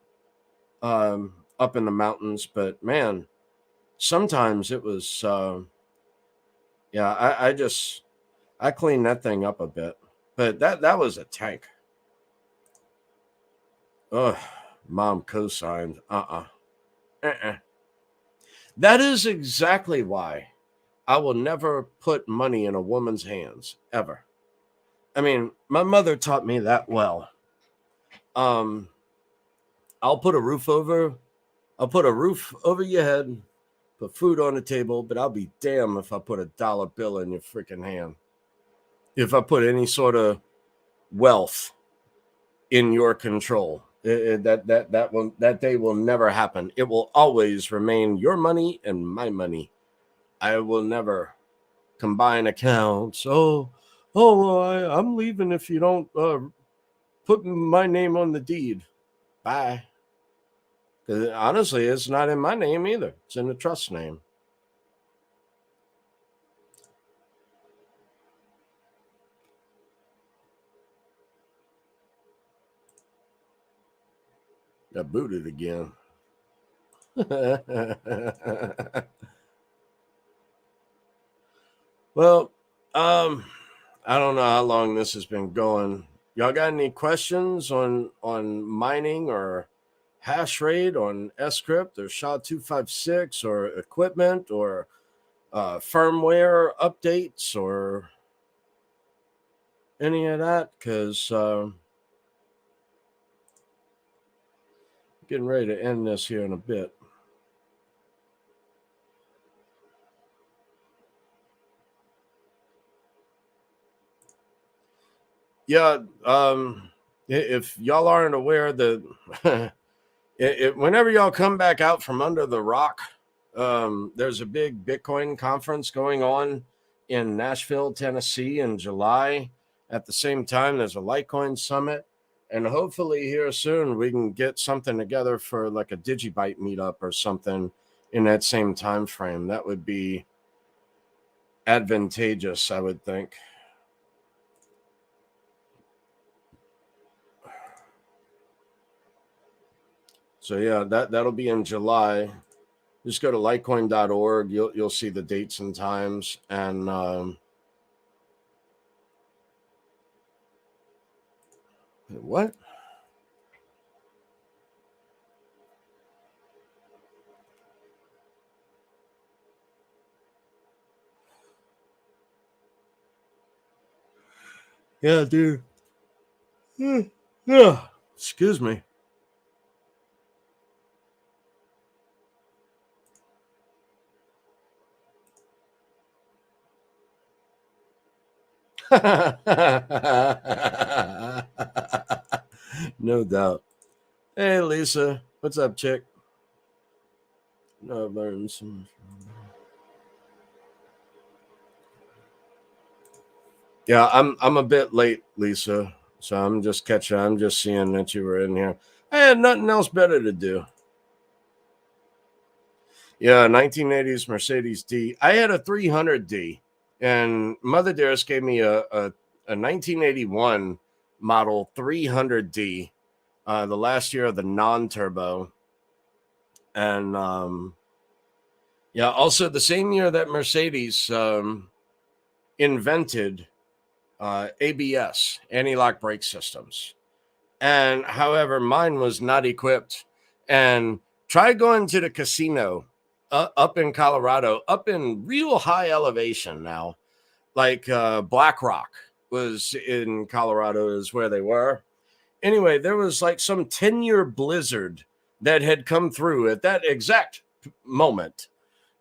up in the mountains. But man, sometimes it was yeah. I cleaned that thing up a bit, but that was a tank. Ugh, mom co-signed. Uh-uh. That is exactly why I will never put money in a woman's hands ever. I mean, my mother taught me that well. Um, I'll put a roof over. I'll put a roof over your head, put food on the table, but I'll be damned if I put a dollar bill in your freaking hand. If I put any sort of wealth in your control, that day will never happen. It will always remain your money and my money. I will never combine accounts. I'm leaving if you don't put my name on the deed. Bye. Because honestly, it's not in my name either. It's in the trust name. Got booted again. Well, I don't know how long this has been going. Y'all got any questions on mining or hash rate on Scrypt or SHA-256 or equipment or firmware updates or any of that? Because getting ready to end this here in a bit. Yeah, if y'all aren't aware that whenever y'all come back out from under the rock, there's a big Bitcoin conference going on in Nashville, Tennessee in July. At the same time, there's a Litecoin summit. And hopefully here soon we can get something together for like a Digibyte meetup or something in that same time frame. That would be advantageous, I would think. So yeah, that'll be in July. Just go to litecoin.org. You'll see the dates and times. And what? Yeah, dude. Yeah. Excuse me. No doubt. Hey, Lisa. What's up, chick? No, I've learned some. Yeah, I'm a bit late, Lisa. So I'm just catching. I'm just seeing that you were in here. I had nothing else better to do. Yeah, 1980s Mercedes D. I had a 300D, and Mother Dearest gave me a 1981 model 300D, the last year of the non-turbo, and yeah, also the same year that Mercedes invented ABS, anti-lock brake systems. And however, mine was not equipped. And try going to the casino up in Colorado, up in real high elevation now, like Black Rock was in Colorado, is where they were. Anyway, there was like some 10-year blizzard that had come through at that exact moment,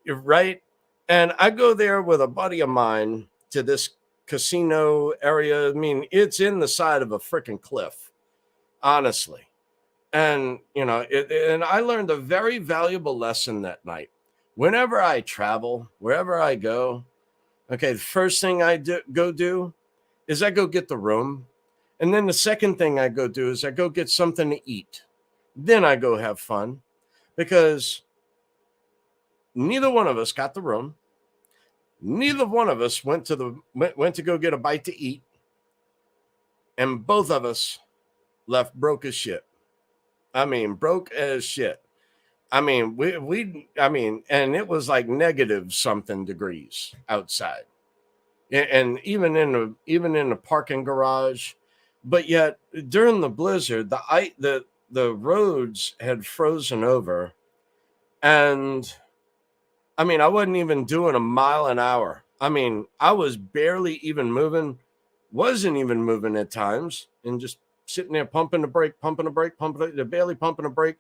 right? And I go there with a buddy of mine to this casino area. I mean, it's in the side of a freaking cliff, honestly. And, and I learned a very valuable lesson that night. Whenever I travel, wherever I go, okay, the first thing I go do is I go get the room. And then the second thing I go do is I go get something to eat. Then I go have fun, because neither one of us got the room. Neither one of us went to go get a bite to eat. And both of us left broke as shit. I mean, broke as shit. I mean, and it was like negative something degrees outside. And even in the parking garage, but yet during the blizzard, the roads had frozen over, and I mean, I wasn't even doing a mile an hour. I mean, I was barely even moving, wasn't even moving at times, and just sitting there pumping the brake, barely pumping the brake.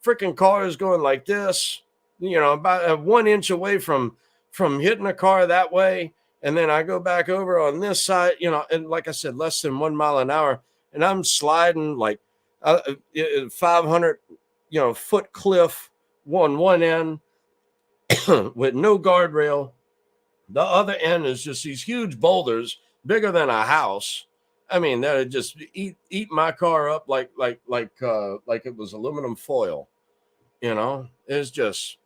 Freaking car is going like this, about 1 inch away from hitting a car that way. And then I go back over on this side, and like I said, less than 1 mile an hour. And I'm sliding like 500, foot cliff on one end with no guardrail. The other end is just these huge boulders, bigger than a house. I mean, that would just eat my car up like it was aluminum foil. It's just,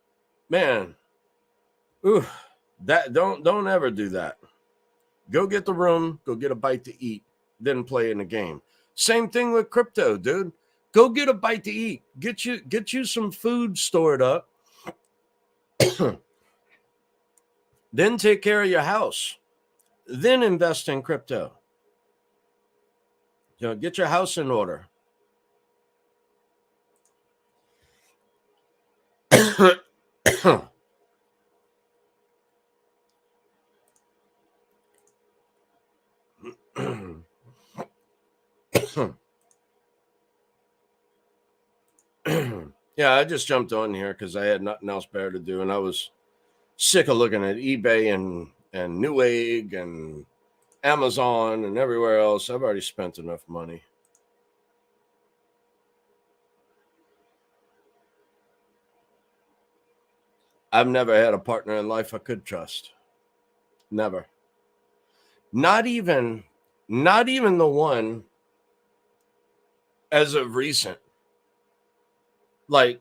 man, ooh, that don't ever do that. Go get the room, go get a bite to eat, then play in the game. Same thing with crypto, dude. Go get a bite to eat. Get you some food stored up. Then take care of your house. Then invest in crypto. Get your house in order. Yeah, I just jumped on here because I had nothing else better to do, and I was sick of looking at eBay and Newegg and Amazon and everywhere else. I've already spent enough money. I've never had a partner in life I could trust. Never. Not even the one as of recent. Like,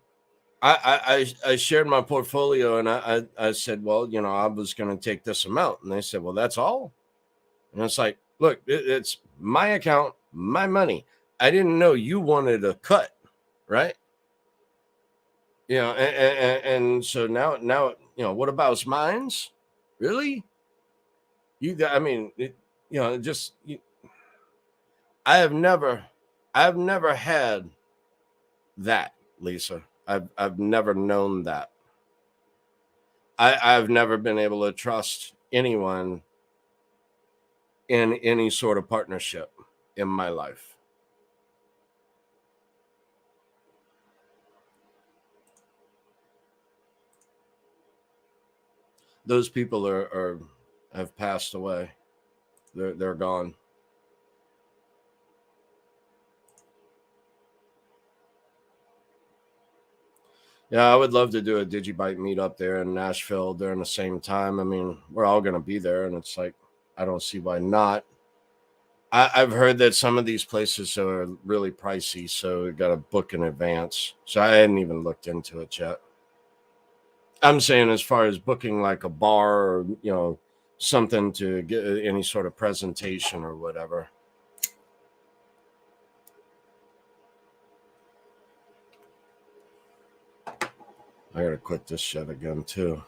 I shared my portfolio, and I said, well, I was going to take this amount. And they said, well, that's all. And it's like, look, it's my account, my money. I didn't know you wanted a cut, right? And so now, what about mine's? Really? I've never had that, Lisa. I've never known that. I've never been able to trust anyone in any sort of partnership in my life. Those people have passed away. They're gone. Yeah, I would love to do a Digibyte meetup there in Nashville during the same time. I mean, we're all going to be there, and it's like, I don't see why not. I've heard that some of these places are really pricey, so we got to book in advance. So I hadn't even looked into it yet. I'm saying as far as booking like a bar or, something to get any sort of presentation or whatever. I gotta quit this shit again too.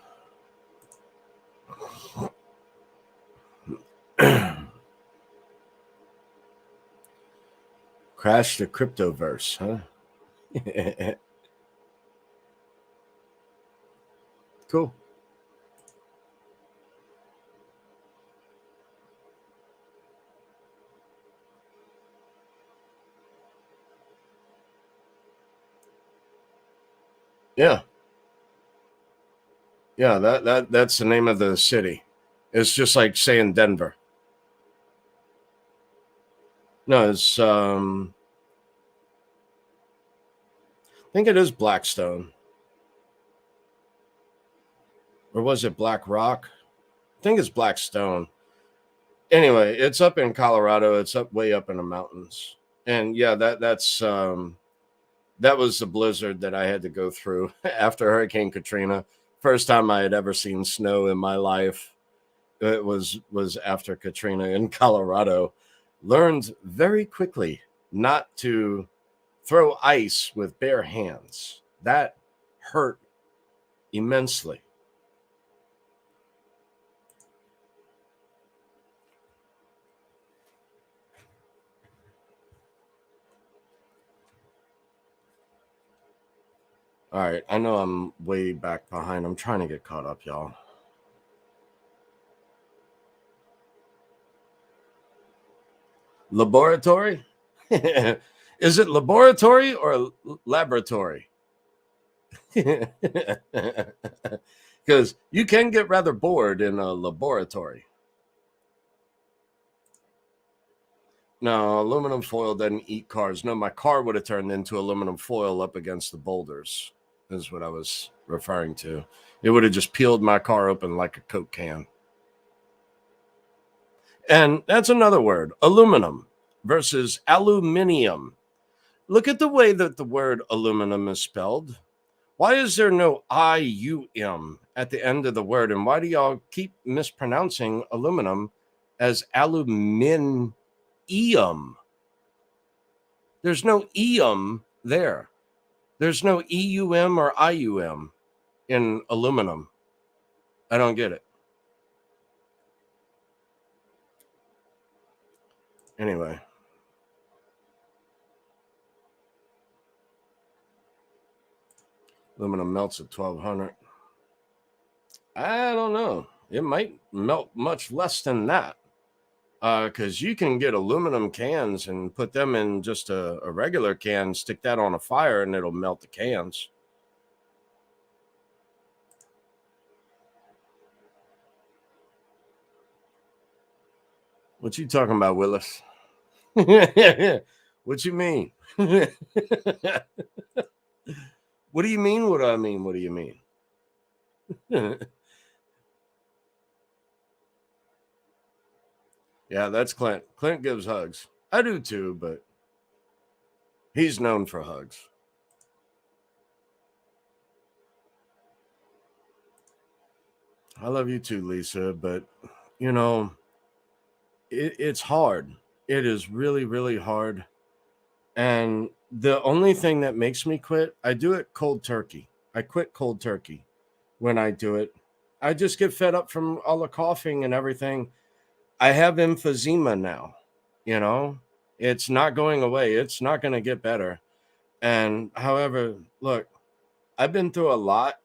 Crash the cryptoverse, huh? Cool. Yeah. Yeah, that's the name of the city. It's just like saying Denver. No, it's I think it is Blackstone. Or was it Black Rock? I think it's Blackstone. Anyway, it's up in Colorado. It's up way up in the mountains. And yeah, that was the blizzard that I had to go through after Hurricane Katrina. First time I had ever seen snow in my life. It was after Katrina in Colorado. Learned very quickly not to throw ice with bare hands. That hurt immensely. All right, I know I'm way back behind. I'm trying to get caught up, y'all. Laboratory? Is it laboratory or laboratory? Because you can get rather bored in a laboratory. No, aluminum foil doesn't eat cars. No, my car would have turned into aluminum foil up against the boulders, is what I was referring to. It would have just peeled my car open like a Coke can. And that's another word, aluminum versus aluminium. Look at the way that the word aluminum is spelled. Why is there no IUM at the end of the word? And why do y'all keep mispronouncing aluminum as aluminium? There's no eum there. There's no EUM or IUM in aluminum. I don't get it. Anyway. Aluminum melts at 1200. I don't know. It might melt much less than that. Because you can get aluminum cans and put them in just a regular can, stick that on a fire, and it'll melt the cans. What you talking about, Willis? What you mean? What do you mean? What do I mean? What do you mean? Yeah, that's Clint. Clint gives hugs. I do too, but he's known for hugs. I love you too, Lisa, but you know, it's hard. It is really, really hard. And the only thing that makes me quit, I do it cold turkey. I quit cold turkey when I do it. I just get fed up from all the coughing and everything. I have emphysema now, you know, it's not going away. It's not going to get better. And however, look, I've been through a lot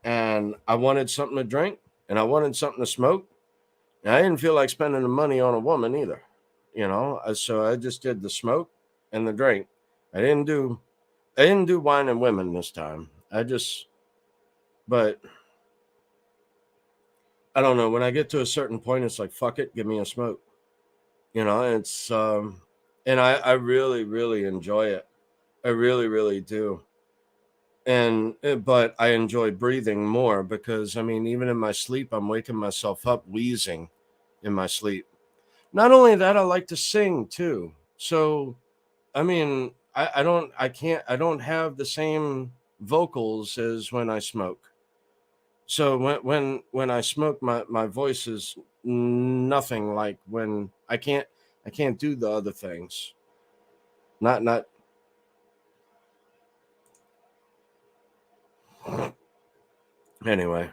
and I wanted something to drink and I wanted something to smoke. And I didn't feel like spending the money on a woman either, you know, so I just did the smoke and the drink. I didn't do wine and women this time. But I don't know. When I get to a certain point, it's like, fuck it, give me a smoke. You know, it's and I really, really enjoy it. I really, really do. And but I enjoy breathing more because I mean, even in my sleep, I'm waking myself up wheezing in my sleep. Not only that, I like to sing too. So I mean, I don't have the same vocals as when I smoke. So when I smoke, my voice is nothing like when I can't do the other things. Not anyway.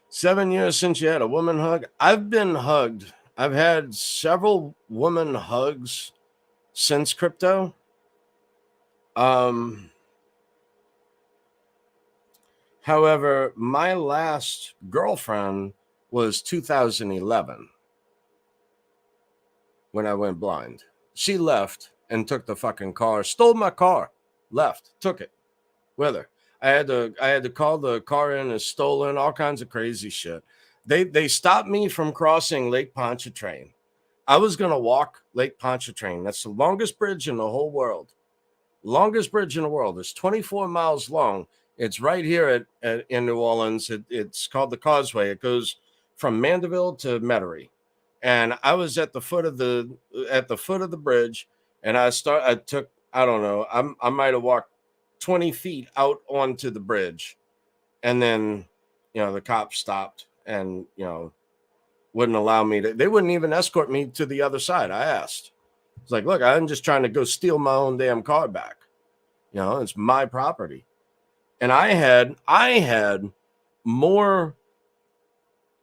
7 years since you had a woman hug. I've been hugged. I've had several woman hugs since crypto. Um, However, my last girlfriend was 2011 when I went blind. She left and took the fucking car, stole my car, left, took it with her. I had to call the car in as stolen, all kinds of crazy shit. They stopped me from crossing Lake Pontchartrain. I was gonna walk Lake Pontchartrain. That's the longest bridge in the whole world. longest bridge in the world. It's 24 miles long. It's right here in New Orleans. It's called the Causeway. It goes from Mandeville to Metairie. And I was at the foot of the bridge, and I took, I don't know, I might have walked 20 feet out onto the bridge, and then the cops stopped and wouldn't allow me to. They wouldn't even escort me to the other side. I asked. It's like, look, I'm just trying to go steal my own damn car back. It's my property. And I had more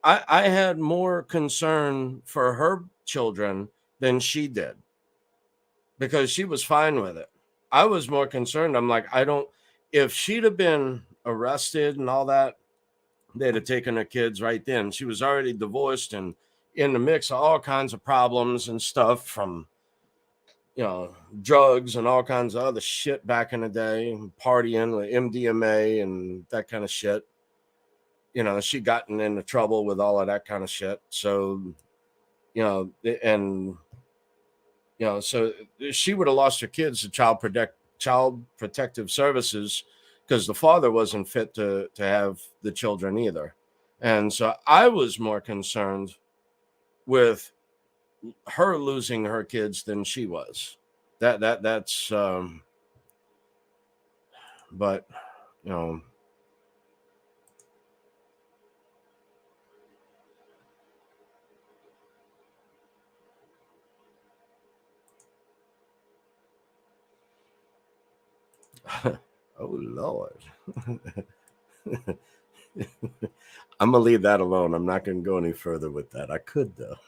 I had more concern for her children than she did, because she was fine with it. I was more concerned. I'm like, if she'd have been arrested and all that, they'd have taken her kids right then. She was already divorced and in the mix of all kinds of problems and stuff, from drugs and all kinds of other shit back in the day, partying with MDMA and that kind of shit. She gotten into trouble with all of that kind of shit. So, so she would have lost her kids to child protective services, because the father wasn't fit to have the children either. And so I was more concerned with her losing her kids than she was. That's but oh Lord. I'm gonna leave that alone. I'm not gonna go any further with that. I could though.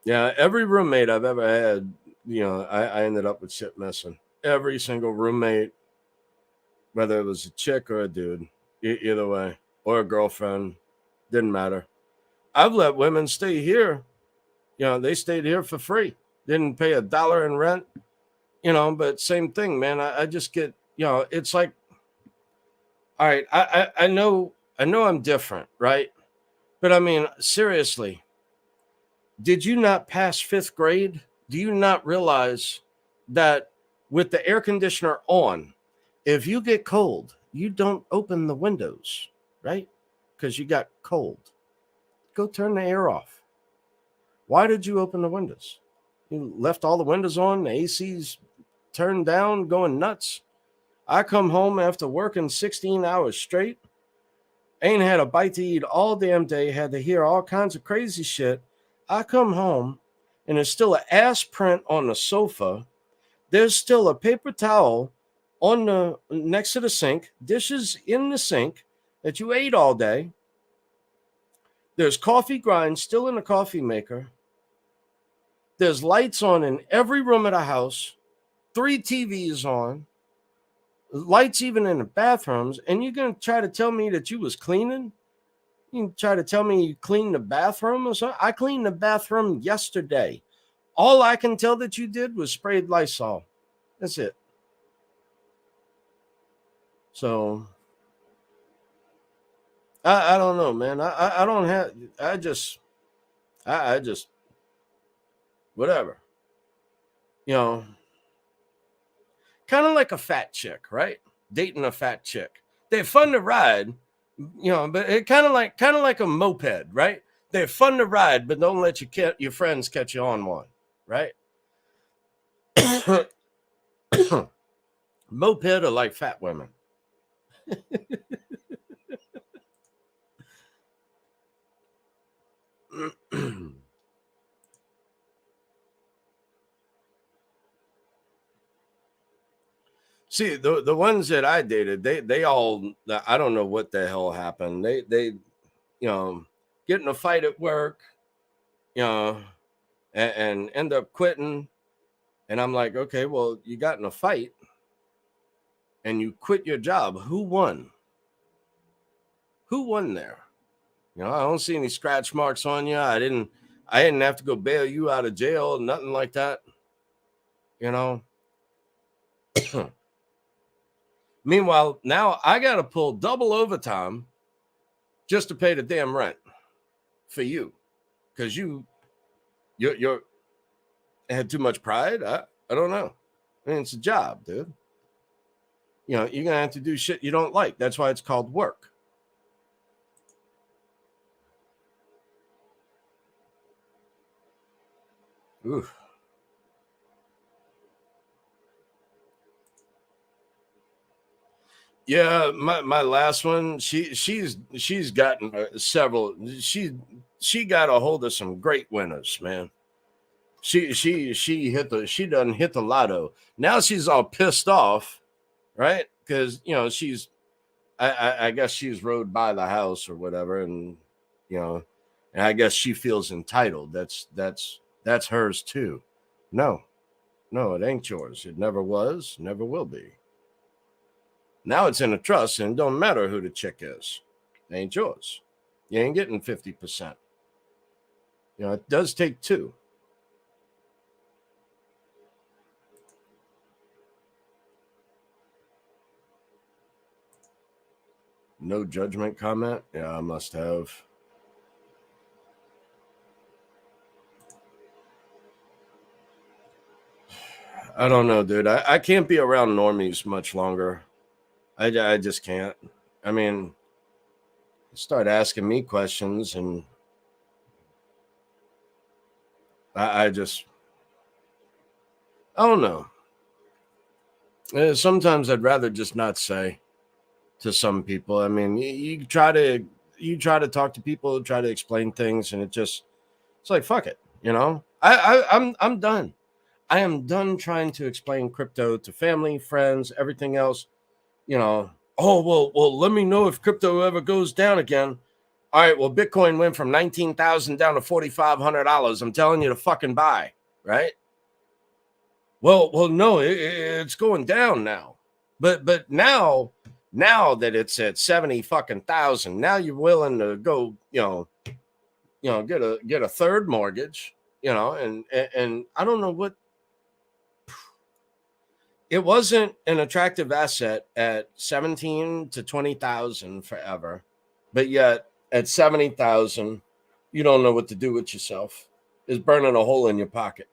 Yeah, every roommate I've ever had, I ended up with shit missing. Every single roommate, whether it was a chick or a dude, either way, or a girlfriend, didn't matter. I've let women stay here. They stayed here for free. Didn't pay $1 in rent. But same thing, man. I just get, it's like, all right, I know I'm different, right? But I mean, seriously, did you not pass 5th grade? Do you not realize that with the air conditioner on, if you get cold, you don't open the windows, right? Because you got cold. Go turn the air off. Why did you open the windows? You left all the windows on, the AC's turned down, going nuts. I come home after working 16 hours straight, ain't had a bite to eat all damn day, had to hear all kinds of crazy shit. I come home and there's still an ass print on the sofa. There's still a paper towel on the next to the sink, dishes in the sink that you ate all day. There's coffee grinds still in the coffee maker. There's lights on in every room of the house, 3 TVs on, lights even in the bathrooms, and you're going to try to tell me that you was cleaning? You try to tell me you cleaned the bathroom or something? I cleaned the bathroom yesterday. All I can tell that you did was sprayed Lysol. That's it. So, I don't know, man. I don't have, I just, whatever. Kind of like a fat chick, right? Dating a fat chick. They're fun to ride, but it kind of like a moped, right? They're fun to ride, but don't let your friends catch you on one, right? Moped are like fat women. See, the ones that I dated, they all, I don't know what the hell happened. They get in a fight at work, and end up quitting. And I'm like, okay, well, you got in a fight and you quit your job. Who won? Who won there? I don't see any scratch marks on you. I didn't have to go bail you out of jail, nothing like that. Meanwhile, now I got to pull double overtime just to pay the damn rent for you, because you're had too much pride. I don't know. I mean, it's a job, dude. You're gonna have to do shit you don't like. That's why it's called work. Ooh. Yeah, my last one, she's gotten several. She got a hold of some great winners, man. She done hit the lotto. Now she's all pissed off, right? Because she's I guess she's rode by the house or whatever, and you know, and I guess she feels entitled. That's hers too. No, no, it ain't yours. It never was, never will be. Now it's in a trust, and it don't matter who the chick is. It ain't yours. You ain't getting 50%. It does take two. No judgment comment? Yeah, I must have. I don't know, dude. I can't be around normies much longer. I just can't. I mean, start asking me questions, and I just, I don't know. Sometimes I'd rather just not say to some people. I mean, you try to talk to people, try to explain things, and it's like fuck it. I'm done. I am done trying to explain crypto to family, friends, everything else. Oh well, let me know if crypto ever goes down again. All right, well, Bitcoin went from 19,000 down to $4,500. I'm telling you to fucking buy, right? Well, no, it's going down now. But now that it's at 70 fucking thousand, now you're willing to go, get a third mortgage, and I don't know what. It wasn't an attractive asset at 17 to 20,000 forever, but yet at 70,000, you don't know what to do with yourself. It's burning a hole in your pocket.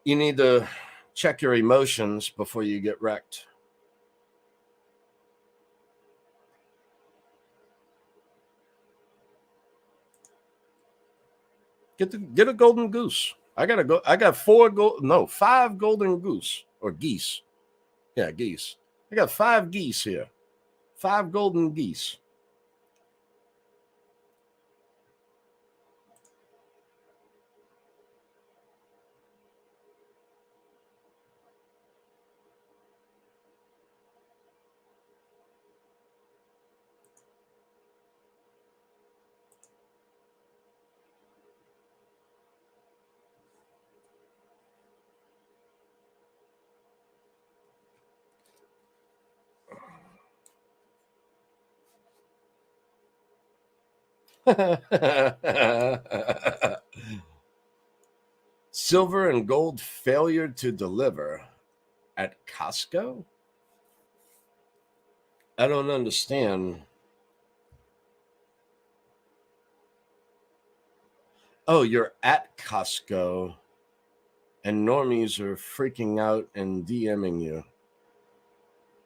You need to check your emotions before you get wrecked. Get a golden goose. I got 5 golden goose or geese. Yeah, geese. I got 5 geese here. 5 golden geese. Silver and gold failure to deliver at Costco? I don't understand. Oh, you're at Costco and normies are freaking out and DMing you.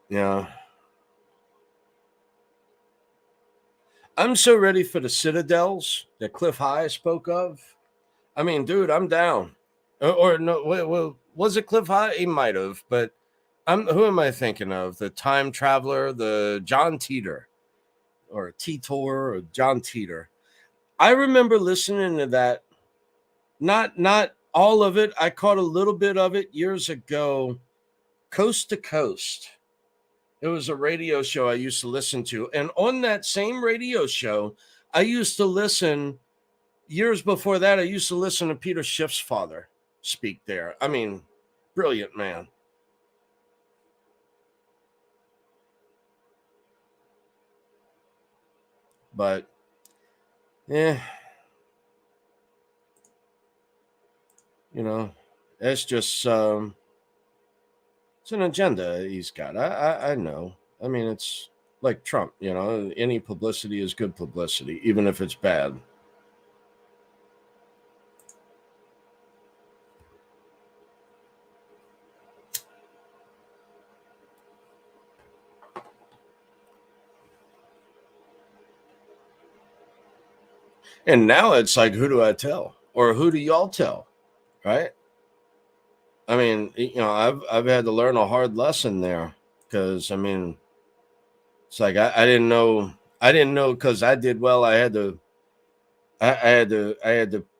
Yeah. I'm so ready for the citadels that Cliff High spoke of. I mean, dude, I'm down. Or no, well, was it Cliff High? He might have, but who am I thinking of? The time traveler, the John Teeter, or Titor, or John Teeter. I remember listening to that. Not all of it. I caught a little bit of it years ago, coast to coast. It was a radio show I used to listen to. And on that same radio show, I used to listen, years before that, I used to listen to Peter Schiff's father speak there. I mean, brilliant man. But, yeah, it's just, it's an agenda he's got. I know. I mean, it's Like Trump, you know, any publicity is good publicity, even if it's bad. And now it's like, who do I tell? Or who do y'all tell? Right? I mean, you know, I've had to learn a hard lesson there because I mean, it's like I didn't know because I did well. I had to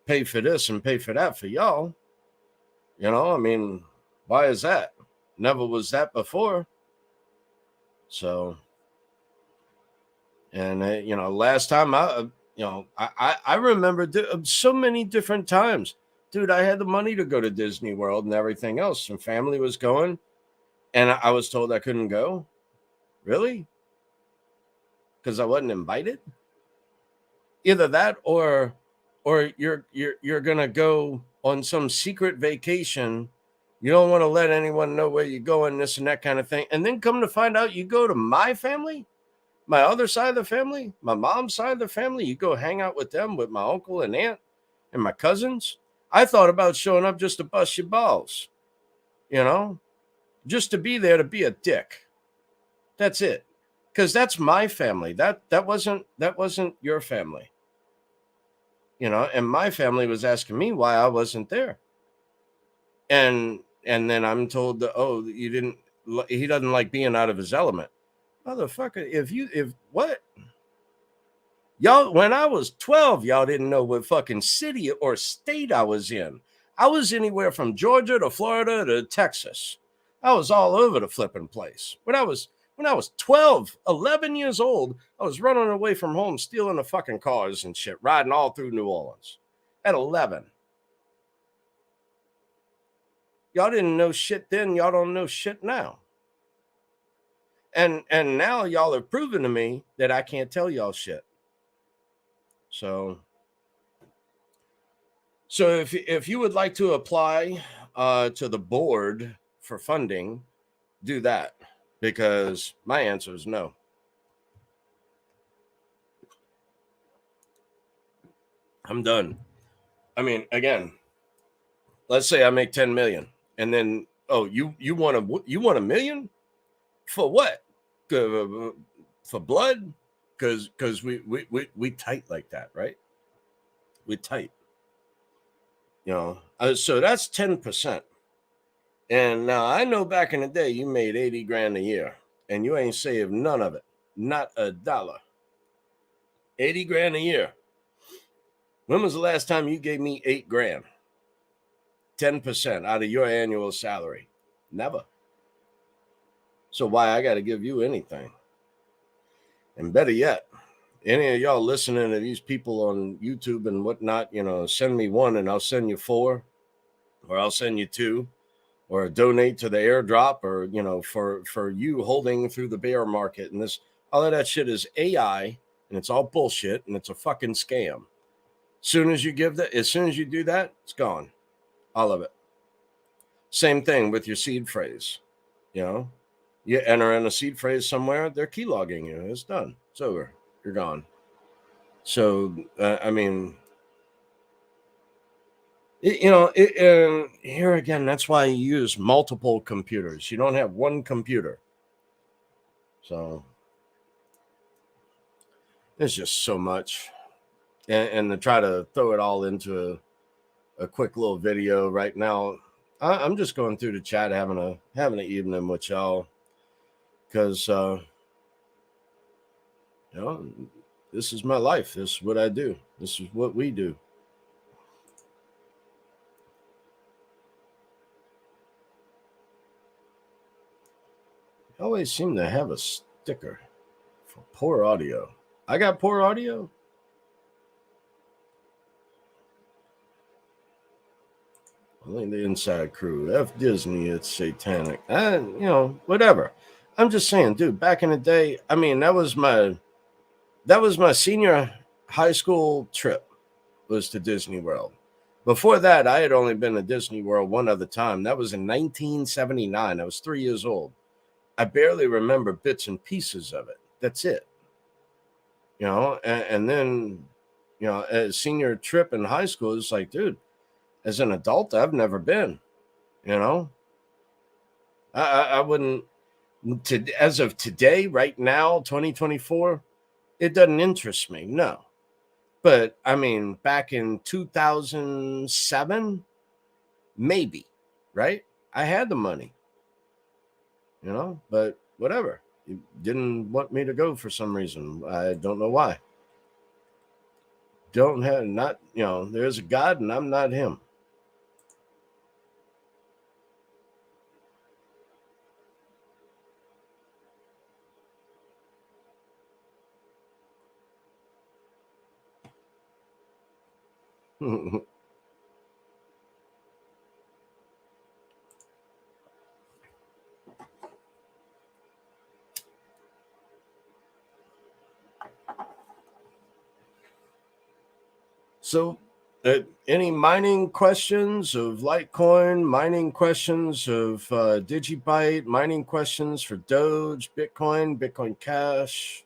pay for this and pay for that for y'all. You know, I mean, why is that? Never was that before. So, and you know, last time you know, I remember so many different times, dude. I had the money to go to Disney World and everything else, and family was going, and I was told I couldn't go. Really? Because I wasn't invited? Either that or you're gonna go on some secret vacation. You don't want to let anyone know where you're going, this and that kind of thing. And then come to find out you go to my family, my other side of the family, my mom's side of the family, you go hang out with them, with my uncle and aunt and my cousins. I thought about showing up just to bust your balls, you know, just to be there to be a dick. That's it. Because that's my family. That wasn't your family. You know, and my family was asking me why I wasn't there. And then I'm told that, oh, you didn't he doesn't like being out of his element. Motherfucker, if what? Y'all, when I was 12, y'all didn't know what fucking city or state I was in. I was anywhere from Georgia to Florida to Texas. I was all over the flipping place. When I was 12, 11 years old, I was running away from home, stealing the fucking cars and shit, riding all through New Orleans at 11. Y'all didn't know shit then. Y'all don't know shit now. And now y'all are proving to me that I can't tell y'all shit. So if you would like to apply to the board for funding, do that, because my answer is no. I'm done. I mean, again, let's say I make 10 million, and then you want a million for what? For blood? Because we tight like that, right? We tight. You know, so that's 10%. And now I know back in the day you made 80 grand a year and you ain't saved none of it, not a dollar. 80 grand a year. When was the last time you gave me 8 grand? 10% out of your annual salary? Never. So why I got to give you anything? And better yet, any of y'all listening to these people on YouTube and whatnot, you know, send me one and I'll send you 4, or I'll send you 2, or donate to the airdrop, or, you know, for you holding through the bear market. And this, all of that shit is AI, and it's all bullshit, and it's a fucking scam. As soon as you do that, it's gone. All of it. Same thing with your seed phrase. You know, you enter in a seed phrase somewhere, they're keylogging you. It's done. It's over. You're gone. So, I mean, and here again, that's why you use multiple computers. You don't have one computer. So, there's just so much. And to try to throw it all into a quick little video right now, I'm just going through the chat, having an evening with y'all, because you know, this is my life. This is what I do. This is what we do. I always seem to have a sticker for poor audio. I got poor audio. I think the inside crew, F Disney, it's satanic. You know, whatever. I'm just saying, dude, back in the day, I mean, that was my senior high school trip, was to Disney World. Before that, I had only been to Disney World one other time. That was in 1979. I was 3 years old. I barely remember bits and pieces of it. That's it. And then, a senior trip in high school is like, dude, as an adult, I've never been, you know, I wouldn't, as of today, right now, 2024, it doesn't interest me. No. But I mean, back in 2007, maybe, right? I had the money, but whatever. You didn't want me to go for some reason. I don't know why. Don't have, not, there's a God and I'm not him. So, any mining questions of Litecoin, mining questions of Digibyte, mining questions for Doge, Bitcoin Cash?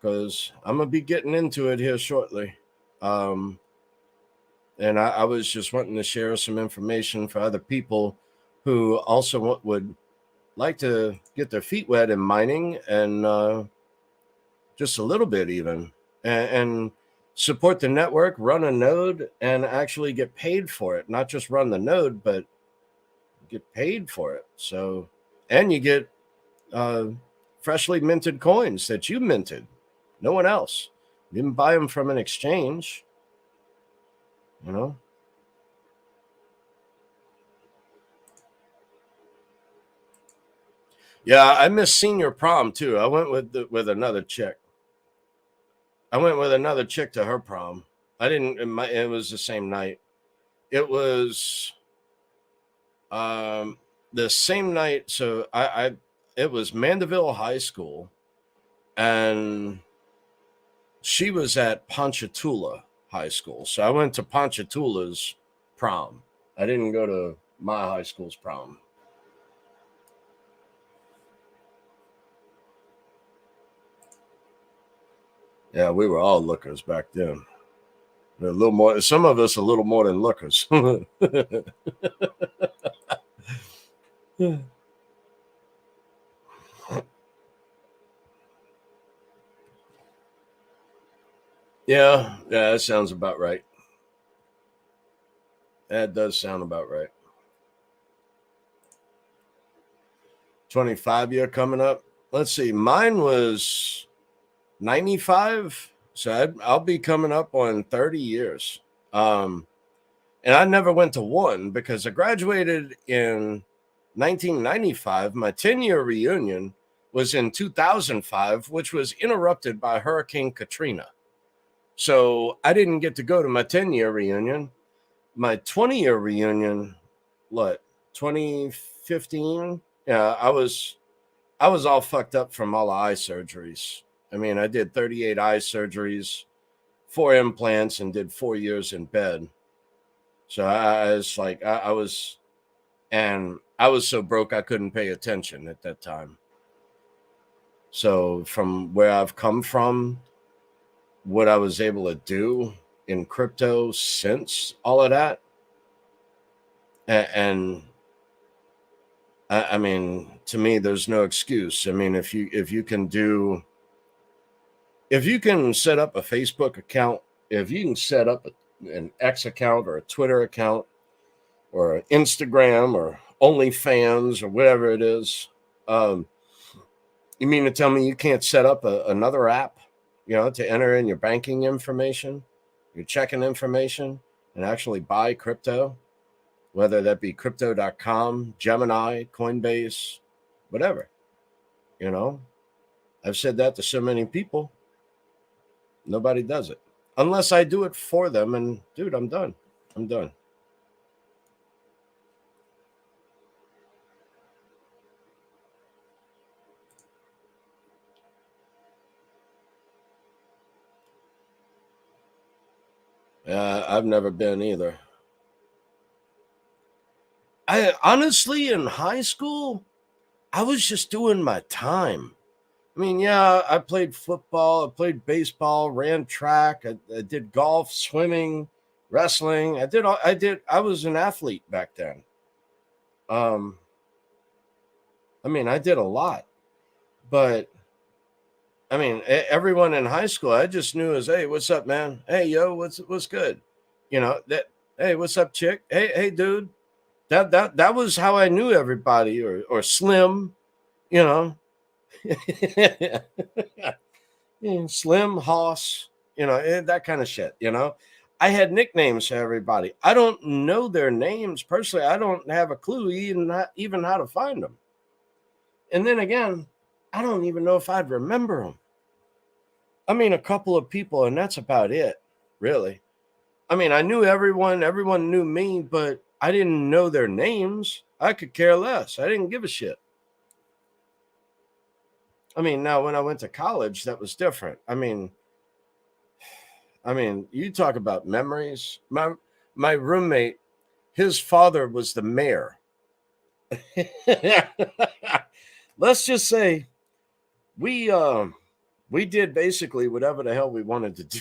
Because I'm going to be getting into it here shortly. And I was just wanting to share some information for other people who also would like to get their feet wet in mining and just a little bit even. And support the network, run a node, and actually get paid for it. Not just run the node, but get paid for it. So, and you get freshly minted coins that you minted. No one else. You didn't buy them from an exchange. Yeah, I missed senior prom too. I went with another chick. I went with another chick to her prom. I didn't. It was the same night. It was the same night. So it was Mandeville High School, and she was at Ponchatoula High School. So I went to Ponchatoula's prom. I didn't go to my high school's prom. Yeah, we were all lookers back then. A little more. Some of us a little more than lookers. Yeah, that sounds about right. That does sound about right. 25 year coming up. Let's see. Mine was 95. So I'll be coming up on 30 years. And I never went to one because I graduated in 1995. My 10-year reunion was in 2005, which was interrupted by Hurricane Katrina. So I didn't get to go to my 10-year reunion. My 20-year reunion, what, 2015? Yeah, I was all fucked up from all the eye surgeries. I mean, I did 38 eye surgeries, 4 implants, and did 4 years in bed. So I was like, I was so broke I couldn't pay attention at that time. So from where I've come from, what I was able to do in crypto since all of that, and I mean, to me, there's no excuse. I mean, if you can set up a Facebook account, if you can set up an X account or a Twitter account or Instagram or OnlyFans or whatever it is, you mean to tell me you can't set up another app, to enter in your banking information, your checking information, and actually buy crypto, whether that be crypto.com, Gemini, Coinbase, whatever. I've said that to so many people. Nobody does it unless I do it for them. And dude, I'm done. I'm done. I've never been either. I honestly, in high school, I was just doing my time. I mean, yeah, I played football, I played baseball, ran track, I did golf, swimming, wrestling. I was an athlete back then. Um, I mean, I did a lot, but I mean, everyone in high school, I just knew as, hey, what's up, man? Hey, yo, what's good? You know that. Hey, what's up, chick? Hey, dude. That was how I knew everybody, or Slim. You know, Slim Hoss. That kind of shit. I had nicknames for everybody. I don't know their names personally. I don't have a clue even how to find them. And then again, I don't even know if I'd remember them. I mean, a couple of people, and that's about it, really. I mean, I knew everyone knew me, but I didn't know their names. I could care less. I didn't give a shit. I mean, now when I went to college, that was different. I mean, you talk about memories. My roommate, his father was the mayor. Let's just say we did basically whatever the hell we wanted to do.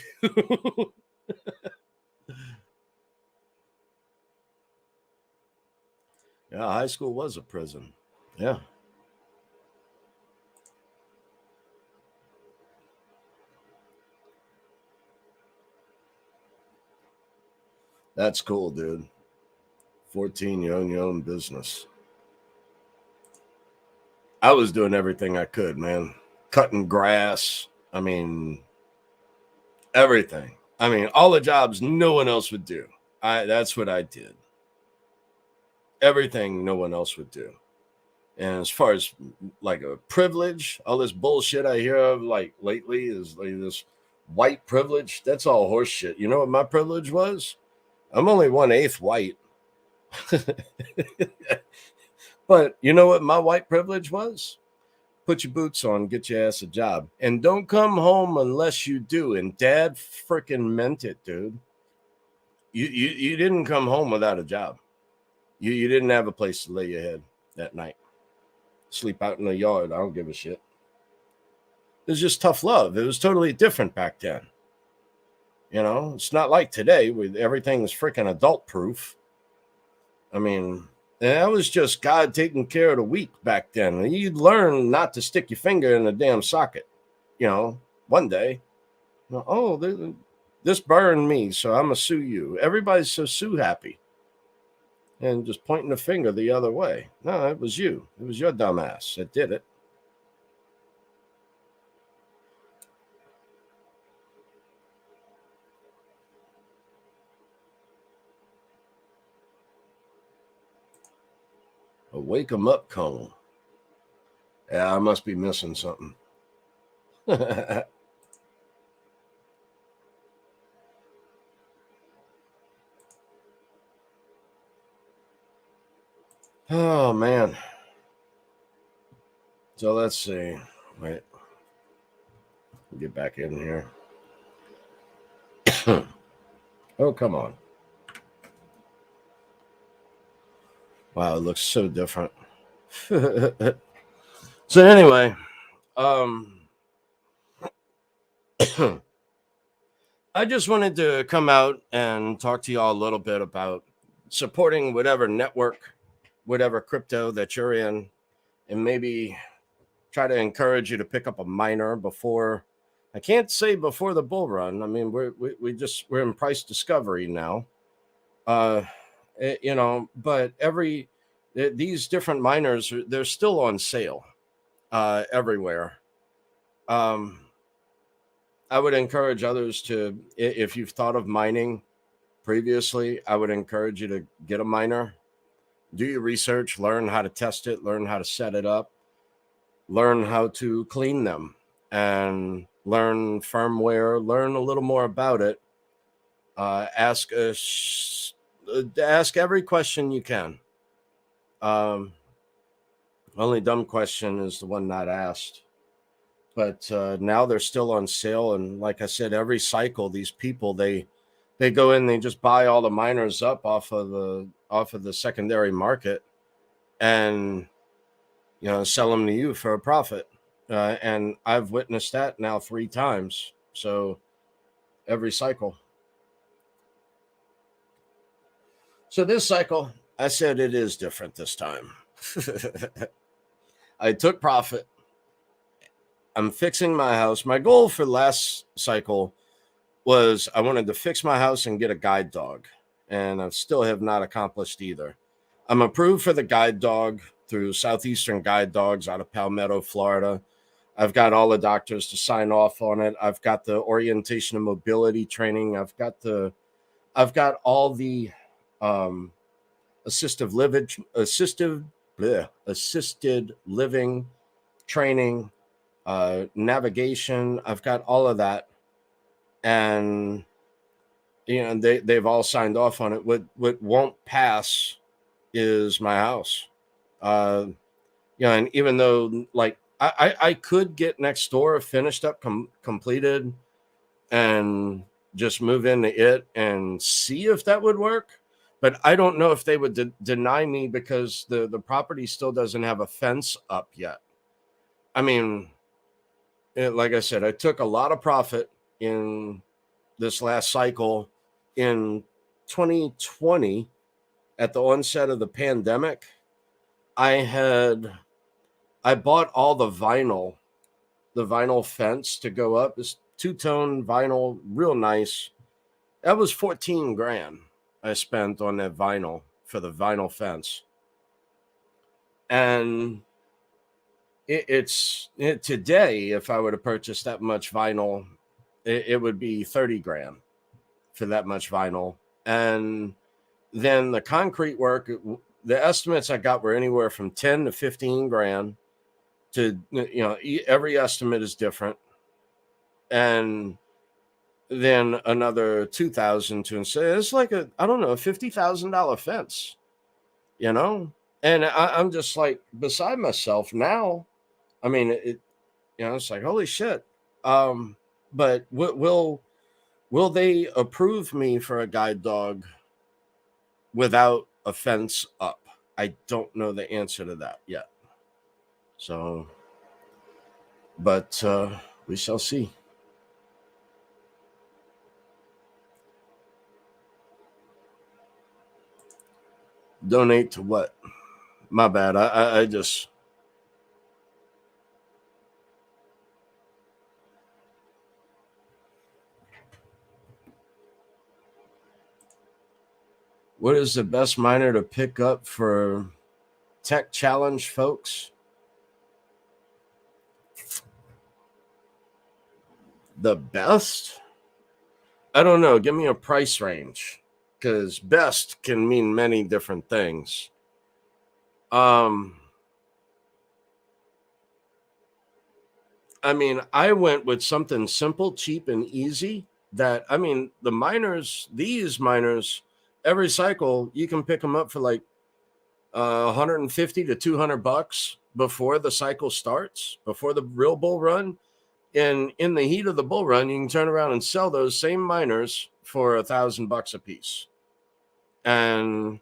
Yeah, high school was a prison. Yeah. That's cool, dude. 14, you own your own business. I was doing everything I could, man. Cutting grass. I mean, everything. I mean, all the jobs no one else would do. That's what I did. Everything no one else would do. And as far as like a privilege, all this bullshit I hear of like lately is like this white privilege. That's all horse shit. You know what my privilege was? I'm only 1/8 white. But you know what my white privilege was? Put your boots on, get your ass a job, and don't come home unless you do. And Dad freaking meant it, dude. You didn't come home without a job. You didn't have a place to lay your head that night. Sleep out in the yard. I don't give a shit. It was just tough love. It was totally different back then. It's not like today where everything's freaking adult proof. I mean, that was just God taking care of the weak back then. You'd learn not to stick your finger in a damn socket. One day, this burned me, so I'm going to sue you. Everybody's so sue happy and just pointing the finger the other way. No, it was you. It was your dumb ass that did it. A wake 'em up cone. Yeah, I must be missing something. Oh, man. So let's see. Wait. Get back in here. Oh, come on. Wow, it looks so different. So anyway, I just wanted to come out and talk to y'all a little bit about supporting whatever network, whatever crypto that you're in, and maybe try to encourage you to pick up a miner before. I can't say before the bull run. I mean, we're in price discovery now. But these different miners, they're still on sale everywhere. I would encourage others to, if you've thought of mining previously, I would encourage you to get a miner, do your research, learn how to test it, learn how to set it up, learn how to clean them, and learn firmware, learn a little more about it. Ask every question you can. Only dumb question is the one not asked. But now they're still on sale, and like I said, every cycle, these people they go in, they just buy all the miners up off of the secondary market, and sell them to you for a profit. And I've witnessed that now 3 times. So every cycle. So this cycle, I said it is different this time. I took profit. I'm fixing my house. My goal for last cycle was I wanted to fix my house and get a guide dog, and I still have not accomplished either. I'm approved for the guide dog through Southeastern Guide Dogs out of Palmetto, Florida. I've got all the doctors to sign off on it. I've got the orientation and mobility training. I've got all the um, assisted living training, navigation. I've got all of that, and they've all signed off on it. What won't pass is my house. And even though like I could get next door finished up, completed, and just move into it and see if that would work. But I don't know if they would deny me because the property still doesn't have a fence up yet. I mean, like I said, I took a lot of profit in this last cycle in 2020 at the onset of the pandemic. I bought all the vinyl fence to go up. This two-tone vinyl, real nice. That was 14 grand I spent on that vinyl for the vinyl fence. And today, if I were to purchase that much vinyl, it would be 30 grand for that much vinyl. And then the concrete work, the estimates I got were anywhere from 10 to 15 grand. Every estimate is different. And then another 2,000 to say it's like a $50,000 fence, and I'm just like beside myself now. I mean, it's like holy shit. But will they approve me for a guide dog without a fence up? I don't know the answer to that yet. So, but we shall see. Donate to what? My bad. I just. What is the best miner to pick up for tech challenge folks? The best? I don't know. Give me a price range, because best can mean many different things. I mean, I went with something simple, cheap, and easy. These miners, every cycle, you can pick them up for like 150 to 200 bucks before the cycle starts, before the real bull run. And in the heat of the bull run, you can turn around and sell those same miners for $1,000 a piece. And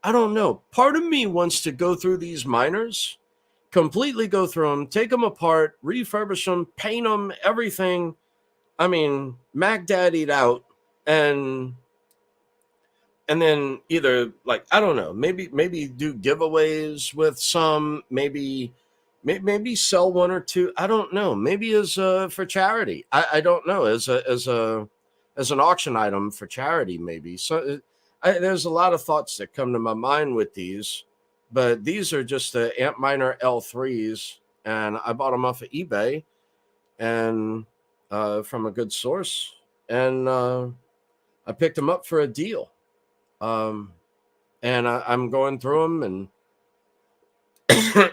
I don't know. Part of me wants to go through these miners, completely go through them, take them apart, refurbish them, paint them, everything. I mean, Mac Daddy'd out, and then either like I don't know, maybe do giveaways with some, maybe sell one or two. I don't know. Maybe as for charity. I don't know, as an auction item for charity. Maybe so. There's a lot of thoughts that come to my mind with these, but these are just the Antminer L3s, and I bought them off of eBay and from a good source, and I picked them up for a deal. And I'm going through them and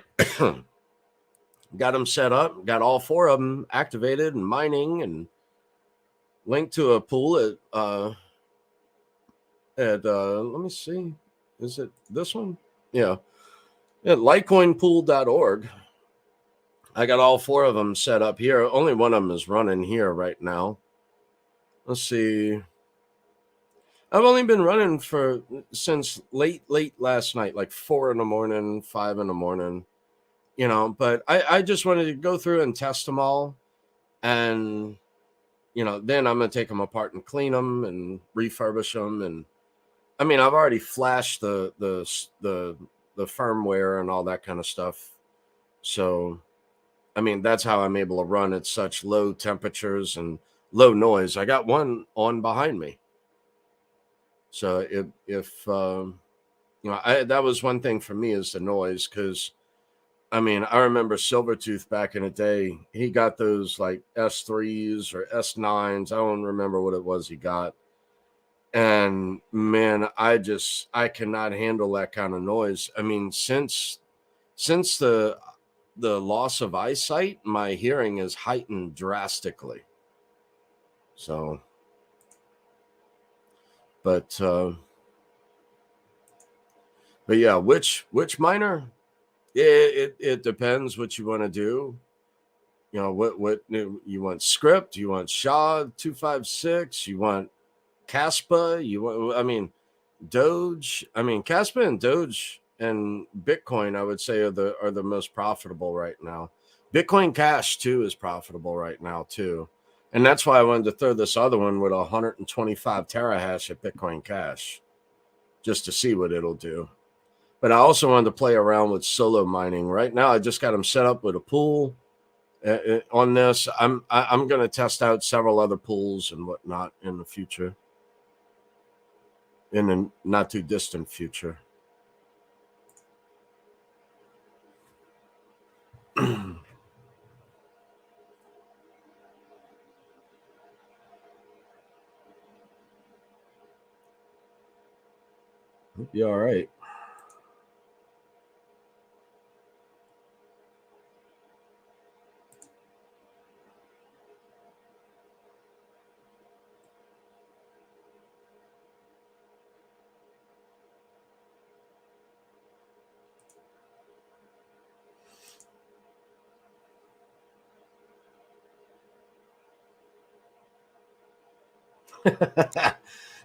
got them set up, got all 4 of them activated and mining, and linked to a pool at let me see, is it this one? Yeah, litecoinpool.org. I got all 4 of them set up here. Only one of them is running here right now. Let's see. I've only been running since late last night, like 4 in the morning, 5 in the morning. but I just wanted to go through and test them all. And, then I'm going to take them apart and clean them and refurbish them. And I mean, I've already flashed the firmware and all that kind of stuff. So, I mean, that's how I'm able to run at such low temperatures and low noise. I got one on behind me. So if that was one thing for me, is the noise. Because I mean, I remember Silvertooth back in the day. He got those like S3s or S9s. I don't remember what it was he got. And man, I cannot handle that kind of noise. I mean, since the loss of eyesight, my hearing is heightened drastically. So, but yeah, which miner? It depends what you want to do. What you want? Scrypt? You want SHA-256? You want Caspa? I mean, Doge. I mean, Caspa and Doge and Bitcoin, I would say, are the most profitable right now. Bitcoin Cash too is profitable right now too, and that's why I wanted to throw this other one with 125 terahash at Bitcoin Cash, just to see what it'll do. But I also wanted to play around with solo mining. Right now, I just got them set up with a pool. On this, I'm going to test out several other pools and whatnot in the future, in the not too distant future. Be all right.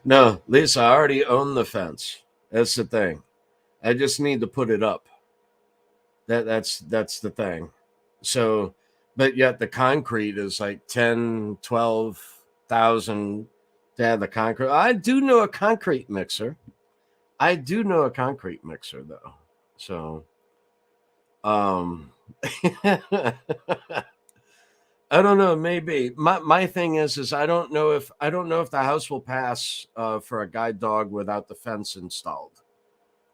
No, Lisa, I already own the fence. That's the thing. I just need to put it up. That's the thing. So, but yet the concrete is like 10, 12,000 to have the concrete. I do know a concrete mixer. Though. So, I don't know. Maybe my thing is I don't know if the house will pass for a guide dog without the fence installed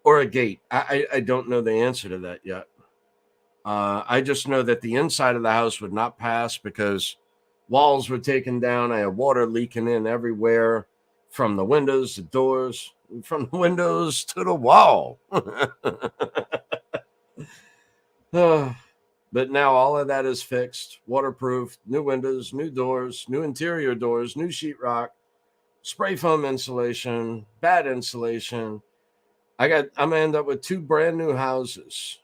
or a gate. I don't know the answer to that yet. I just know that the inside of the house would not pass because walls were taken down. I had water leaking in everywhere, from the windows to doors, from the windows to the wall. But now all of that is fixed, waterproof, new windows, new doors, new interior doors, new sheetrock, spray foam insulation, bad insulation. I'm gonna end up with 2 brand new houses,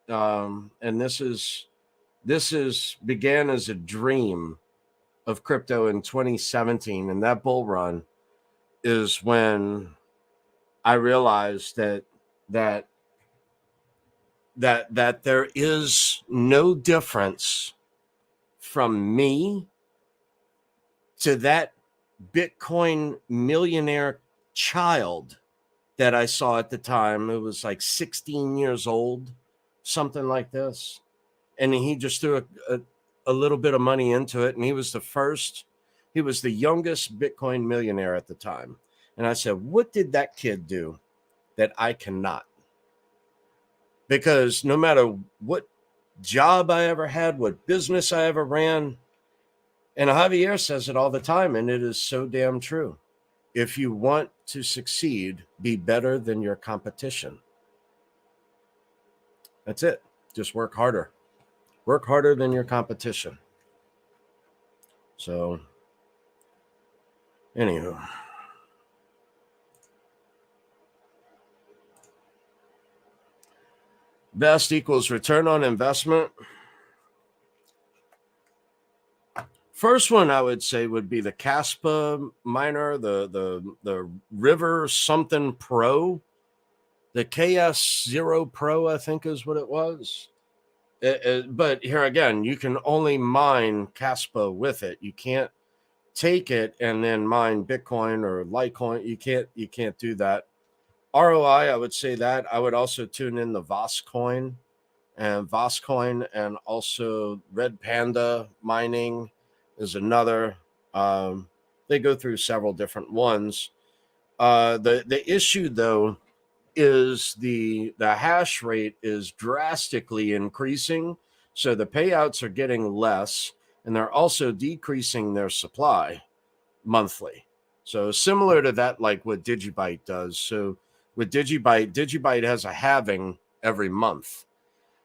and this began as a dream of crypto in 2017, and that bull run is when I realized that there is no difference from me to that Bitcoin millionaire child that I saw at the time. It was like 16 years old, something like this. And he just threw a little bit of money into it. And he was the youngest Bitcoin millionaire at the time. And I said, what did that kid do that I cannot? Because no matter what job I ever had, what business I ever ran, and Javier says it all the time, and it is so damn true. If you want to succeed, be better than your competition. That's it. Just work harder. Work harder than your competition. So, anywho. Best equals return on investment. First one I would say would be the Caspa miner, the River something Pro, the KS0 Pro, I think is what it was. But here again, you can only mine Caspa with it. You can't take it and then mine Bitcoin or Litecoin. You can't do that. ROI, I would say that. I would also tune in the Voss coin and also Red Panda mining is another. They go through several different ones. The issue though is the hash rate is drastically increasing, so the payouts are getting less, and they're also decreasing their supply monthly. So similar to that, like what Digibyte does. So with Digibyte has a halving every month.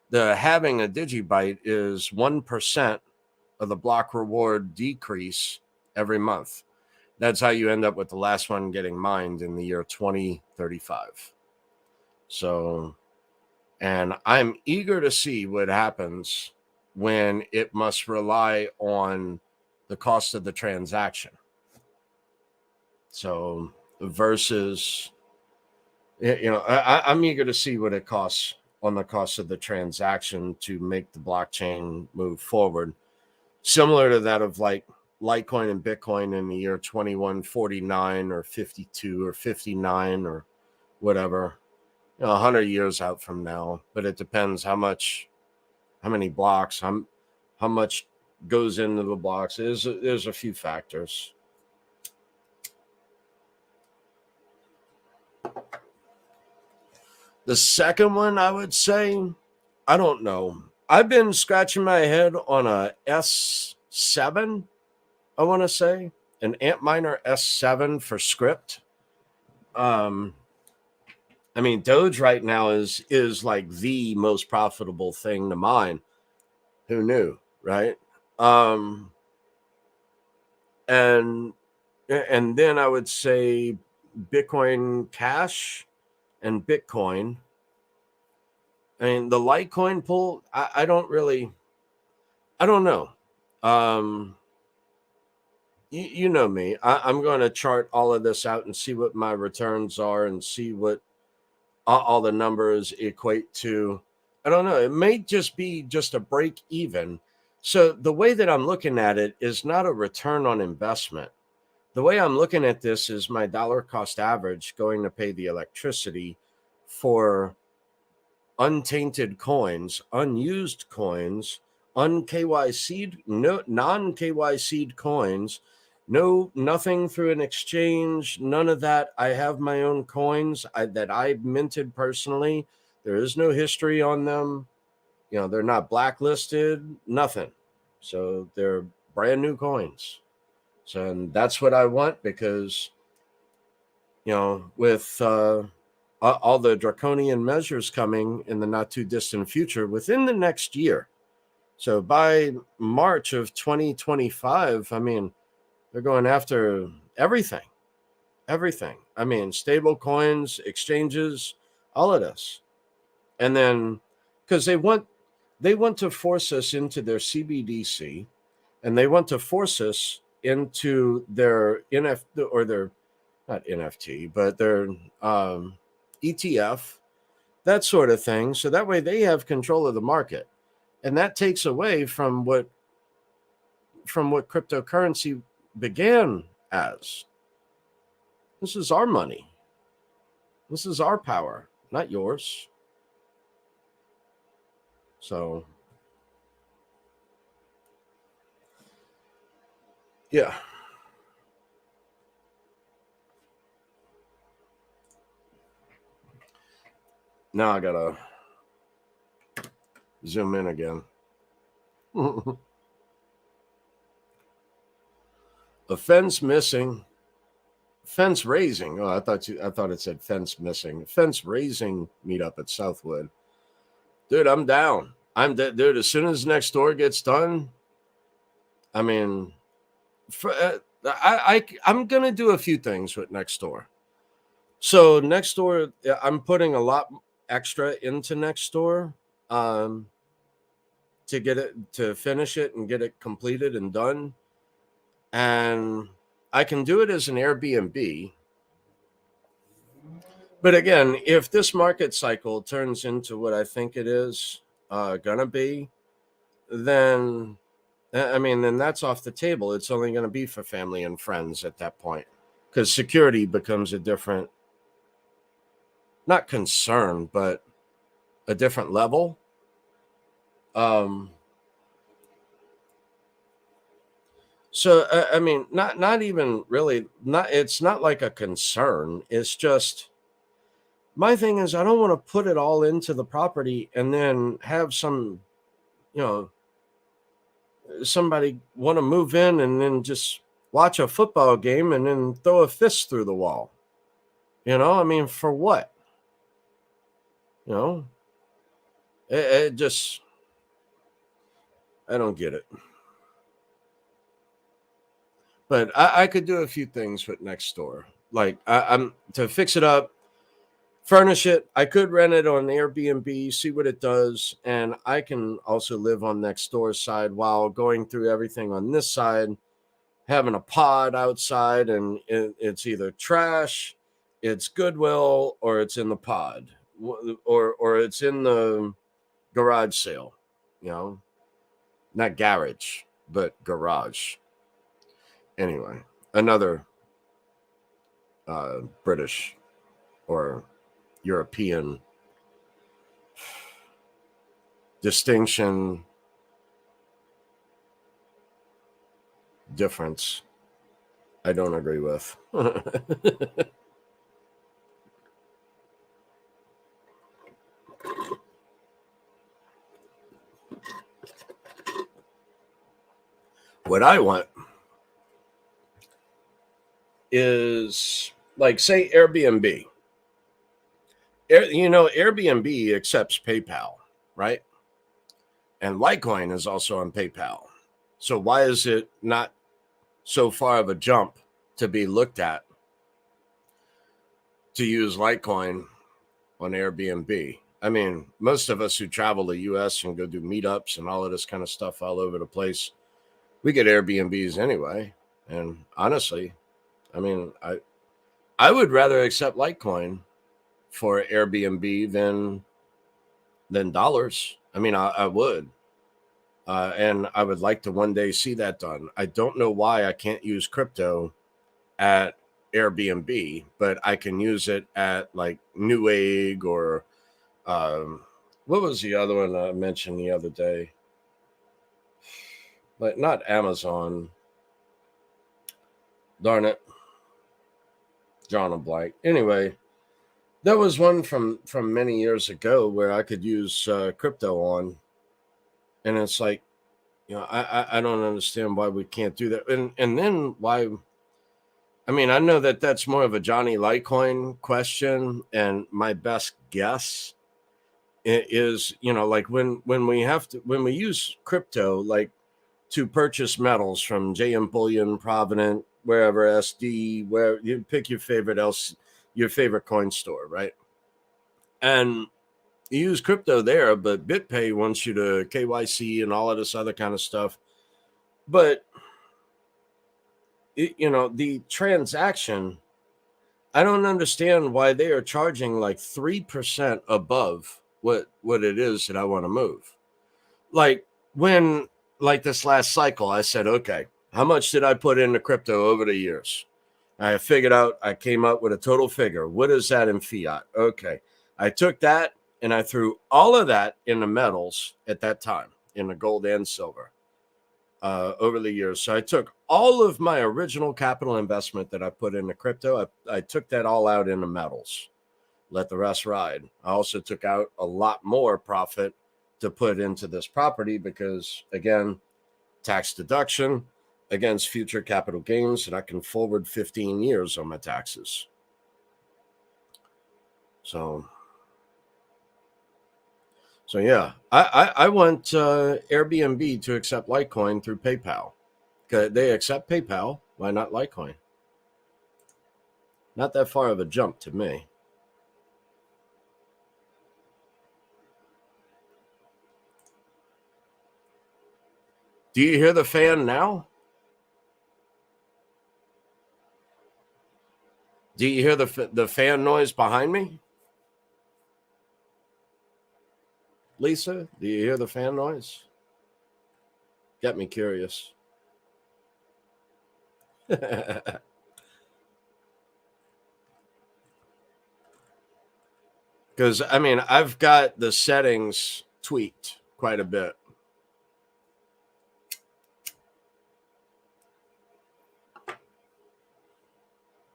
The halving of Digibyte is 1% of the block reward decrease every month. That's how you end up with the last one getting mined in the year 2035. So, and I'm eager to see what happens when it must rely on the cost of the transaction. So, versus, I'm eager to see what it costs on the cost of the transaction to make the blockchain move forward. Similar to that of like Litecoin and Bitcoin in the year 2149 or 52 or 59 or whatever. 100 years out from now, but it depends how many blocks, how much goes into the blocks. There's a few factors. The second one, I would say, I don't know. I've been scratching my head on a S7, I want to say, an Antminer S7 for Scrypt. I mean, Doge right now is like the most profitable thing to mine. Who knew, right? And then I would say Bitcoin Cash and Bitcoin. I mean, the Litecoin pool, I don't know. You know me. I'm going to chart all of this out and see what my returns are and see what all the numbers equate to. I don't know. It may just be just a break even. So the way that I'm looking at it is not a return on investment. The way I'm looking at this is my dollar cost average going to pay the electricity for untainted coins, unused coins, un-KYC'd, no, non-KYC'd coins, nothing through an exchange, none of that. I have my own coins that I minted personally. There is no history on them. They're not blacklisted, nothing. So they're brand new coins. So, and that's what I want because, with all the draconian measures coming in the not too distant future within the next year. So by March of 2025, I mean, they're going after everything. I mean, stable coins, exchanges, all of this. And then because they want to force us into their CBDC, and they want to force us into their NFT, or their, not NFT, but their ETF, that sort of thing. So that way they have control of the market. And that takes away from what cryptocurrency began as. This is our money. This is our power, not yours. So, yeah. Now I gotta zoom in again. A fence missing. Fence raising. Oh, I thought it said fence missing. Fence raising meetup at Southwood. Dude, I'm down. Dude, as soon as next door gets done, I mean, I'm gonna do a few things with next door. So next door, I'm putting a lot extra into next door to get it, to finish it and get it completed and done. And I can do it as an Airbnb. But again, if this market cycle turns into what I think it is, gonna be, then I mean, then that's off the table. It's only going to be for family and friends at that point, because security becomes a different, not concern, but a different level. Um, so I mean, not even really. Not It's not like a concern. It's just my thing is I don't want to put it all into the property and then have you know, somebody want to move in and then just watch a football game and then throw a fist through the wall. I mean, for what? You know, it just, I don't get it. But I could do a few things with next door. Like I'm to fix it up, furnish it. I could rent it on Airbnb, see what it does, and I can also live on next door's side while going through everything on this side, having a pod outside, and it's either trash, it's Goodwill, or it's in the pod, or it's in the garage sale. You know, not garage, but garage. Anyway, another British or European distinction, difference, I don't agree with. What I want is, like, say Airbnb. Airbnb accepts PayPal, right? And Litecoin is also on PayPal. So why is it not so far of a jump to be looked at to use Litecoin on Airbnb? I mean, most of us who travel the US and go do meetups and all of this kind of stuff all over the place, we get Airbnbs anyway. And honestly, I mean, I would rather accept Litecoin for Airbnb than dollars. I mean, I would. And I would like to one day see that done. I don't know why I can't use crypto at Airbnb, but I can use it at like Newegg or what was the other one I mentioned the other day? Like, not Amazon. Darn it, John a blank. Anyway, there was one from many years ago where I could use crypto on, and it's like, I don't understand why we can't do that, and then why. I mean, I know that that's more of a Johnny Litecoin question, and my best guess is, like when we use crypto, like to purchase metals from JM Bullion, Provident, wherever, SD, where you pick your favorite coin store, right? And you use crypto there, but BitPay wants you to KYC and all of this other kind of stuff. But the transaction, I don't understand why they are charging like 3% above what it is that I want to move. Like, when, like, this last cycle, I said, okay, how much did I put into crypto over the years? I figured out, I came up with a total figure. What is that in fiat? Okay. I took that and I threw all of that in the metals at that time, in the gold and silver, over the years. So I took all of my original capital investment that I put into crypto. I took that all out into metals, let the rest ride. I also took out a lot more profit to put into this property because, again, tax deduction against future capital gains, and I can forward 15 years on my taxes. So yeah, I want Airbnb to accept Litecoin through PayPal. They accept PayPal. Why not Litecoin? Not that far of a jump to me. Do you hear the fan now? Do you hear the fan noise behind me? Lisa, do you hear the fan noise? Get me curious. Because, I mean, I've got the settings tweaked quite a bit.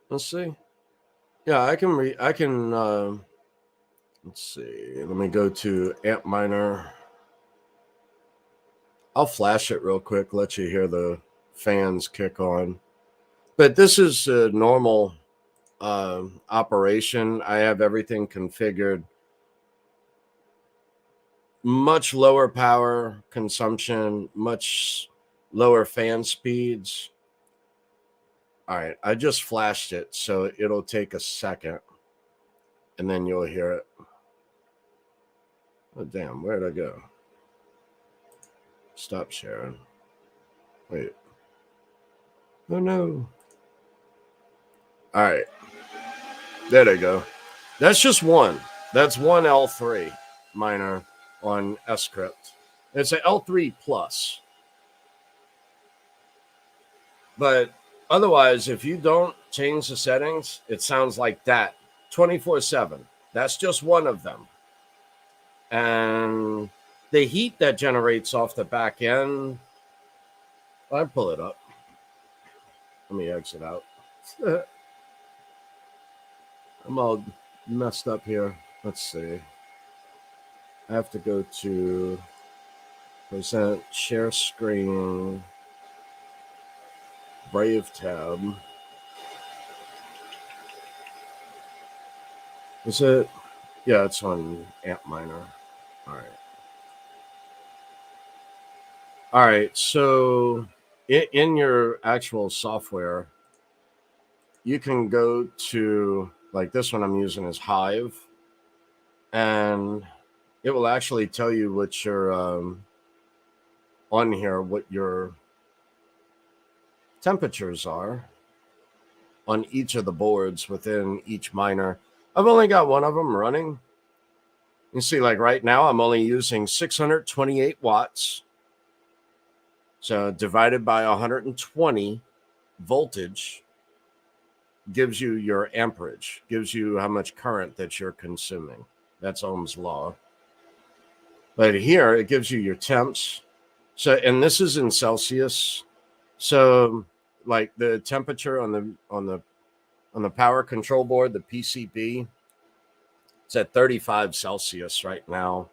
Let's see. Yeah, I can let's see. Let me go to Antminer. I'll flash it real quick, let you hear the fans kick on. But this is a normal operation. I have everything configured. Much lower power consumption, much lower fan speeds. All right, I just flashed it, so it'll take a second, and then you'll hear it. Oh, damn, where'd I go? Stop sharing. Wait. Oh, no. All right. There they go. That's just one. That's one L3 miner on Scrypt. It's an L3 plus. But otherwise, if you don't change the settings, it sounds like that 24/7. That's just one of them. And the heat that generates off the back end, I'll pull it up. Let me exit out. I'm all messed up here. Let's see. I have to go to present, share screen, Brave tab. Is it? Yeah, it's on Antminer. All right. All right. So in your actual software, you can go to, like, this one I'm using is Hive, and it will actually tell you what your on here, what your temperatures are on each of the boards within each miner. I've only got one of them running. You see, like right now, I'm only using 628 watts. So divided by 120 voltage gives you your amperage, gives you how much current that you're consuming. That's Ohm's law. But here it gives you your temps. So, and this is in Celsius. So, like the temperature on the power control board, the PCB, it's at 35 Celsius right now.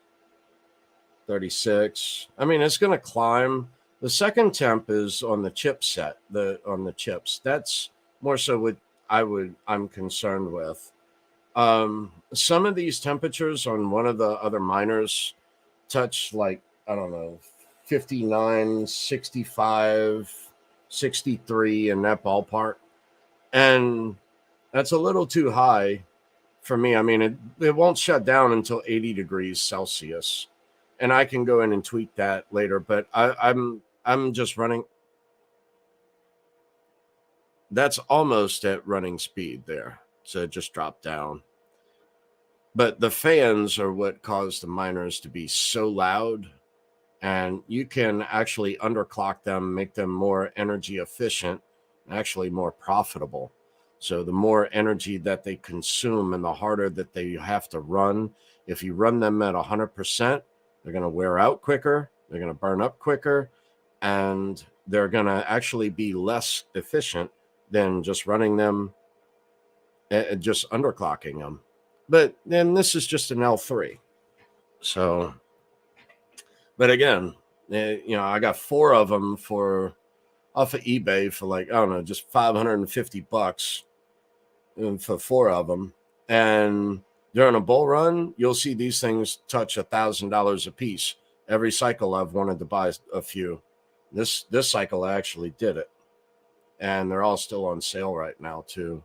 36. I mean, it's going to climb. The second temp is on the chipset, on the chips. That's more so what I'm concerned with. Some of these temperatures on one of the other miners touch, like, I don't know, 59, 65, 63 in that ballpark. And that's a little too high for me. I mean, it won't shut down until 80 degrees Celsius. And I can go in and tweak that later, but I'm just running. That's almost at running speed there. So it just dropped down. But the fans are what cause the miners to be so loud, and you can actually underclock them, make them more energy efficient, actually more profitable. So the more energy that they consume and the harder that they have to run, if you run them at 100%, they're going to wear out quicker, they're going to burn up quicker, and they're going to actually be less efficient than just running them, just underclocking them. But then this is just an L3. So, but again, I got 4 of them off of eBay for, like, I don't know, just $550 for 4 of them. And during a bull run, you'll see these things touch $1,000 a piece. Every cycle I've wanted to buy a few. This cycle I actually did it, and they're all still on sale right now too.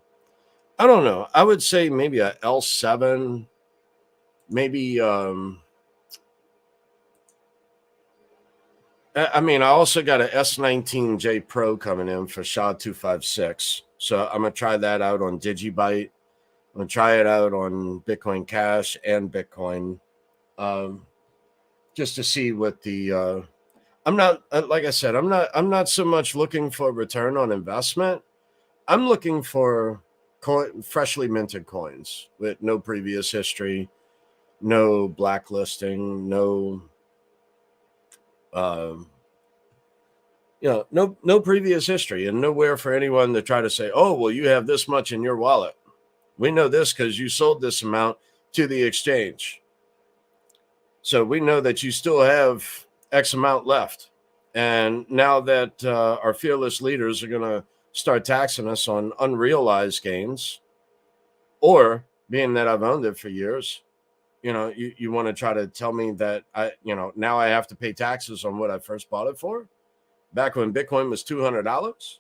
I don't know. I would say maybe a L7, maybe. I mean, I also got a S19J Pro coming in for SHA-256. So I'm going to try that out on Digibyte. I'm going to try it out on Bitcoin Cash and Bitcoin. just to see what the I'm not like I said, I'm not so much looking for return on investment. I'm looking for freshly minted coins with no previous history, no blacklisting, no um, no previous history, and nowhere for anyone to try to say, oh, well, you have this much in your wallet. We know this because you sold this amount to the exchange. So we know that you still have X amount left. And now that our fearless leaders are going to start taxing us on unrealized gains, or being that I've owned it for years, you want to try to tell me that now I have to pay taxes on what I first bought it for back when Bitcoin was $200.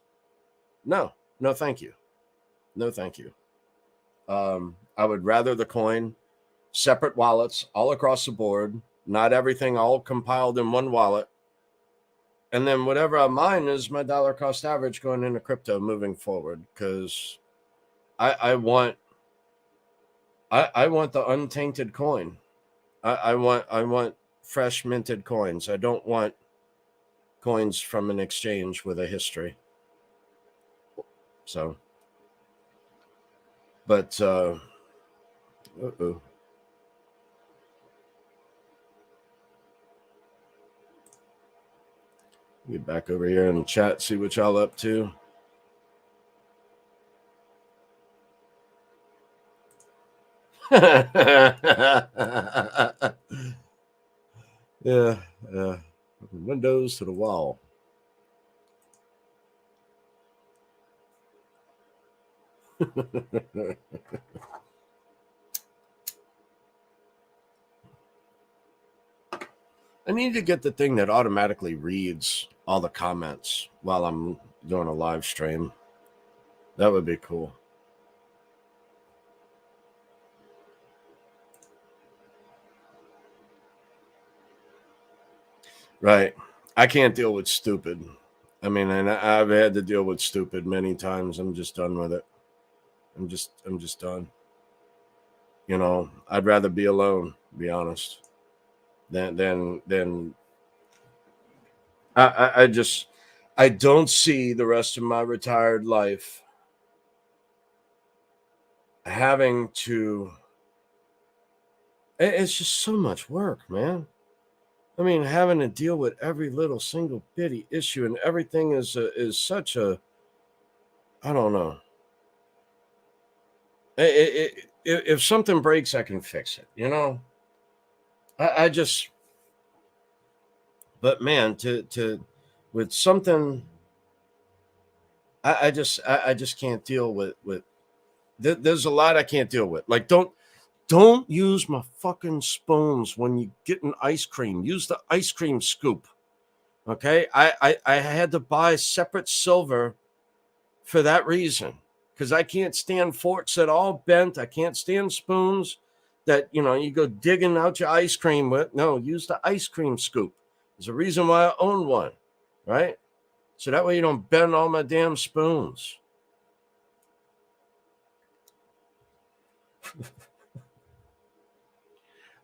No, no, thank you. No, thank you. I would rather the coin, separate wallets all across the board, not everything all compiled in one wallet. And then whatever I mine is my dollar cost average going into crypto moving forward, because I want the untainted coin. I want fresh minted coins. I don't want coins from an exchange with a history. So, but get back over here in the chat, see what y'all up to. Yeah, windows to the wall. I need to get the thing that automatically reads all the comments while I'm doing a live stream. That would be cool. Right. I can't deal with stupid. I mean, and I've had to deal with stupid many times. I'm just done with it. I'm just done. I'd rather be alone, to be honest, than I don't see the rest of my retired life having to. It's just so much work, man. I mean, having to deal with every little single bitty issue, and everything is such a, I don't know. If something breaks, I can fix it. I just, but man, to with something, I just can't deal with. There's a lot I can't deal with. Like, don't use my fucking spoons when you get an ice cream. Use the ice cream scoop. Okay, I had to buy separate silver for that reason, because I can't stand forks that all bent. I can't stand spoons that you go digging out your ice cream with. No, use the ice cream scoop. There's a reason why I own one, right? So that way you don't bend all my damn spoons.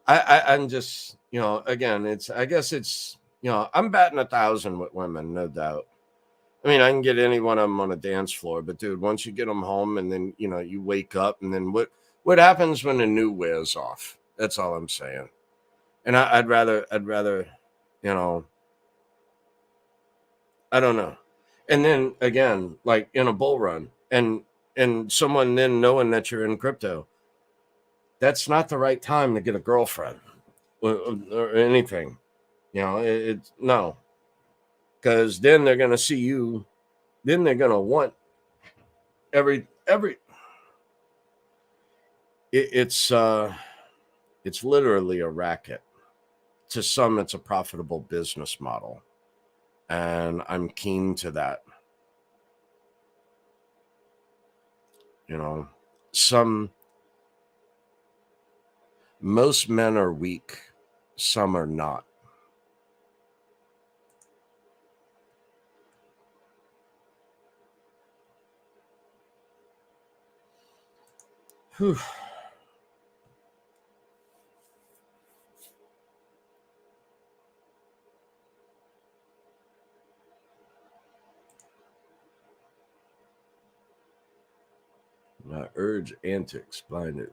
I'm just, again, I guess it's, I'm batting 1,000 with women, no doubt. I mean, I can get any one of them on a dance floor, but dude, once you get them home and then, you wake up, and then what happens when the new wears off? That's all I'm saying. And I'd rather, I don't know. And then again, like in a bull run, and someone then knowing that you're in crypto, that's not the right time to get a girlfriend or anything. It's no, because then they're gonna see you. Then they're gonna want every. It's literally a racket. To some, it's a profitable business model, and I'm keen to that. Some most men are weak, some are not. Whew. urge antics blinded.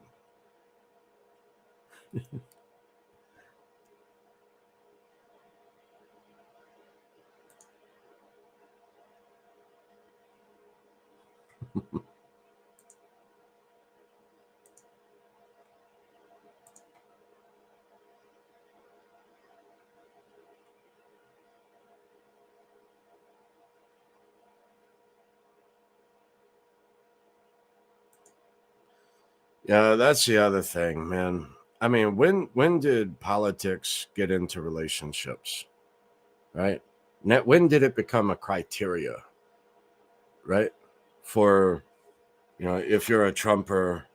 Yeah, that's the other thing, man. I mean, when did politics get into relationships? Right? When did it become a criteria? Right? For, if you're a Trumper,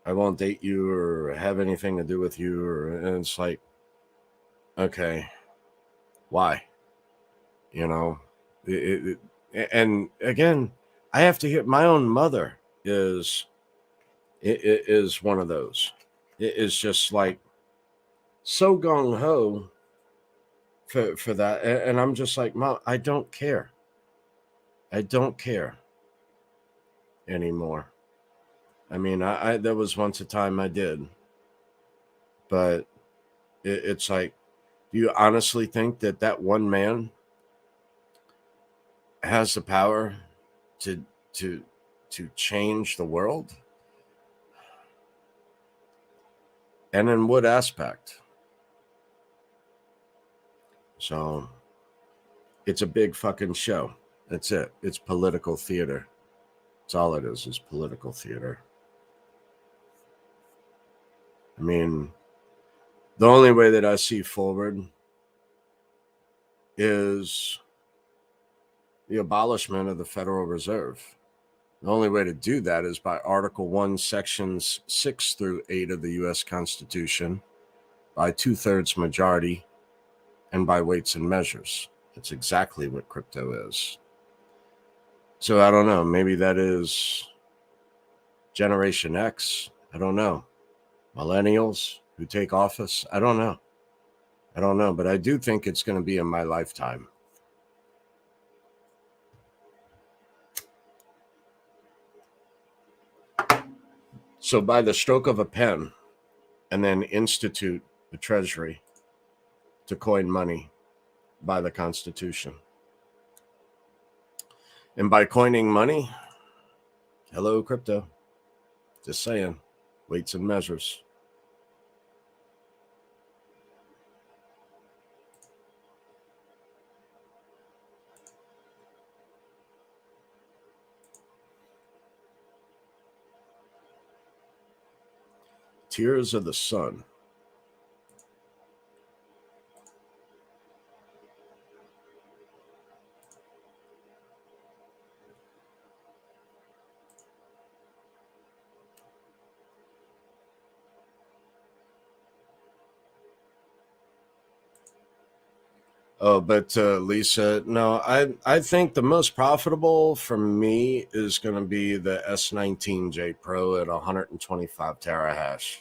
I won't date you or have anything to do with you. And it's like, okay, why? You know, and again, I have to hear my own mother is one of those. It is just like so gung ho for that, and I'm just like, Mom, I don't care. I don't care anymore. I mean, I there was once a time I did, but it's like, do you honestly think that one man has the power to to to change the world? And in what aspect? So it's a big fucking show. That's it. It's political theater. That's all it is political theater. I mean, the only way that I see forward is the abolishment of the Federal Reserve. The only way to do that is by Article 1, Sections 6 through 8 of the U.S. Constitution, by 2/3 majority, and by weights and measures. That's exactly what crypto is. So I don't know. Maybe that is Generation X. I don't know. Millennials who take office. I don't know. But I do think it's going to be in my lifetime. So by the stroke of a pen, and then institute the Treasury to coin money by the Constitution. And by coining money, hello, crypto. Just saying, weights and measures. Tears of the Sun. Oh, but Lisa, no, I think the most profitable for me is going to be the S19J Pro at 125 terahash.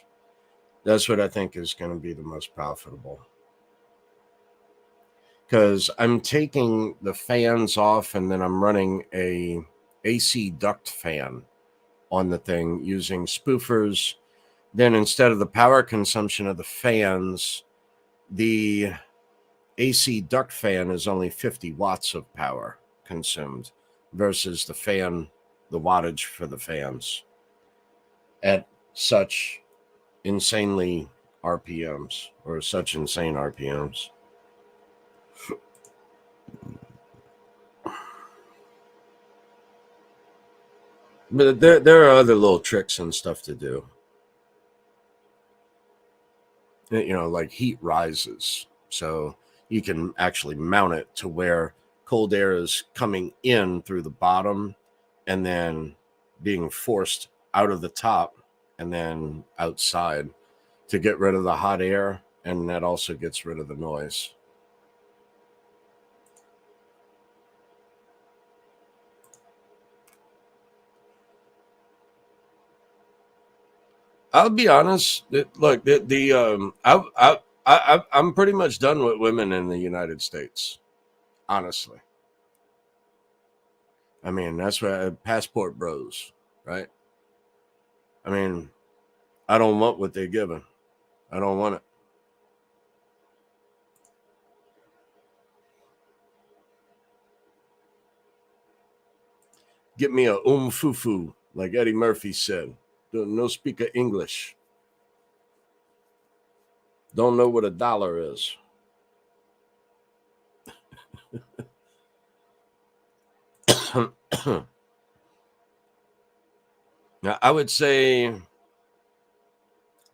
That's what I think is going to be the most profitable. Because I'm taking the fans off and then I'm running a AC duct fan on the thing using spoofers. Then instead of the power consumption of the fans, the AC duct fan is only 50 watts of power consumed versus the fan, the wattage for the fans at such insanely RPMs or such insane RPMs. But there are other little tricks and stuff to do. Like heat rises. So you can actually mount it to where cold air is coming in through the bottom and then being forced out of the top and then outside to get rid of the hot air. And that also gets rid of the noise. I'll be honest. Look, I'm pretty much done with women in the United States. Honestly, I mean that's where passport bros, right? I mean, I don't want what they're giving. I don't want it. Get me a fufu, like Eddie Murphy said. No speak of English. Don't know what $1 is. Now, I would say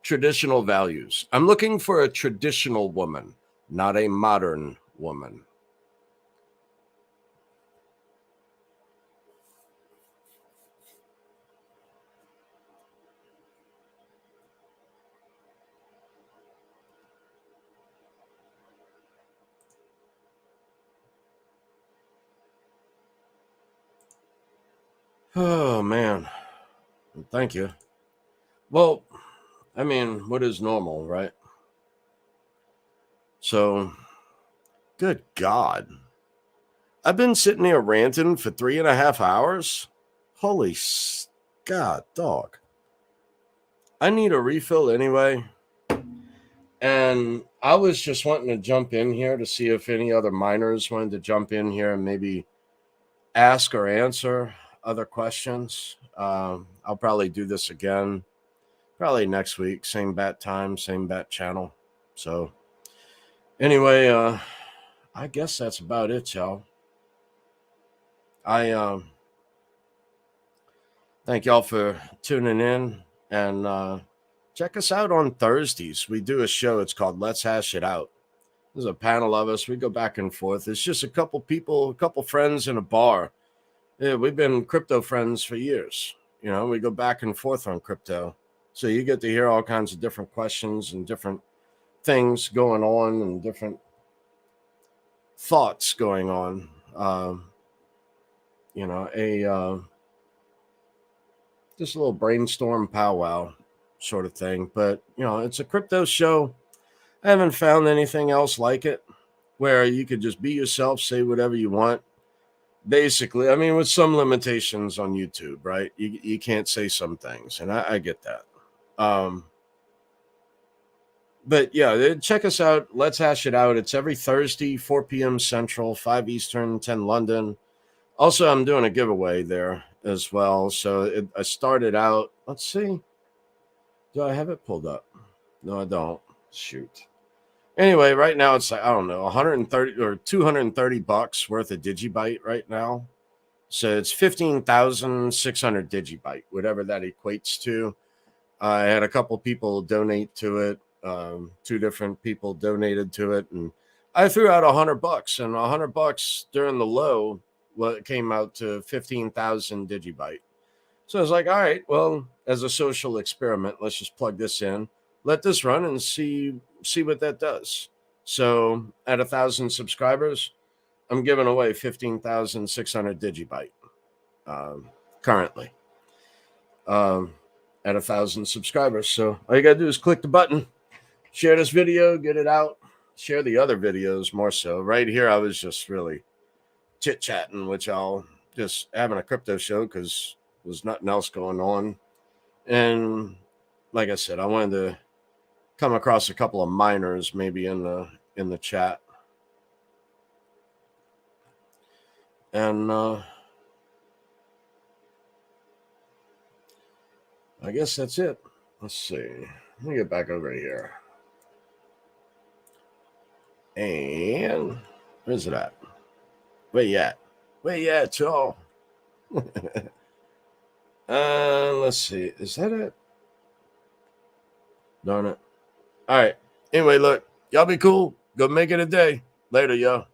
traditional values. I'm looking for a traditional woman, not a modern woman. Oh, man. Thank you. Well, I mean, what is normal, right? So, good God. I've been sitting here ranting for 3.5 hours. Holy God, dog. I need a refill anyway. And I was just wanting to jump in here to see if any other miners wanted to jump in here and maybe ask or answer other questions. I'll probably do this again, probably next week. Same bat time, same bat channel. So anyway, I guess that's about it, y'all. I thank y'all for tuning in, and check us out on Thursdays. We do a show. It's called Let's Hash It Out. There's a panel of us. We go back and forth. It's just a couple people, a couple friends in a bar. Yeah, we've been crypto friends for years. You know, we go back and forth on crypto. So you get to hear all kinds of different questions and different things going on and different thoughts going on. You know, just a little brainstorm powwow sort of thing. But, you know, it's a crypto show. I haven't found anything else like it where you could just be yourself, say whatever you want. Basically, I mean, with some limitations on YouTube, right? You can't say some things, and I get that. But yeah, check us out. Let's Hash It Out. It's every Thursday, 4 p.m. Central, 5 Eastern, 10 London. Also, I'm doing a giveaway there as well. So I started out, let's see. Do I have it pulled up? No, I don't. Shoot. Anyway, right now it's like, I don't know, 130 or $230 worth of Digibyte right now. So it's 15,600 Digibyte, whatever that equates to. I had a couple people donate to it. 2 different people donated to it, and I threw out $100, and $100 during the low, well, it came out to 15,000 Digibyte. So I was like, all right, well, as a social experiment, let's just plug this in, let this run, and see what that does. So at 1,000 subscribers, I'm giving away 15,600 Digibyte currently at 1,000 subscribers. So all you got to do is click the button, share this video, get it out, share the other videos more so. Right here, I was just really chit-chatting with y'all, just having a crypto show because there was nothing else going on. And like I said, I wanted to come across a couple of miners maybe in the chat. And I guess that's it. Let's see. Let me get back over here. And where's it at? Where you at? Where you at, y'all? Let's see. Is that it? Darn it. All right. Anyway, look, y'all be cool. Go make it a day. Later, y'all.